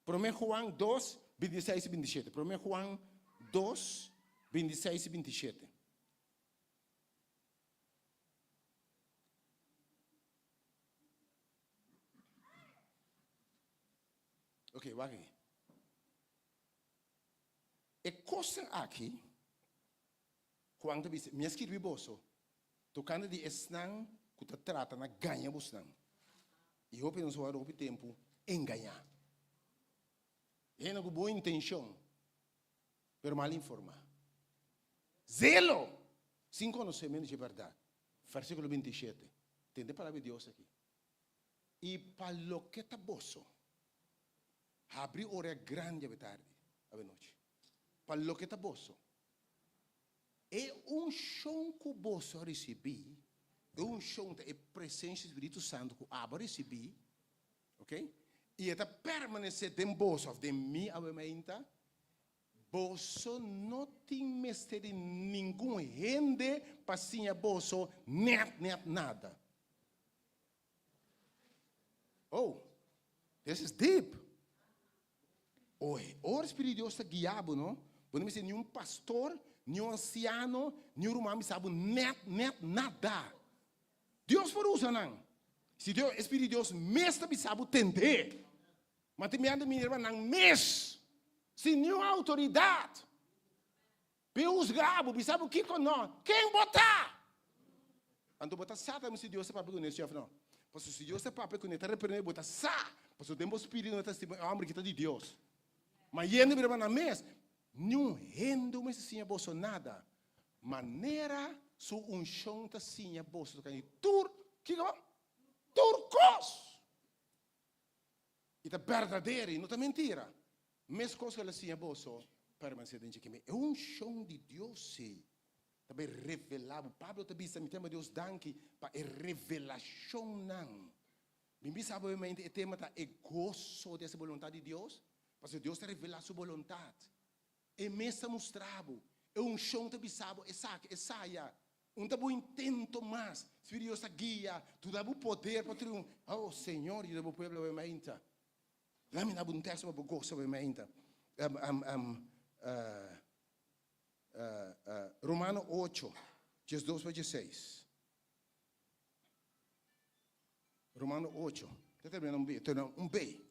[SPEAKER 5] 1 João 2, 26 e 27. 1 João 2, 26 e 27. Ok, wacht aqui. E cosa aqui, quando você me escrevi bolso, tocando de esnang, que te trata na ganha busnang. E eu penso que o tempo enganar. É uma boa intenção, mas mal informar. Zelo, sem conhecimento de verdade. Versículo 27. Tem a palavra de Deus aqui. E para lo que está bolso, abre hora grande a tarde, a noite. Para lo que está bolso. É chão que o bolso recebi, é chão da presença do Espírito Santo que eu recebi, ok? E está permanecer dentro do bolso, de mim, a mente, bolso não tem mistério nenhum, rende para sim bolso, net nada. Oh, this is deep. Oi, o Espírito de Deus está guiado, não? Não me nenhum pastor, nenhum anciano, nenhum romano sabe net nada. Deus por usa não. Se Deus, Espírito de Deus, mesmo sabe entender. Mas tem minha irmã não mes, sem nenhuma autoridade. Peus gabo, sabe o que nós? Quem botar? Ando botar sata, mas se Deus é papai com esse chefe não. Porque se Deus é papai com ele, tá repreendendo botar sa. Porque o tempo espírito não está se homem que está de Deus. Mas ele me na mesa, não rende mas assim a bolsa nada. Maneira su chão tá assim a bolsa do que é? Turcos. E tá verdadeiro, e não tá mentira. Mesma coisa que ela assim a bolsa, permanece dentro de mim. É chão de Deus, sim. Também revelado. Pablo também está me tema Deus danke para a revelação não. Me sabe obviamente o tema tá é gozo dessa vontade de Deus, porque Deus está revelando sua vontade. É mesmo mostrado. É chão também sabe, é saia. Tá bom intento mais. Se Deus está guia, tu dá o poder para ter oh Senhor, e o povo obviamente. Lá me dá um texto para gozo obviamente. Romano 8, 12 a 16. Romano 8. Está terminando um B.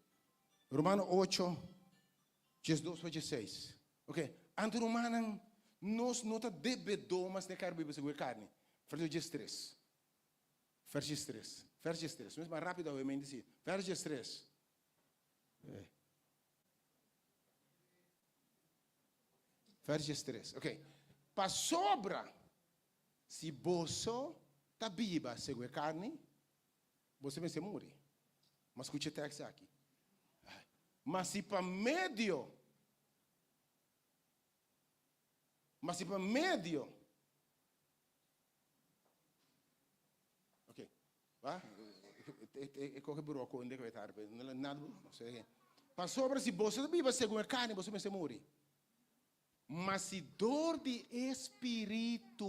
[SPEAKER 5] Romano 8, 12 a 16. Ok. Antes Romano, nós não está devedor, mas não quer beber segura carne. Verso 3. Verso 3. Verso 3. Mas mais rápido, obviamente, sim. Verso 3. Verso 3. Ok. Para sobra, se você está viva, segura carne, você vai se morrer. Mas escute o texto aqui. Mas se para meio, ok, va? E corre buraco onde vai estar, nada, não sei. Para sobra, se você está viva, segura carne, você vai se morrer. Mas se dor de espírito,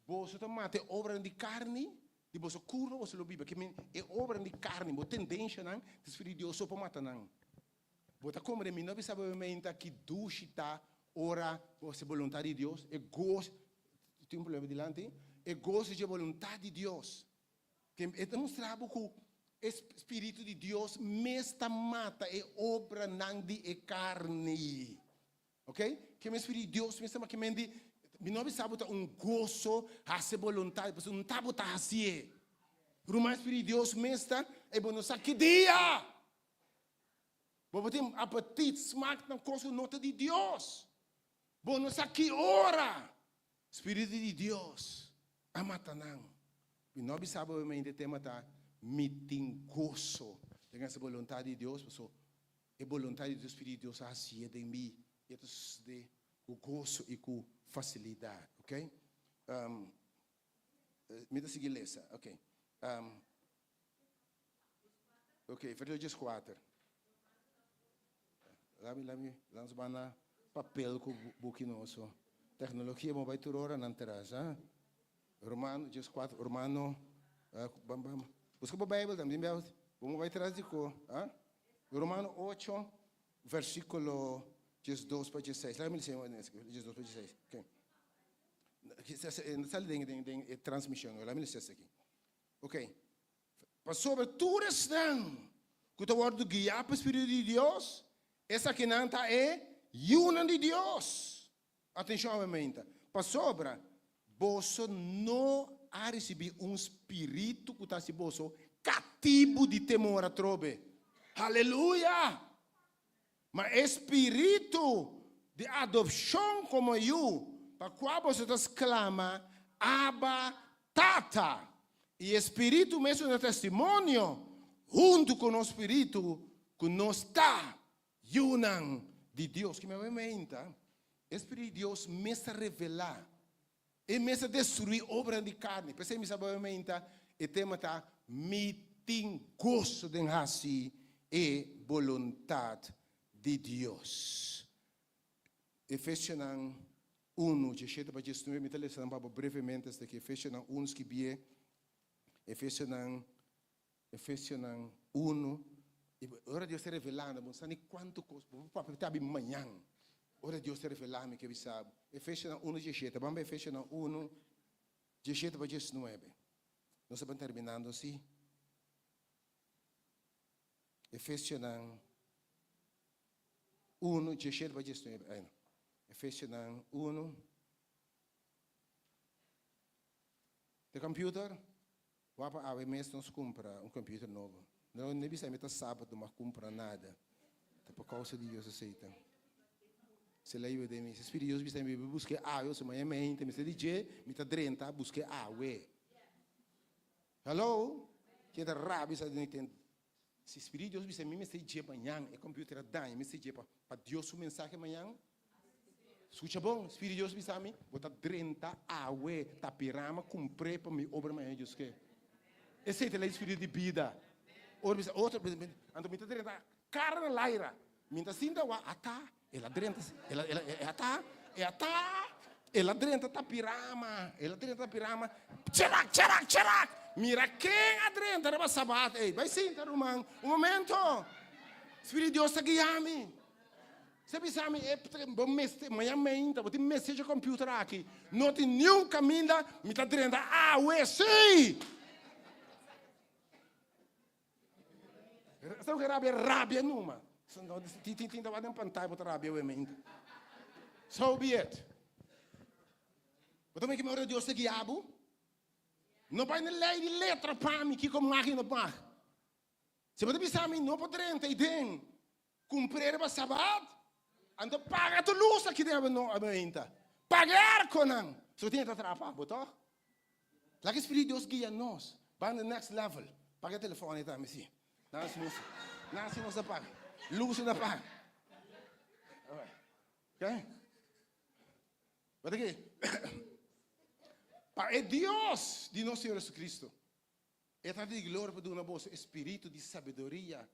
[SPEAKER 5] você mata obra de carne, de você cura, você lo vive, que é obra de carne, você tendência não, de espírito de Deus só para matar não. Você como de mim não sabe obviamente que dushita ora você vontade de Deus, é gosto, tem problema delante, é gosto de vontade de Deus. Que é demonstrado que o espírito de Deus mesmo mata é obra não de carne. Ok? Que o Espírito de Deus, mesmo que me não sabe gozo, a ser vontade, porque não está botando assim. O Espírito de Deus, mesmo, é bom saber que dia. Vou ter apetite, smack na coisa nota de Deus. Bom saber que hora. Espírito de Deus, a matar não. Me não sabe obviamente tema tá me tem gozo, tem essa vontade de Deus, porque a vontade do Espírito de Deus assim de mim. E de o gozo e com facilidade, ok? Me dá seguir essa, ok? Ok, verso 4. Lá nos bana papel com buquinoso. Tecnologia vai ter hora não terá, Romano 4, Romano, busca a Bíblia também, vamos vai ter de co, Romano 8, versículo 12 para 16. Lá me diz 12 para 16. Ok. Não sai de transmissão. Lá me diz aqui. Ok. Para sobre tudo não. que tu wordt guiado pelo Espírito de Deus, essa que não está é una de Deus. Atenção, mente. Para sobra, você não a receber espírito que está se bolso cativo de temor a trobe. Aleluia! Mas espírito de adopção como eu, para qual você exclama, Abba, Tata. E espírito mesmo no testemunho, junto com o espírito que nos está unam de Deus. Que me mente, espírito de Deus me se revelar. E me se destruir obra de carne. Pensei me sabe mente, e tema está meeting gosto de raci e vontade de Deus. Efésios 1, je zit bij je snoer met de lessen, maar brevemente is de Efésios 1 que bie, Efésios 1, e ora Deus se revelando, não sabe quanto coisa, papai está bem manhã, ora Deus se revelando que sabe. Efésios 1 je zit, vamos Efésios 1, je zit bij je snoer. Nós estamos terminando assim. Efésios 1, je zit bij je snoer. Efésios 1. De computer, wapa awe mês nós compra computer novo. Não nem precisa meter sábado, mas compra nada. Tá por causa de Deus aceita. Se lei de mim, se Espírito Deus precisa me buscar eu sou minha mente, me se DJ, me tá drenta, buscar Hello? Que da rabi sa de entende. Se Espírito Deus precisa me se DJ amanhã, é computer dá, me se DJ para Deus o mensagem amanhã. Escuta bom, Espírito de Deus me sabe, botar 30 awe, tapirama, cumprir para me obra mais Deus que. Esse é o Espírito de vida. Outro, ando me 30 carne laira, me tá sinta wa ata, ela 30, ela 30 tapirama, charak, mira quem a 30 era sabat, ei, vai sinta rumang, momento, Espírito de Deus está guiando-me. Você pensa, amanhã mente, vou ter mensagem computer aqui. Não tem nenhum caminho, me está dizendo, sim! Sabe que rabia numa? Tinha uma pantalla para rabia, obviamente. So be it. Mas também que me Deus se guiabo? Não vai na lei de letra para mim, que como máquina para. Se você pensar, não pode entender, cumprir o sabat. Ando paga tu luz aqui dentro no ambiente. Pagar com não. Só tem que atrapar, botou? Lá que o Espírito de Deus guia nós. Para no next level. Paga o telefone tá, messi. Nasce não se paga. Luz não paga. Ok? Mas aqui. É Deus de nosso Senhor Jesus Cristo. É tanto de glória para dar voz espírito de sabedoria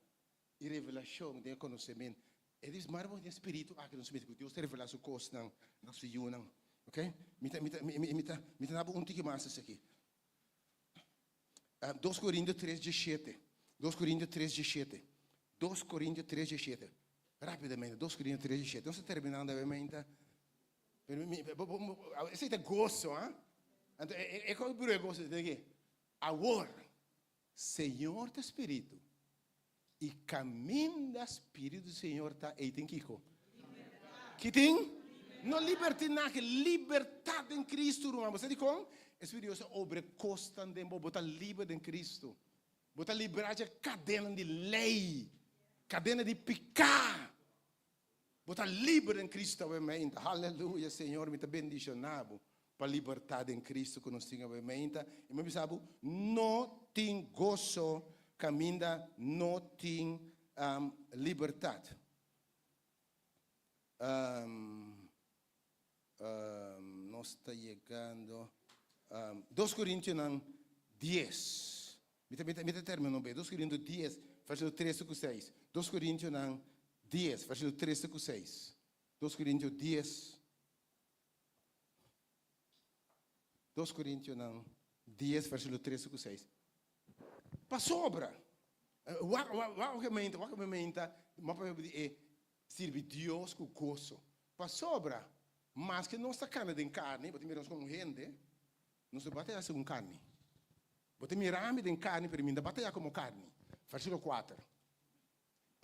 [SPEAKER 5] e revelação de conhecimento. É diz marbo de espírito que nos mete Deus revela su coisa não nas fiunan, ok? Mita nabo tique mais isso aqui. 2 Coríntios 3:17. 2 Coríntios 3:17. 2 Coríntios 3:17. Rapidamente, 2 Coríntios 3:17. Nós estamos terminando obviamente. Esse é gozo, é qual é o gozo daqui? Agora, Senhor do Espírito. E caminho do Espírito do Senhor está aí, tem Kiko. Que tem? Não libertinagem, liberdade em Cristo, irmão. Você diz como? Espírito Deus obra constante, botar livre em Cristo. Botar liberdade cadena de lei, cadena de pecar. Botar livre em Cristo, obviamente. Aleluia, Senhor, me está bendicionado para a liberdade em Cristo que nós temos, obviamente. E me sabe, não tem gozo. Caminha não tem liberdade. Nós está chegando. 2 Coríntios 10. Me termino bem. 2 Coríntios 10, versículo 3 e 6. 2 Coríntios 10, versículo 3 e 6. 2 Coríntios 10. 2 Coríntios 10, versículo 3 e 6. Para sobra. Wakamente, serve Deus com gozo. Para sobra. Mas que não está carne de carne, porque miramos com gente, não se bateia com carne. Porque miramos de carne, para mim, bateia como carne. Versículo 4.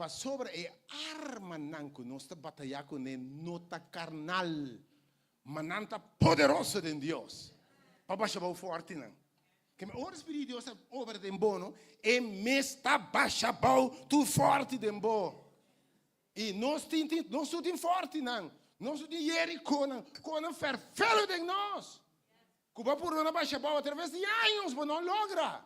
[SPEAKER 5] para sobre arma nanco nós está batalhar com ele nota carnal, mananta poderoso de Deus. Para baixar o forte não. Que o Espírito de Deus está over de bono e me está baixar tu forte de bo. E nós somos forte não. Nós somos Jerico não, com ferfelo de nós. Cuba por uma baixa através de anos, mas não logra.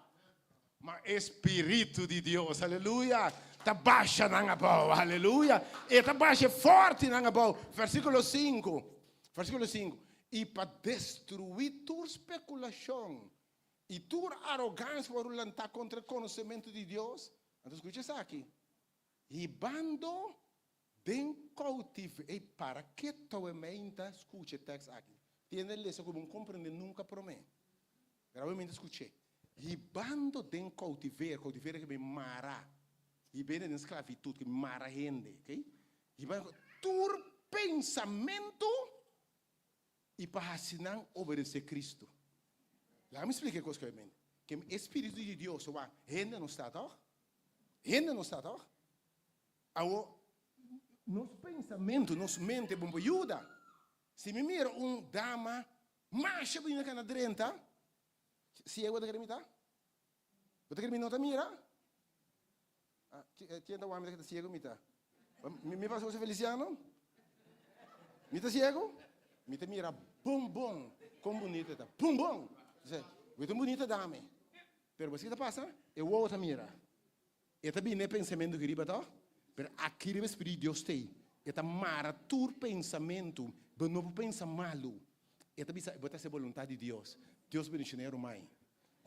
[SPEAKER 5] Mas Espírito de Deus, aleluia, está baixa na boa, aleluia, e está baixa forte na boa. Versículo 5. E para destruir tua especulação e tua arrogância para lutar contra o conhecimento de Deus. Então, escuta isso aqui. E bando de cautivo. E para que tu emenda, escute o texto aqui. Tiene leso como não compreende nunca por mim. Realmente escutei. E bando de cautiveiro que me mara. E bem de esclavitud que me mara gente, ok? E bando tu pensamento e para assinar obedecer Cristo. Lá me explica coisa que eu entendo. Que o Espírito de Deus, o gente não está, tá? Gente não está, tá? Nos pensamentos, nos mente, bom ajuda. Se me mira dama, macha bem na drenta, se eu vou querer imitar? Vou querer imitar mira? Quem está o homem que está cego imitar? Me passou você Feliciano? Me está cego? Me está mira bom, como bonita tá? Bom. Muito bonita dama. Pero você está passando? Eu outra mira. E também nem pensamento que riba tá? Pero aqui o Espírito de Deus tem. E tá mara tu pensamento. Mas não pensa malo. E também botar essa vontade de Deus. Deus me ensinou mãe.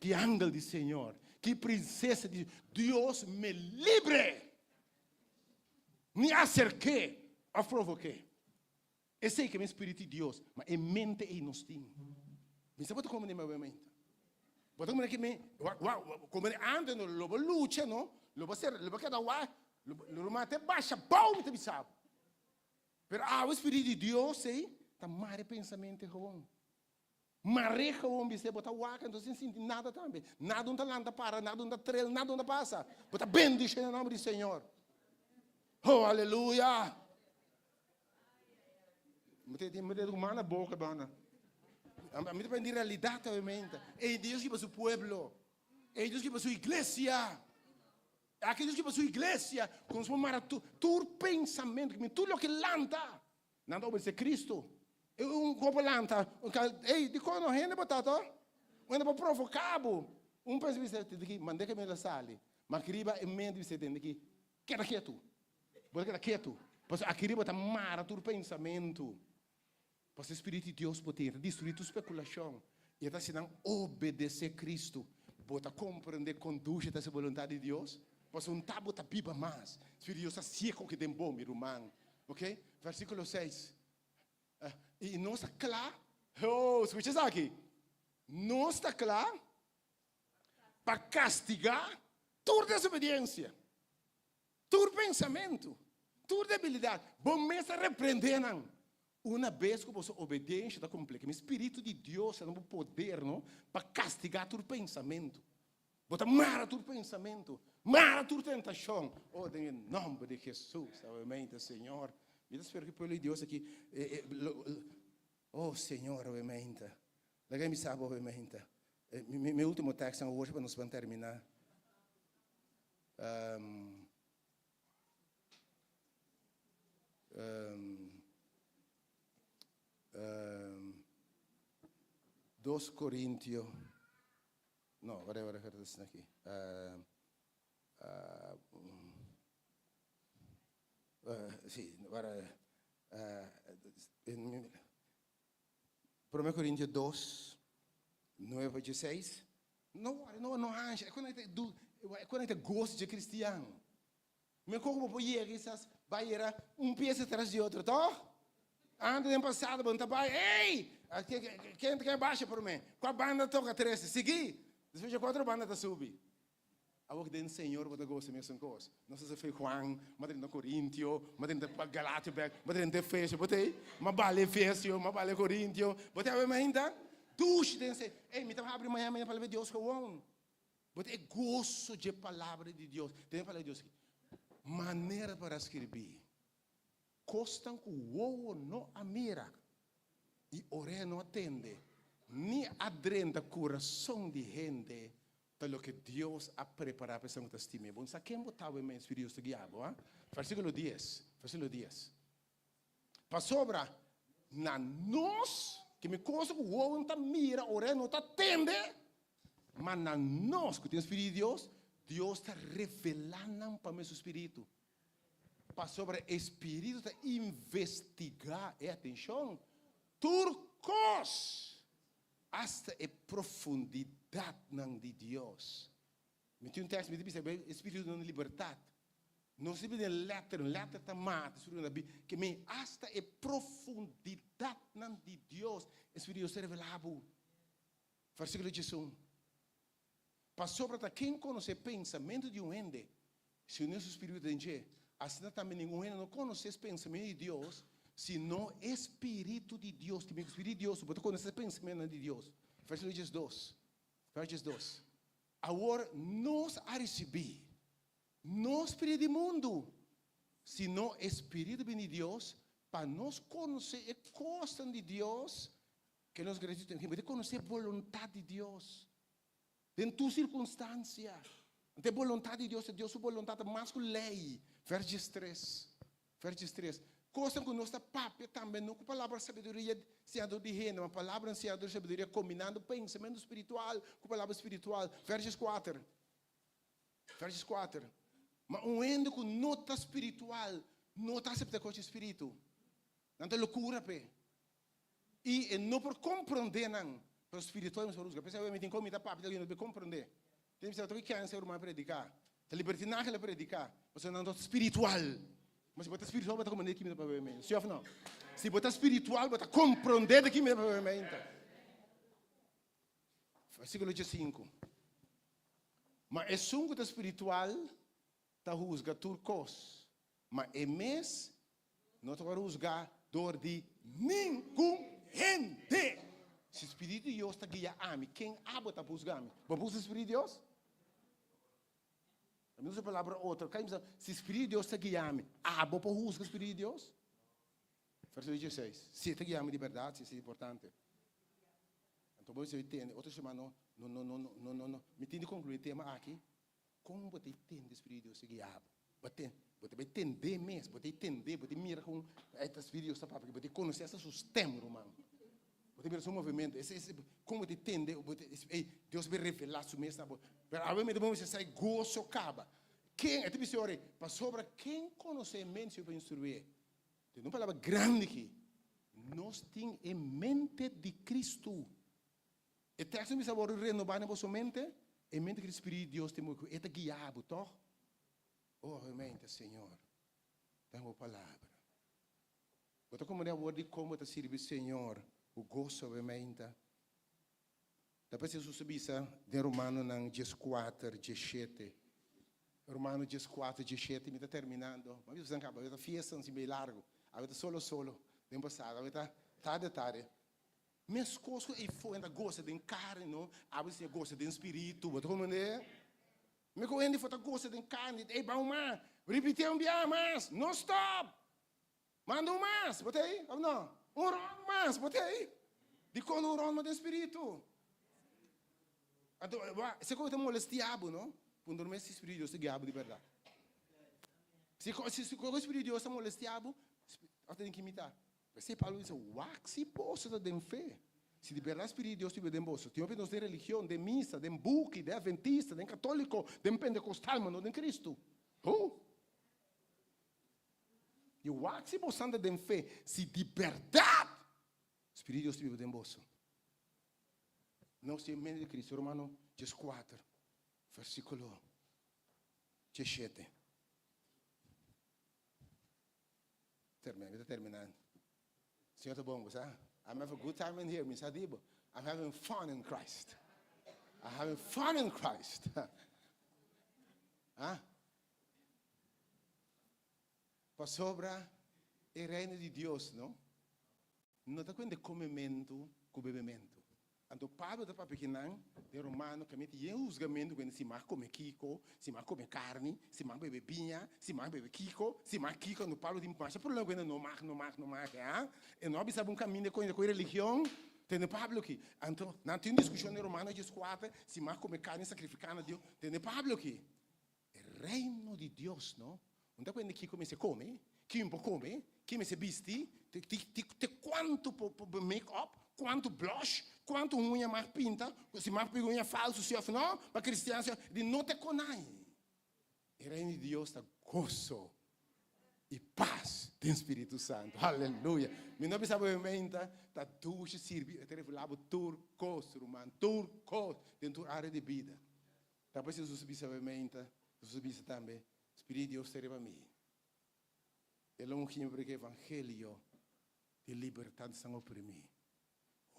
[SPEAKER 5] Que ángel do Senhor. Que princesa de Deus me livre. Me acerquei. A provoquei. Eu sei que é o Espírito de Deus. Mas é mente e nos tem. Me sabe como é meu mente? Botar como é que me. Como é antes no lobo luta, não? Lobo ser. Lobo que dá uai. Lobo mate baixa. Bom, me sabe. Pero o Espírito de Deus, sei, está mais pensamento bom. Mareja o homem, você bota waka, então sem sentir nada também. Nada onde landa para, nada onde trela, nada onde passa. Bota bendice no nome do Senhor. Oh, aleluia. Me tem uma na boca, bana. Me tem de realidade, obviamente. É Deus que para o povo. É Deus que para a sua igreja. Aqueles que para a sua igreja, com sua maratona, tu pensamento, tudo o que lanta, não dá ser Cristo. Um copo lanta, ei, de quando rende batata, quando para provocar, pensamento de que mandei que me la sale, mas queria em mente você tem que queda quieto, bota queda quieto, pois aqui riba tá mara tu pensamento, pois o Espírito de Deus pode destruir tua especulação e está sendo obedecer Cristo, bota compreender conduz essa vontade de Deus. Pois tabu tá pipa mais. Espírito de Deus está seco que tem bom, meu irmão. Ok? Versículo 6. E não está claro. Oh, escuta isso aqui. Não está claro para castigar tua desobediência, tua pensamento, tua debilidade. Bom, mesmo repreendendo. Uma vez que você obediência está completa. O Espírito de Deus tem o poder, não? Para castigar tua pensamento. Bota mara tu pensamento, mara tu tentação. Oh, em nome de Jesus, obviamente, Senhor. Me espero que pelo Deus aqui. Oh, Senhor, obviamente. Alguém me sabe, obviamente. Meu último texto hoje para nós vamos terminar. Dos Coríntios. No, whatever this aqui. Sim, agora. 1 Coríntios 2, 9 a 16. Não acha. É quando a gente gosta de cristiano. Me como por ir, vai era peso atrás de outro, tá? Antes do passado, bom, tá bem. Ei! Quem baixa por mim? Qual banda toca 13? Segui. Depois de 4 bandas está subir. A boca do Senhor, você gosta mesmo coisa. Não sei se foi Juan, mas dentro de Coríntios, mas dentro de Galátia, mas dentro de Efésios, mas vale Efésios, mas vale Coríntios, você vai ainda? Duche, ei, me estava abrindo amanhã para ver Deus com o Você é gosto de palavra de Deus. Tem a palavra de Deus aqui. maneira para escrever. Costam que o ovo não mira e orelha não atende, nem adrenda coração de gente para o que Deus ha preparado para ser testemunho. Bom, sabe quem botava em Espírito Santo guiado? Versículo 10. Versículo 10. Para sobra, na nós, que me costa que o ovo não está mira, a orelha não está atende, mas na nós, que tem o Espírito de Deus, Deus está revelando para o meu Espírito. Para sobre o Espírito está investigar, e atenção, turcos, hasta a profundidade de Deus. Me tinha um texto, me diz, Espírito de liberdade. Não se vê letra está mata, que me hasta a profundidade de Deus, Espírito de Deus revelado. Versículo 11. Para sobre quem conhece o pensamento de um ende, se o nosso Espírito de Deus, assim também nenhum ende não conhece o pensamento de Deus, senão o Espírito de Deus, que o Espírito de Deus, você conhece o pensamento de Deus. Versículo 12. Versículo 12. Agora, nós a receber, não Espírito do mundo, senão Espírito de Deus, para nós conhecer a coisa de Deus, que nós acreditamos, para conhecer a vontade de Deus, em tua circunstância. A vontade de Deus é Deus, a vontade mais que lei. Versículo 3. Versículo 3. Coisa que nós papel também, não com palavra sabedoria, sendo de reino, uma palavra sendo de sabedoria, combinando pensamento espiritual com palavra espiritual. Versículo 4. Versículo 4. Mas um ende com nota espiritual, não está aceptando com o espírito. Não é loucura, pé. E não por compreender, não. Pero espiritual, mas por usar. Pensa, eu me tenho como papo, alguém não pode compreender. Tem que saber que é ser humano predicar. A libertinagem é predicar. Você não é espiritual. Mas se você é espiritual, você vai compreender que me dá para ver. Se ou não? Se você é espiritual, você vai compreender que me dá para ver. Versículo 5. Mas é sungo da espiritual, está juzga turcos. Mas é mês, não está juzgar dor de nenhum gente. Se o Espírito de Deus está guiando a mim, quem abre está juzgando? Vamos o Espírito de Deus? A minha palavra outra. Se o Espírito de Deus está guiando, abre para juzgar o Espírito de Deus? Versículo 16. Se está guiando de verdade, isso é importante. Então você entende. Outro chama não. Me tem de concluir o tema aqui. Como você entende o Espírito de Deus está guiando? Você vai entender mesmo. Você entender, você mira com o Espírito de Deus está para você conhecer esse sistema, irmão. Você mira seu movimento. Como você entende, Deus vai revelar isso mesmo. Mas ao mesmo tempo você sai gozo acaba. Quem, é tipo senhor, para sobre quem conhece mente para instruir? Tem uma palavra grande aqui. Nós temos em mente de Cristo. E texto me sabor renovar na vossa mente, em mente que o Espírito de Deus tem é guiado, toch? Oh, mente, Senhor. Tem uma palavra. Você como é o de como te serve, Senhor, o gozo da mente. Depois Jesus subisa de Romano nang 14, 17. Romano 14, 17, me está terminando. Mas você acaba, está fiesta assim bem largo. Agora solo. Tem passado, agora tarde. Minhas coisas e foi ainda gosta de carne, não? Agora você gosta de espírito, você como é? Me coende foi gosta de carne, ei, bauma, repetir um dia mais, não stop. Manda um mais, bota aí, não? Um ron mais, bota aí. De quando um ron de espírito. Então, se você molesta diabo, não? Quando não é esse espírito, esse diabo de verdade. Se o espírito de Deus molesta diabo, você tem que imitar. Você Paulo diz, se posso dar fé. Se de verdade o Espírito de Deus estiver dentro de você, tem opiniões de religião, de missa, de buque, de adventista, de católico, de pentecostal, mas não de Cristo. E se posso dar fé, se de verdade o Espírito de Deus estiver dentro de você. Não se mente de Cristo, Romano 14, versículo 17. Terminando. Senhor, tá bom, você? I'm having a good time in here, Miss Adibo. I'm having fun in Christ. I'm having fun in Christ. Para sobra o reino de Deus, não? Não está com comimento, com bebimento. Então, Pablo está para pequenão, de romano, que mete em julgamento, quando se mais come kiko, se mais come carne, se mais bebe vinha, se mais bebe kiko, se mais kiko, no Pablo tem mais problema quando não mais, e nós sabe caminho com religião, tem Pablo aqui. Então, não tem discussão em romano, diz 4, se mais come carne, sacrificando a Deus, tem Pablo aqui. O reino de Deus, não? Então, quando kiko me se come, que um pouco come, que me se veste, te quanto make-up, quanto blush, quanto unha mais pinta, se mais pega unha falso, se não, para cristianos, de não te conai. O reino de Deus está gozo e paz do Espírito Santo. Aleluia. Me não pensava em tá duche servir, até falava turcos, romano, turcos, dentro da área de vida. Depois se você pensava em você pensa também, o Espírito de Deus serve a mim. Ele é um que evangelho de liberdade são oprimidos.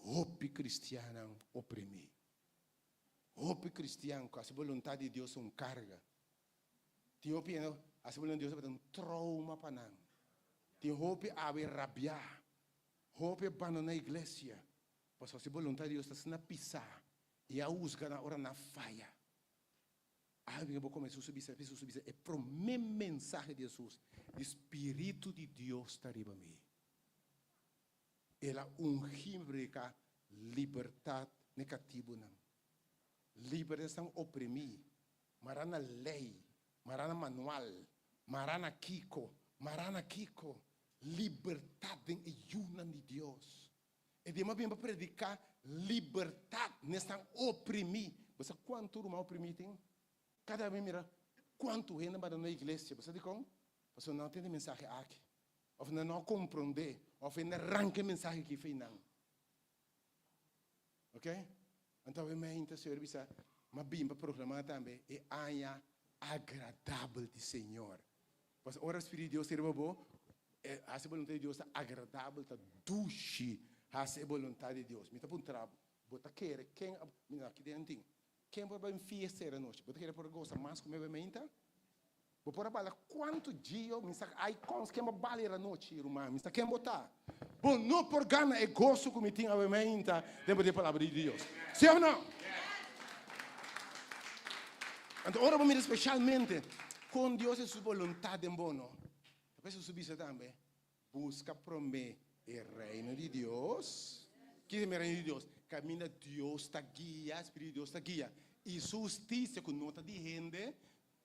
[SPEAKER 5] Hope cristiano oprimido. Hope cristiano, com a vontade de Deus é carga. Tem hope, a vontade de Deus é um trauma para nós. Tem hope a rabiar. Hope abandonar a igreja. Porque a vontade de Deus está na pisar. E a usga na hora na falha. Eu vou começar a subir, é para o mesmo mensagem de Jesus. O Espírito de Deus está arriba a mim. Ela ungibrica liberdade negativa. Liberação oprimida. Marana lei, marana manual, marana kiko. Liberdade em una de Deus. E de uma bem para predicar liberdade nesta oprimida. Você quanto uma oprimida tem? Cada vez mira quanto gente vai na igreja. Você diz como? Você não tem mensagem aqui. Ou não compreender. Ou não arranca mensagem que fez não. Ok? Então, eu me interessa, mas bem para proclamar também, é aia agradável de Senhor. Porque a hora Espírito de Deus serve bom, a vontade de Deus está agradável, está doce, a vontade de Deus. Me está apontando, bota querer, quem, aqui dentro, quem vai fiesta a noite, bota querer por gosta mais como eu me inta. Vou pôr a bala, quanto dia, me está aí com quem vai baler a noite, irmão, me está quem botar. Bom, não por gana é gosto como tinha a me inta, dentro da palavra de Deus. Sim ou não? Então, ora vamos especialmente com Deus e sua vontade em bono. Depois eu subir também, busca para mim o reino de Deus. Que é o reino de Deus? Caminha Deus está guia, Espírito de Deus está guia. E justiça com nota de rende,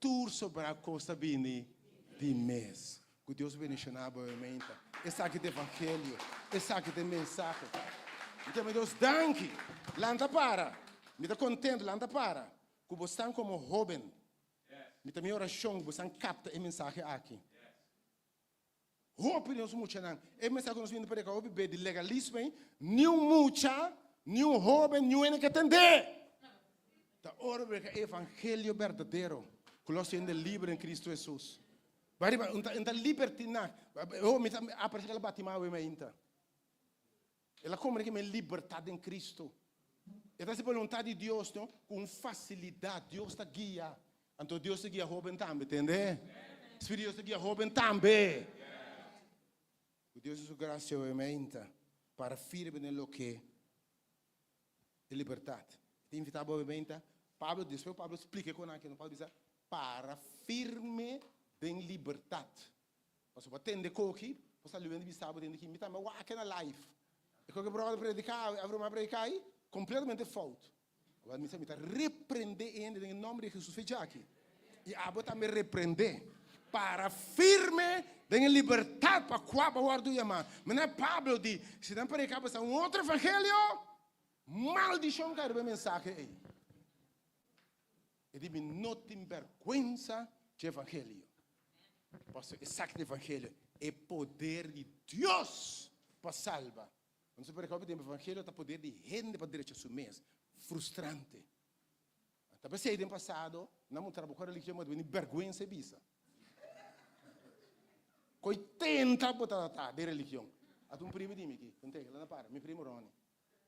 [SPEAKER 5] tur sobre a costa bini de mês. Que Deus bendicionava a mente. Essa aqui é o evangelho, essa aqui é a mensagem. Então, Deus, danke. Lanta para. Me está contente, lanta para. Que você está como jovem. Me está minha oração, que você capta a mensagem aqui. Hope Deus muito não. É mensagem que nós vimos para cá, hope de legalismo, nenhum mucha, nenhum jovem, nenhum que atender. Da hora que o evangelho verdadeiro, que nós temos livre em Cristo Jesus. Vai então libertina. Eu me aparece aquela batimão me ainda. Ela como que me liberdade em Cristo. Essa é a vontade de Deus, não? Com facilidade Deus está guia. Então Deus está guia jovem também, entende? Espírito está guia jovem também. O Deus é sua graça e aumenta para firme no que é liberdade. Te invitava a aumenta. Pablo diz, Pablo explica com aqui, não pode dizer para firme em liberdade. Você pode atender coque, você está levando bisabo dentro aqui, me tá, mas aqui na live. E quando eu prova predicar, abro uma predicar aí, completamente falso. Agora me está repreender ainda em nome de Jesus fez aqui. E a botar me repreender para firme em liberdade para qual guardo yama. Mas não Pablo diz, se não predicar para um outro evangelho, maldição cai do mensagem aí. E diz, não tem vergonha de evangelho. Porque esse evangelho é poder de Deus para salvar. Quando você predica o evangelho, é poder de gente para direito a sua mesa. Frustrante. Talvez se no passado, não trabalho com a religião, mas vergonha se bisa. Coi tenta botar de religião. A tu primo de mim aqui, contei, lá na para, meu primo Rony.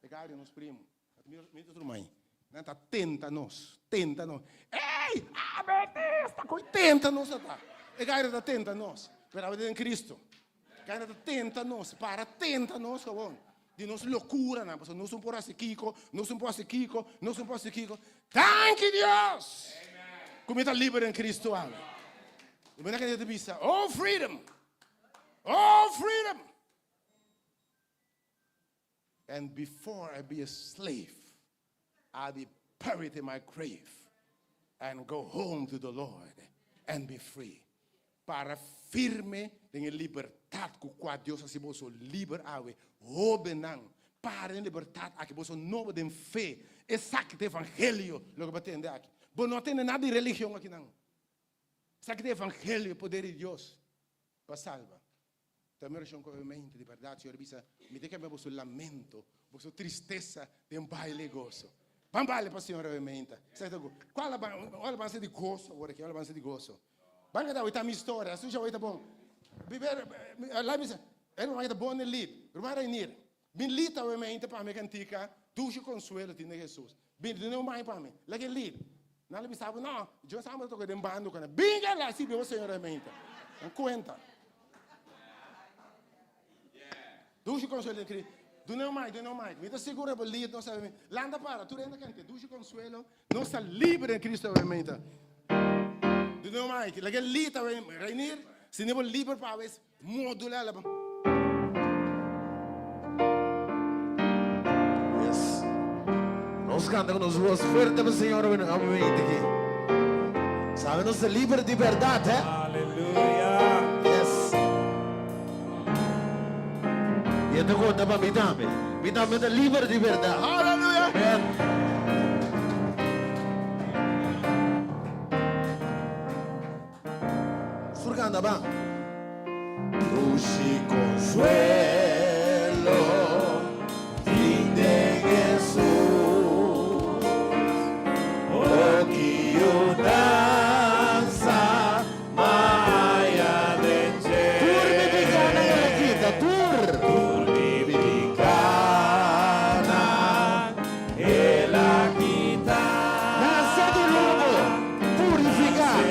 [SPEAKER 5] Pegaram nos primos. A tu meu outro mãe. Não tá tenta nós. Ei, a Betista, coi tenta nós tá. Pegaram da tenta nós. Esperava em Cristo. Pegaram da tenta nós, para tenta nós, tá bom. de nossa loucura, não, pastor, nós não podemos ser Kiko, nós não podemos ser Kiko, nós não podemos ser Kiko. Thank you, Deus! Como está livre em Cristo, amém. E bem que eu disse, oh freedom! Oh freedom! And before I be a slave, I'll be buried in my grave and go home to the Lord and be free. Para firme em liberdade com qual Deus se boso liber awe, hobenang, para em liberdade aqui boso novo de fé, exacto evangelho, logo batendo aqui. Bom, não tem nada de religião aqui não. Exacto evangelho, poder de Deus, para salvar. Também eu com a mente de verdade, Senhor, me deixa me boso lamento, boso tristeza de baile gozo. Vamos baile para o Senhor, mente. Qual a base de gozo agora aqui? Qual a base de gozo? Banca da oita minha história, a sua oita bom. Viver lá me ele vai dar bom no lead. Rumara inir. Bin lead ao mente para me cantica, duche consuelo de Jesus. Bin não mais para mim. Lá que lead. Não le sabe não. Eu sabe tô com dem bando com. Bin lá se o Senhor mente. Não conta. Duche consuelo de Cristo. Não mais. Me dá segura para lead, não sabe. Landa para, tu renda cante, duche consuelo, não está livre em Cristo mente. Não mais, que lagi lita Rainier, se não livre para ver modular lá.
[SPEAKER 7] Yes. Nós cantamos nos voz forte para o Senhor aqui. Sabe, nós é livre de verdade, eh?
[SPEAKER 1] Aleluia.
[SPEAKER 7] Yes. E então conta para mim também. Me também é livre de verdade. Aleluia. Surgando bang. Dulce consuelo, de Jesús, oh que yo danza, maya de Jesús. Tur mi bigana la kita, tur mi bigana la kita. Nasa di lupo, purificar.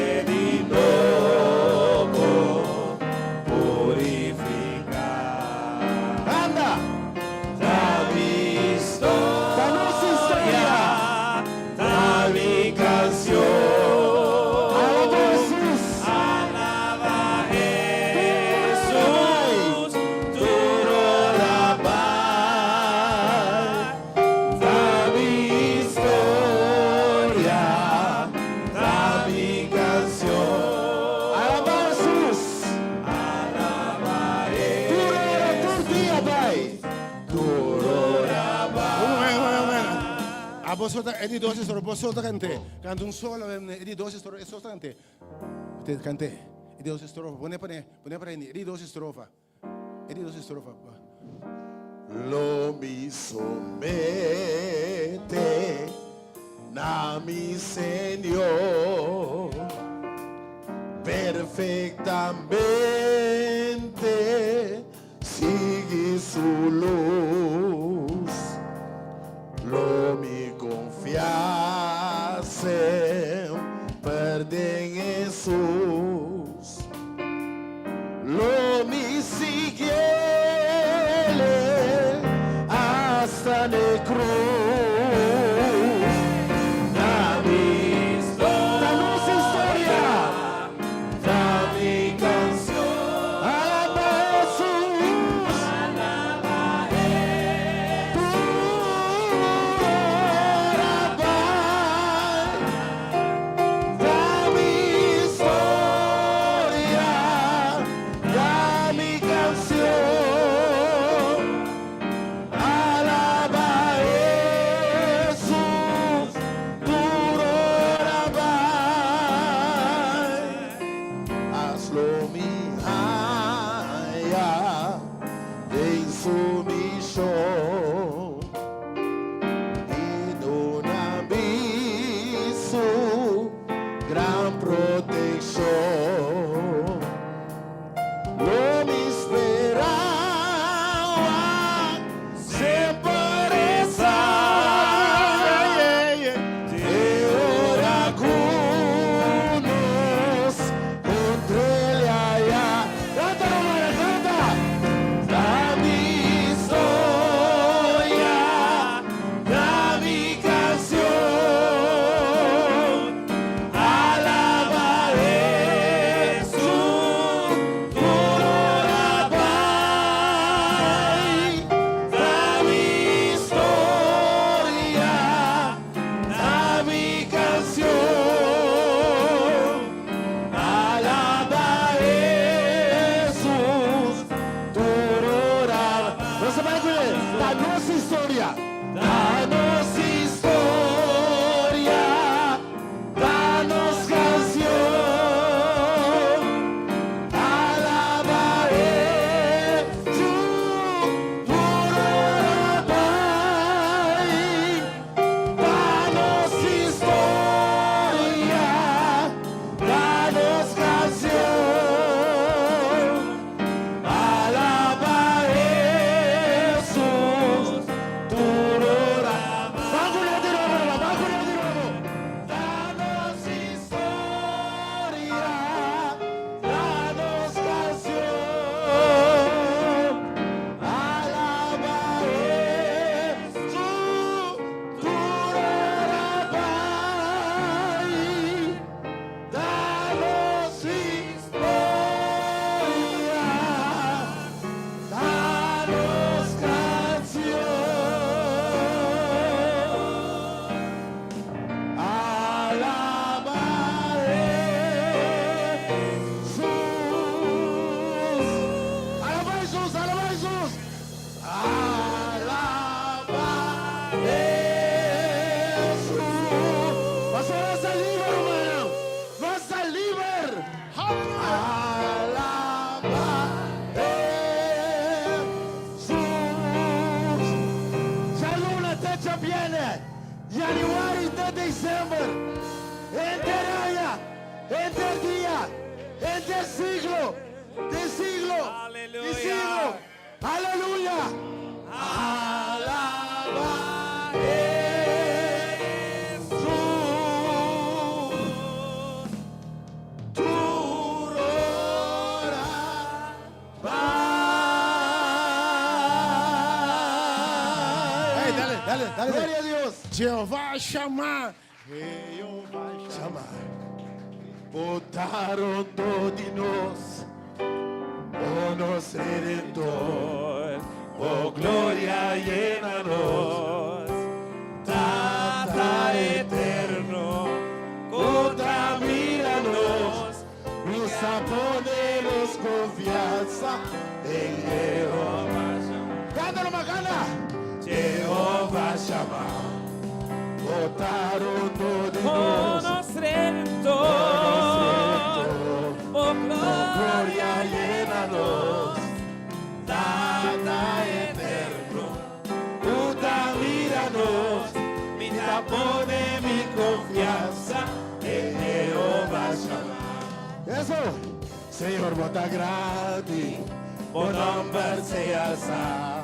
[SPEAKER 5] Edi 12 strofe, posso cantare. Canto un solo, edi 12 strofe, e solo cantare. Cantare. Edi 12 strofe, pone edi 12 strofe. Edi 12 strofe.
[SPEAKER 7] Lo mi sommette na mi Señor perfectamente sigue su luz. Lo mi confiar sempre en Jesús. Lo mi sigue hasta la cruz. Da mi historia, da mi canción. Alaba Jesús, alaba Jesús. Da mi historia. año viene, January to December, entre año, entre día, entre siglo, de siglo, de siglo. Aleluya.
[SPEAKER 5] Dale.
[SPEAKER 7] Gloria a Dios.
[SPEAKER 5] Jehová chama. Jehová chama.
[SPEAKER 7] Botaron de nós, oh nosso Redentor,
[SPEAKER 2] Oh, gloria llénanos, Tata eterno, contamínanos,
[SPEAKER 7] nos ponemos confianza em Jehová. Cántalo, Macana.
[SPEAKER 2] Jehová chama.
[SPEAKER 7] Botaron de
[SPEAKER 1] Oh,
[SPEAKER 7] nós,
[SPEAKER 1] nos Redentor, oh,
[SPEAKER 7] gloria llena-nos.
[SPEAKER 2] Tata eterno, contamínanos, mira, pone mi confianza en Jehová chama.
[SPEAKER 7] Eso, Senhor, bota grande,
[SPEAKER 2] O nombre se alza,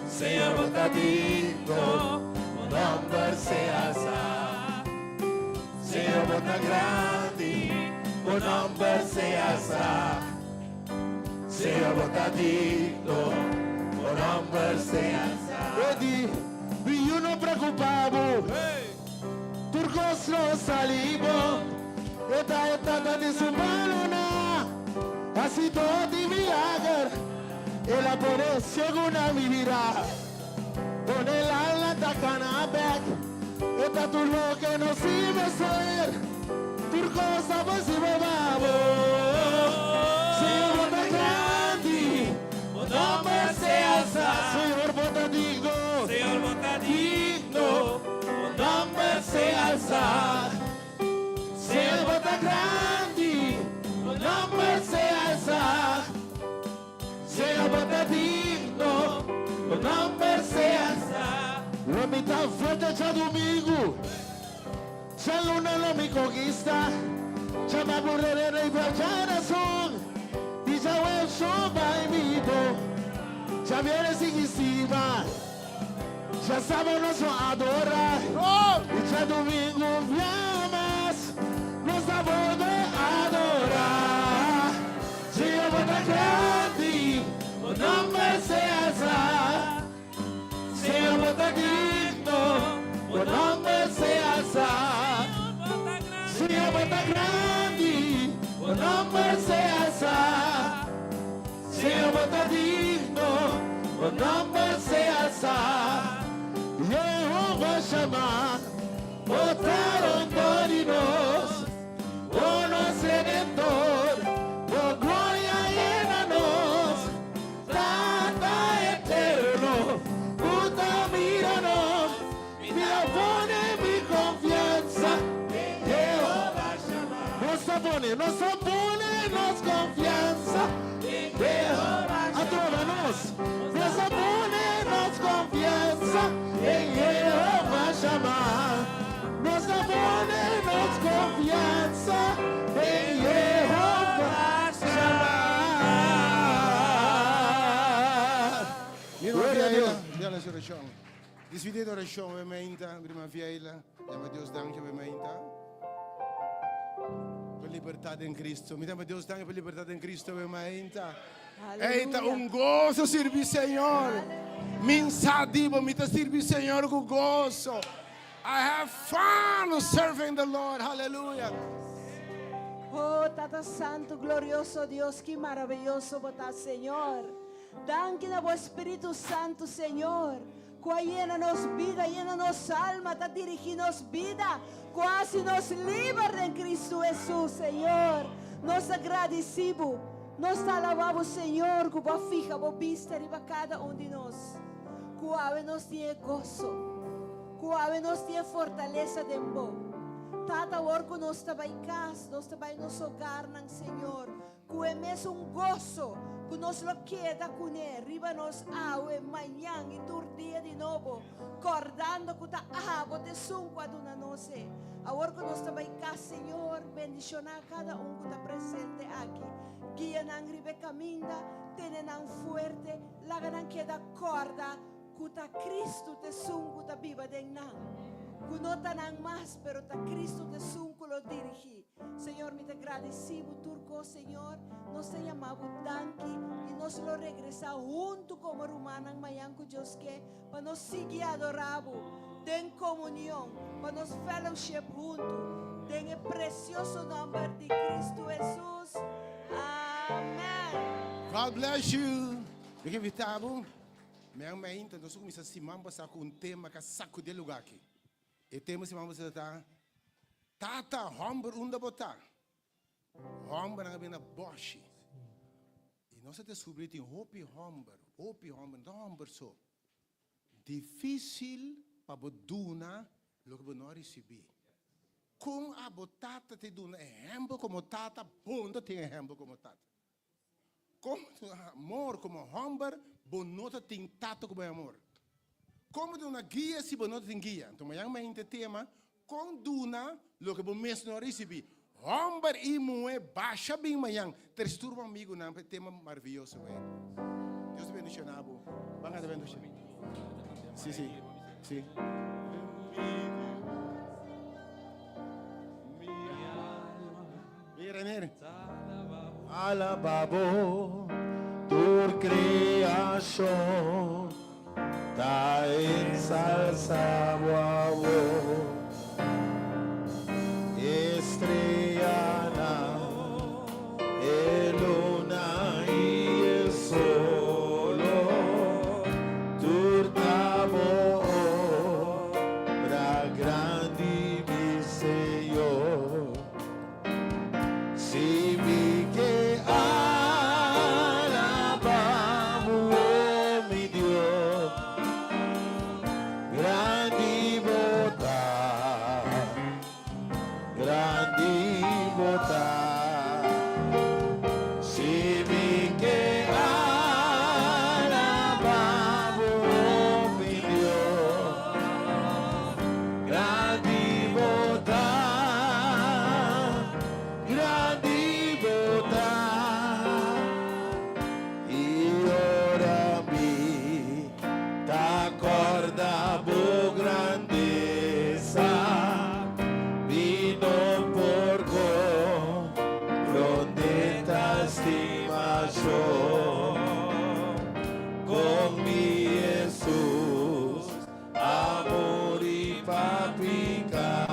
[SPEAKER 2] Señor, bota digno, o nombre se alza. Señor, bota grande, o nombre se alza. Señor, bota digno, o nombre se alza.
[SPEAKER 7] Edi, e eu não preocupado, turcos não salimos, eta de su balona, así todo de milagre, ela aparece una mi vida, con el ala tacana back, eta tu lo que no sirve ser, turcos a vos y Senhor, bota grande,
[SPEAKER 2] O nombre se alza.
[SPEAKER 7] Senhor, bota digno,
[SPEAKER 2] Señor, bota digno, o nombre se alza.
[SPEAKER 7] Senhor, bota grande,
[SPEAKER 2] O nombre se alza.
[SPEAKER 7] Senhor, bota digno,
[SPEAKER 2] O nombre se alza.
[SPEAKER 7] o homem tá forte já domingo, já luna não me conquista, já me aburrerei pra geração, e já eu sou vai me bom, já viene em cima, já sabe nós adorar, e já domingo viemos, nós vamos adorar, Senhor, bota grande,
[SPEAKER 2] O nombre se alza. Señor, bota digno, o nombre se alza.
[SPEAKER 7] Senhor, bota grande,
[SPEAKER 2] O nombre se alza. Señor, bota digno, o nombre se alza.
[SPEAKER 7] Jeová chamar,
[SPEAKER 2] Botaron dorinos,
[SPEAKER 7] o nosso Redentor,
[SPEAKER 2] oh gloria llena-nos, Tata eterno, contamínanos, mira, pone mi confianza en Jehová chama.
[SPEAKER 7] nossa confiança
[SPEAKER 2] En Jehová
[SPEAKER 7] a toda nossa confiança em Jeová chamar, nossa confiança em Jeová chamar. Glória a Deus.
[SPEAKER 5] Dia la oração. Desvidei oração, we meinta, prima fiela. Dama Deus danke, we meinta. Per libertà in Cristo. Mi dama Deus danke per libertà in Cristo, we meinta. Eita, gozo servir Senhor. Min sadibo, mi te servir Senhor com gozo. I have fun serving the Lord. Hallelujah.
[SPEAKER 8] Oh, Tata Santo, glorioso Dios, qué maravilloso botar, Señor. Danke a vos Espíritu Santo, Señor. Cual llena-nos vida, llena-nos alma, está dirigindo-nos vida. Quase nos livra em Cristo Jesus, Senhor. Nos agradecemos, nos alabamos, Senhor, que vos fija, vos vista riba cada de nós. Que nos tiene gozo, que nos tiene fortaleza de vos. Tata orco nos está em casa, nos está em nosso hogar, Senhor. Que é mesmo gozo, que nos lo queda com ele. Riba nos aue, manhã e tur dia de novo. kuta ahabo te sunko aduna nose. Ahora que nos trabaja cá, Senhor, bendicionar cada que está presente aqui. Guia nang ribe caminda, tene nang fuerte, laga nang queda corda, kuta Cristo te sunko ta viva den nang. Kunota nang mas, pero ta Cristo te sunko lo dirigi. Señor, me te agradecemos, turco, Señor, nos te llamamos danki y nos lo regresa junto como rumana en mayanco Dios que para nos seguir adorando, den comunión, para nos fellowship junto, den el precioso nombre de Cristo Jesús. Amén.
[SPEAKER 5] God bless you. Eu que vitabo. Minha mãe então nós começamos a se mambasar com um tema que saco de lugar aqui. E temos se mambasar tá tata homber unda botar. Homber na bena boshi. E nós até descobrir tem hopi homber homber so. Difícil para boduna lo que não receber. Com a botata te duna é hembo como tata, bunda tem hembo como tata. Como amor como homber, bonota tem tata como amor. Como de uma guia se bonota tem guia. Então, mas é um tema com duna lo que bom mesmo não receber. Homber e mulher baixa bem manhã. Tresturba amigo não é tema maravilhoso é. Deus bendicione abo. Vanga de bendicione. Sim. Mira nere.
[SPEAKER 7] Alababo tu creación, ta ensalzado a vos, estrellana, el luna y el sol, turtabo, obra grande mi Señor. Si mi que alabamos, oh mi Dios, grande botar. Si mi que alabamos, oh mi Dios, grande botar. Grande botar e ora mi t'accorda bo grandeza mi non porgo prondetta estimación con mi Jesús amor y papicana.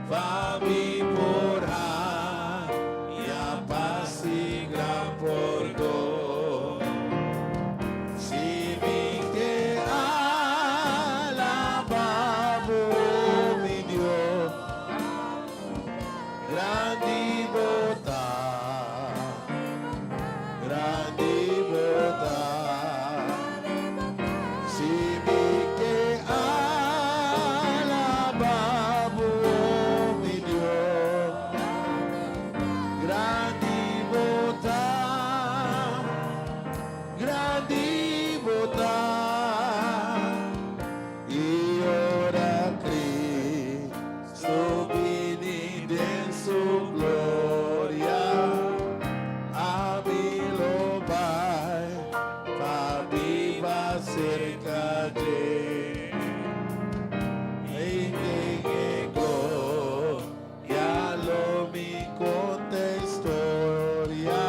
[SPEAKER 7] Fami porá e a paz e gran pordo. Si mi que alabamos, mi Dios, grande botar, grande botar. Si mi que alabamos, mi Dios, grande botar, grande botar. E ora Cristo vini en su gloria, a mi lo vai, pa viva cerca de ya lo mi conta historia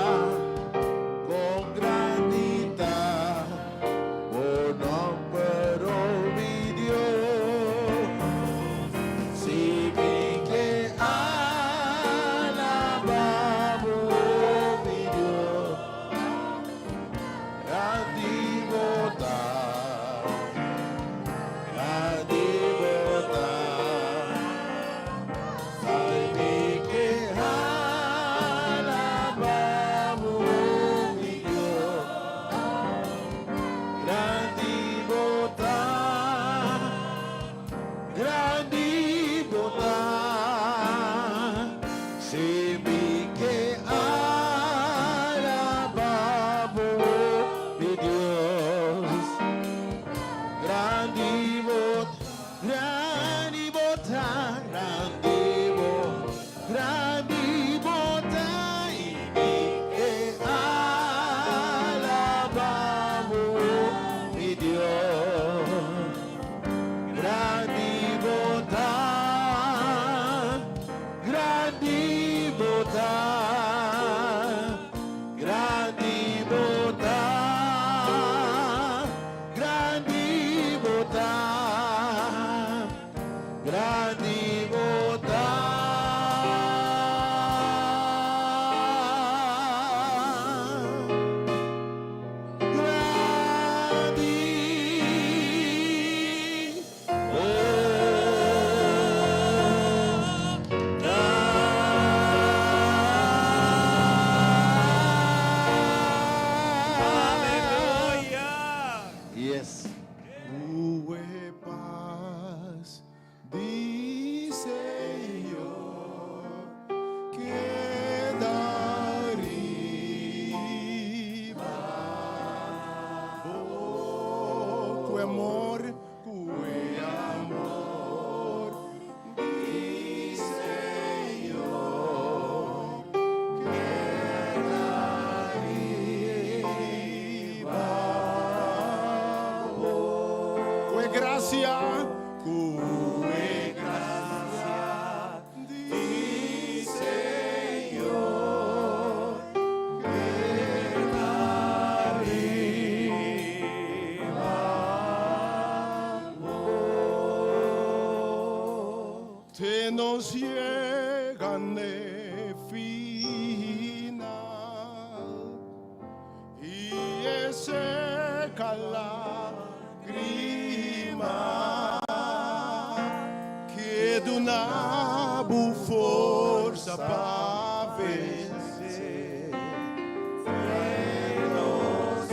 [SPEAKER 7] con grandita o nombre mi Dios. Si mi que alabamos mi Dios, grande botar, Yes.
[SPEAKER 5] Ue paz di Senhor que dariva cu amor di Senhor que dariva gracia, cue gracia di Señor que arriba. Te nos llegan de final y ese lágrima que donava força para vencer. Nos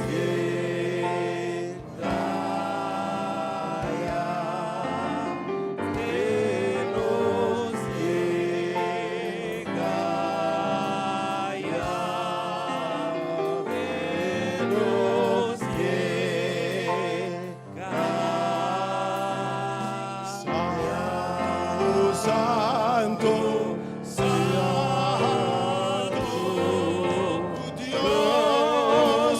[SPEAKER 5] Santo, Santo, Dios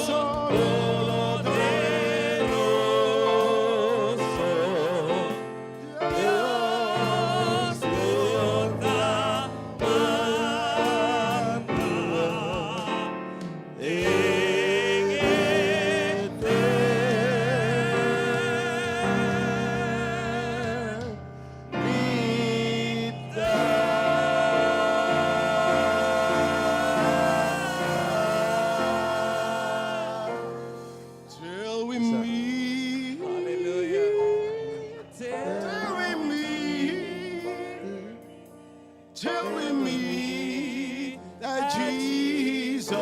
[SPEAKER 5] till we meet,
[SPEAKER 1] Hallelujah.
[SPEAKER 5] till we meet at Jesus'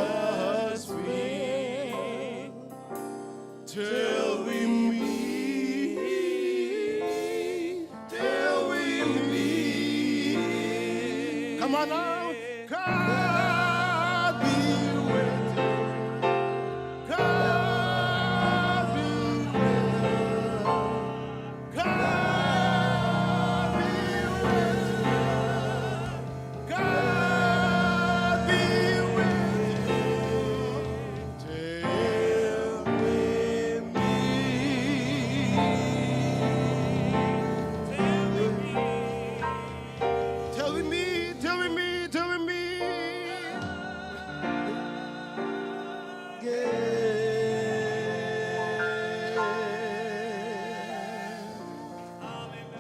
[SPEAKER 5] feet, till we meet, till we meet. Come on now, God be with you. God be with you. God be with you. God be with you. Till we meet. Till we meet, till we meet, till we meet.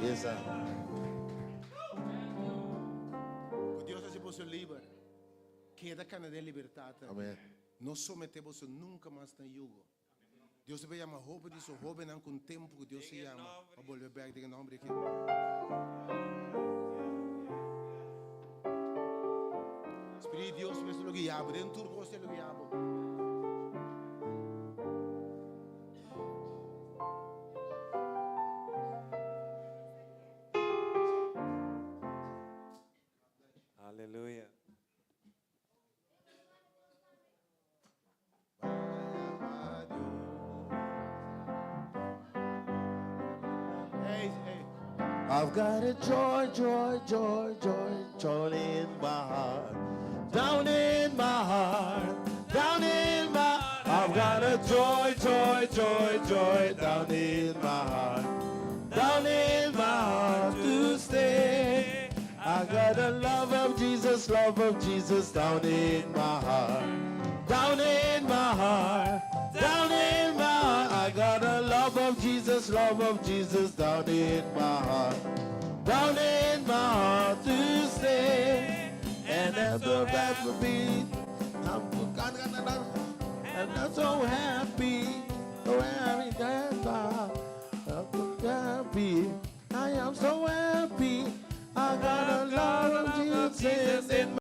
[SPEAKER 7] Yes, sir.
[SPEAKER 5] Dios hace por su libre. Queda cana de libertad.
[SPEAKER 7] Amen.
[SPEAKER 5] No sometemos nunca más en yugo. Deus vai chamar roupa disso, roupa não com tempo que Deus se chama. Vou volver back de nome aqui. Espírito de Deus, vê se lo guiabo, dentro do você lo guiabo.
[SPEAKER 1] Hallelujah.
[SPEAKER 7] I've got a joy, joy, joy, joy, joy in my heart. Down in my heart, down in my heart. I've got a joy, joy, joy, joy down in my heart. Down in my heart to stay. I got the love of Jesus down in my heart. Down in my heart, down in my heart. I got the love of Jesus down in my heart. Down in my heart to stay. And after that will be, I'm so happy, so happy, I'm so happy. I am so happy,